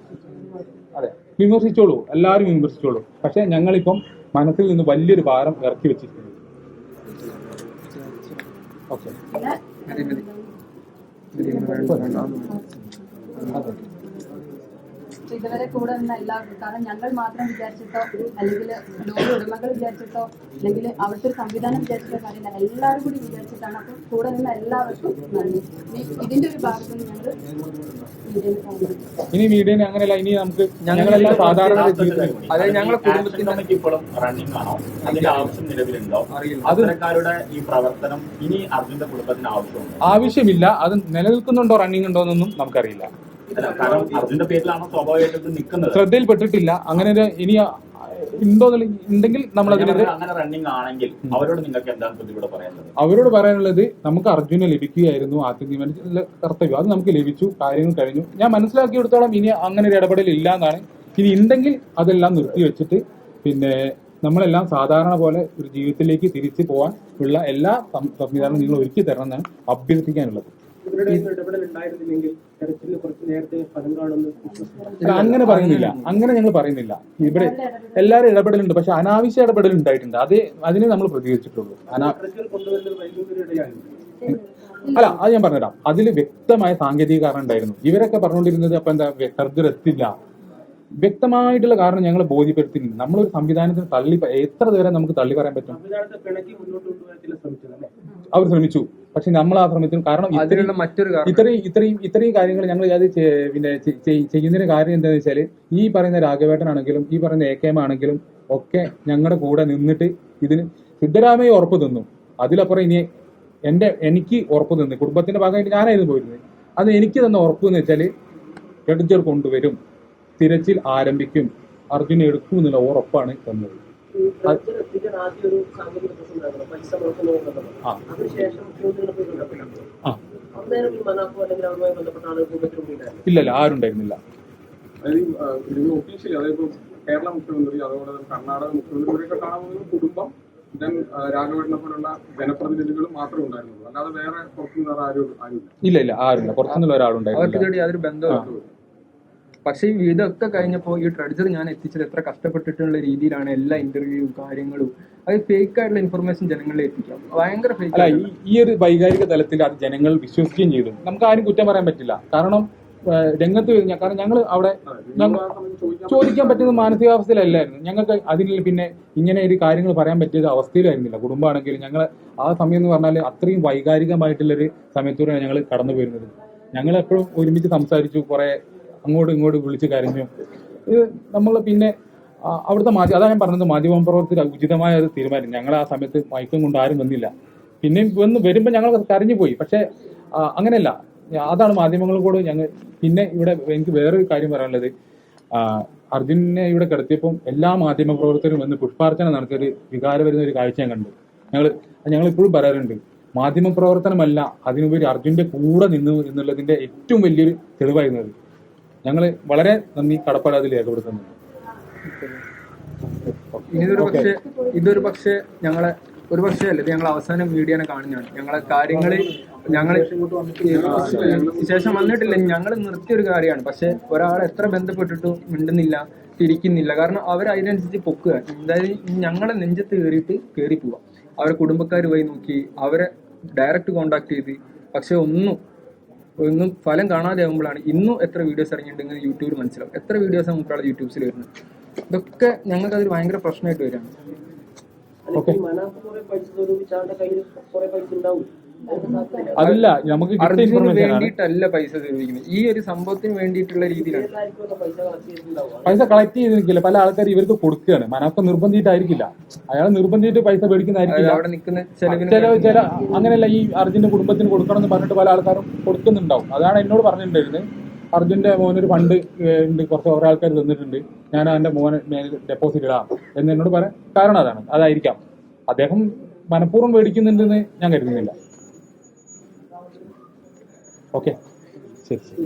അതെ, വിമർശിച്ചോളൂ, എല്ലാവരും വിമർശിച്ചോളൂ. പക്ഷെ ഞങ്ങളിപ്പം മനസ്സിൽ നിന്ന് വലിയൊരു ഭാരം ഇറക്കി വെച്ചിരിക്കുന്നു. ഓക്കെ, ഇതുവരെ കൂടെ നിന്ന എല്ലാവർക്കും, കാരണം ഞങ്ങൾ മാത്രം വിചാരിച്ചിട്ടോ അല്ലെങ്കിൽ ലോറി ഉടമകൾ വിചാരിച്ചിട്ടോ അല്ലെങ്കിൽ അവിടുത്തെ ഒരു സംവിധാനം വിചാരിച്ചിട്ടോ കാര്യമില്ല, എല്ലാവരും കൂടി വിചാരിച്ചിട്ടാണ്. അപ്പം കൂടെ നിന്ന എല്ലാവർക്കും നന്ദി. ഇതിന്റെ ഒരു ഭാഗത്ത് നിന്ന് ഞങ്ങൾ ഇനി മീഡിയനെ അങ്ങനെയല്ല, ഇനി നമുക്ക് ഞങ്ങളെല്ലാം സാധാരണ അതായത് ഞങ്ങളെ കുടുംബത്തിന്റെ ഇപ്പോഴും റണ്ണിംഗ് ആണോ, അതിന്റെ ആവശ്യം നിലവിലുണ്ടോ, അത്തരക്കാരുടെ ഈ പ്രവർത്തനം ഇനി അർജുന്റെ കുടുംബത്തിന് ആവശ്യമുണ്ടോ? ആവശ്യമില്ല. അത് നിലനിൽക്കുന്നുണ്ടോ, റണ്ണിംഗ് ഉണ്ടോ എന്നൊന്നും നമുക്കറിയില്ല. കാരണം അർജുന്റെ പേരിലാണോ സ്വാഭാവികമായിട്ടും നിൽക്കുന്നത്? ശ്രദ്ധയിൽപ്പെട്ടിട്ടില്ല. അങ്ങനെ ഇനി ഉണ്ടോ ഉണ്ടെങ്കിൽ നമ്മൾ അതിനെതിരെ അങ്ങനെ റണ്ണിംഗ് ആണെങ്കിൽ അവരോട് നിങ്ങൾക്ക് എന്താണ് പ്രതികൂടെ പറയാനുള്ളത്? അവരോട് പറയാനുള്ളത്, നമുക്ക് അർജുനെ ലഭിക്കുകയായിരുന്നു ആത്യന്തിക കർത്തവ്യം, അത് നമുക്ക് ലഭിച്ചു, കാര്യങ്ങൾ കഴിഞ്ഞു. ഞാൻ മനസ്സിലാക്കിയെടുത്തോളം ഇനി അങ്ങനെ ഒരു ഇടപെടൽ ഇല്ല എന്നാണ്. ഇനി ഉണ്ടെങ്കിൽ അതെല്ലാം നിർത്തിവെച്ചിട്ട് നമ്മളെല്ലാം സാധാരണ പോലെ ഒരു ജീവിതത്തിലേക്ക് തിരിച്ചു പോകാൻ ഉള്ള എല്ലാ സംവിധാനവും നിങ്ങൾ ഒരുക്കി തരണം എന്നാണ് അഭ്യർത്ഥിക്കാനുള്ളത്. അങ്ങനെ പറയുന്നില്ല, അങ്ങനെ ഞങ്ങൾ പറയുന്നില്ല. ഇവിടെ എല്ലാവരും ഇടപെടലുണ്ട്, പക്ഷെ അനാവശ്യ ഇടപെടൽ ഉണ്ടായിട്ടുണ്ട്. അതിനെ നമ്മൾ പ്രതികരിച്ചിട്ടുള്ളൂ. അല്ല, അത് ഞാൻ പറഞ്ഞുതരാം. അതിൽ വ്യക്തമായ സാങ്കേതിക കാരണം ഉണ്ടായിരുന്നു. ഇവരൊക്കെ പറഞ്ഞുകൊണ്ടിരുന്നത് അപ്പൊ എന്താ സർജറി എത്തില്ല, വ്യക്തമായിട്ടുള്ള കാരണം ഞങ്ങൾ ബോധ്യപ്പെടുത്തിയിട്ടുണ്ട്. നമ്മളൊരു സംവിധാനത്തിന് എത്ര വരെ നമുക്ക് തള്ളി പറയാൻ പറ്റും? അവർ ശ്രമിച്ചു, പക്ഷെ നമ്മൾ ആ ശ്രമത്തിന് കാരണം ഇത്രയും കാര്യങ്ങൾ ഞങ്ങൾ അത് ചെയ്യുന്നതിന് കാര്യം എന്താണെന്ന് വെച്ചാല്, ഈ പറയുന്ന രാഘവേട്ടനാണെങ്കിലും ഈ പറയുന്ന AKM ആണെങ്കിലും ഒക്കെ ഞങ്ങളുടെ കൂടെ നിന്നിട്ട് ഇതിന് സിദ്ധരാമയ്യ ഉറപ്പ് തന്നു. അതിലപ്പുറം ഇനി എനിക്ക് ഉറപ്പ് തന്നു, കുടുംബത്തിന്റെ ഭാഗമായിട്ട് ഞാനായിരുന്നു പോയിരുന്നത്. അത് എനിക്ക് തന്ന ഉറപ്പ് എന്ന് വെച്ചാല് ട്രഡ്ജർ കൊണ്ടുവരും, തിരച്ചിൽ ആരംഭിക്കും, അർജുനെ എടുക്കും എന്നുള്ള ഉറപ്പാണ് തന്നത്. ഇല്ലല്ല, ആരുണ്ടായിരുന്നില്ല. ഒഫീഷ്യലി അതായത് കേരള മുഖ്യമന്ത്രി, അതുപോലെ കർണാടക മുഖ്യമന്ത്രിയൊക്കെ കാണാവുന്ന കുടുംബം, രാഘവേട്ടനെ പോലുള്ള ജനപ്രതിനിധികളും മാത്രമേ ഉണ്ടായിരുന്നുള്ളൂ. അല്ലാതെ വേറെ പുറത്തുനിന്ന് ആരും ഇല്ല, ആരുമില്ല, പുറത്തുനിന്നുള്ള ഒരാളുണ്ടായിരുന്നു. അതൊരു ബന്ധമാണ്. പക്ഷേ ഈ ഇതൊക്കെ കഴിഞ്ഞപ്പോൾ ഈ ട്രഡ്ജർ ഞാൻ എത്തിച്ചത് എത്ര കഷ്ടപ്പെട്ടിട്ടുള്ള രീതിയിലാണ് എല്ലാ ഇന്റർവ്യൂവും കാര്യങ്ങളും. അത് ഫേക്ക് ആയിട്ടുള്ള ഇൻഫർമേഷൻ ജനങ്ങളിലേക്ക് എത്തിക്കാം, ഭയങ്കര ഫേക്ക്. അല്ല, ഈ ഒരു വൈകാരിക തലത്തിൽ അത് ജനങ്ങൾ വിശ്വസിക്കുകയും ചെയ്തു. നമുക്ക് ആരും കുറ്റം പറയാൻ പറ്റില്ല. കാരണം രംഗത്ത് കാരണം ഞങ്ങൾ അവിടെ ചോദിക്കാൻ പറ്റുന്ന മാനസികാവസ്ഥയിലല്ലായിരുന്നു. ഞങ്ങൾക്ക് അതിൽ പിന്നെ ഇങ്ങനെ ഒരു കാര്യങ്ങൾ പറയാൻ പറ്റിയ അവസ്ഥയിലായിരുന്നില്ല. കുടുംബമാണെങ്കിലും ഞങ്ങൾ ആ സമയം എന്ന് പറഞ്ഞാൽ അത്രയും വൈകാരികമായിട്ടുള്ളൊരു സമയത്തൂടെയാണ് ഞങ്ങൾ കടന്നു പോയിരുന്നത്. ഞങ്ങൾ എപ്പോഴും ഒരുമിച്ച് സംസാരിച്ചു, കുറെ അങ്ങോട്ടും ഇങ്ങോട്ടും വിളിച്ച് കരഞ്ഞു. ഇത് നമ്മൾ പിന്നെ അവിടുത്തെ അതാണ് ഞാൻ പറഞ്ഞത്, മാധ്യമപ്രവർത്തകർ ഉചിതമായ ഒരു തീരുമാനം. ഞങ്ങൾ ആ സമയത്ത് മയക്കം കൊണ്ട് ആരും വന്നില്ല. പിന്നെയും വരുമ്പോൾ ഞങ്ങൾ കരഞ്ഞു പോയി. പക്ഷെ അങ്ങനെയല്ല, അതാണ് മാധ്യമങ്ങൾ കൂടെ ഞങ്ങൾ. പിന്നെ ഇവിടെ എനിക്ക് വേറൊരു കാര്യം പറയാനുള്ളത്, അർജുനെ ഇവിടെ കിടത്തിയപ്പം എല്ലാ മാധ്യമപ്രവർത്തകരും വന്ന് പുഷ്പാർച്ചന നടത്തിയൊരു വികാരം വരുന്ന ഒരു കാഴ്ച ഞാൻ കണ്ടു. ഞങ്ങൾ ഇപ്പോഴും പറയാറുണ്ട്, മാധ്യമപ്രവർത്തനമല്ല അതിനുപരി അർജുന്റെ കൂടെ നിന്നു എന്നുള്ളതിന്റെ ഏറ്റവും വലിയൊരു തെളിവായിരുന്നത്. ഞങ്ങൾ വളരെ നന്ദി കടപ്പാട് അതിൽ രേഖപ്പെടുത്തുന്നു. ഇതൊരു പക്ഷേ ഞങ്ങളെ ഒരു പക്ഷേ അല്ല, ഇത് ഞങ്ങൾ അവസാനം മീഡിയനെ കാണുന്നതാണ്. ഞങ്ങളെ കാര്യങ്ങൾ ശേഷം വന്നിട്ടില്ല, ഞങ്ങൾ നിർത്തിയൊരു കാര്യമാണ്. പക്ഷെ ഒരാളെ എത്ര ബന്ധപ്പെട്ടിട്ടും മിണ്ടുന്നില്ല, തിരിക്കുന്നില്ല. കാരണം അവരതിനനുസരിച്ച് പൊക്കുക. എന്തായാലും ഞങ്ങളെ നെഞ്ചത്ത് കയറി പോവുക. അവരെ കുടുംബക്കാർ വഴി നോക്കി, അവരെ ഡയറക്റ്റ് കോണ്ടാക്ട് ചെയ്ത്, പക്ഷെ ഒന്നും ഒന്നും ഫലം കാണാതെ ആകുമ്പോഴാണ് ഇന്നും എത്ര വീഡിയോസ് ഇറങ്ങിയിട്ടുണ്ടെങ്കിൽ യൂട്യൂബിൽ മനസ്സിലാവും. എത്ര വീഡിയോസാണ് മൂപ്പരാൾ യൂട്യൂബ്സിൽ വരുന്നത്. ഇതൊക്കെ ഞങ്ങൾക്ക് അതൊരു ഭയങ്കര പ്രശ്നമായിട്ട് വരികയാണ്. ഓക്കെ, അതല്ല നമുക്ക് കിട്ടിയ അർജുന് ഇൻഫർമേഷൻ ആണ്. വേണ്ടിയിട്ടല്ല പൈസ സ്വരൂപിക്കുന്നത്, ഈ ഒരു സംഭവത്തിന് വേണ്ടിയിട്ടുള്ള രീതിയിലാണ്. പൈസ കളക്ട് ചെയ്ത് നിൽക്കില്ല, പല ആൾക്കാർ ഇവർക്ക് കൊടുക്കുകയാണ്. മനാഫ് നിർബന്ധിച്ചിട്ടായിരിക്കില്ല, അയാൾ നിർബന്ധിച്ചിട്ട് പൈസ മേടിക്കുന്നതായിരിക്കില്ല. അവിടെ നിൽക്കുന്ന ചെലവിന് ചില അങ്ങനെയല്ല, ഈ അർജുന്റെ കുടുംബത്തിന് കൊടുക്കണം എന്ന് പറഞ്ഞിട്ട് പല ആൾക്കാരും കൊടുക്കുന്നുണ്ടാവും. അതാണ് എന്നോട് പറഞ്ഞിട്ടുണ്ടായിരുന്നത്. അർജുന്റെ മോനൊരു ഫണ്ട് ഉണ്ട്, കുറച്ച് ഓരോ ആൾക്കാർ തന്നിട്ടുണ്ട്, ഞാൻ അവന്റെ മോനെ ഡെപ്പോസിറ്റ് ഇടാം എന്ന് എന്നോട് പറയാൻ കാരണം അതാണ്. അതായിരിക്കാം അദ്ദേഹം മനഃപൂർവ്വം മേടിക്കുന്നുണ്ടെന്ന് ഞാൻ കരുതുന്നില്ല. ഓക്കെ, ശരി ശരി.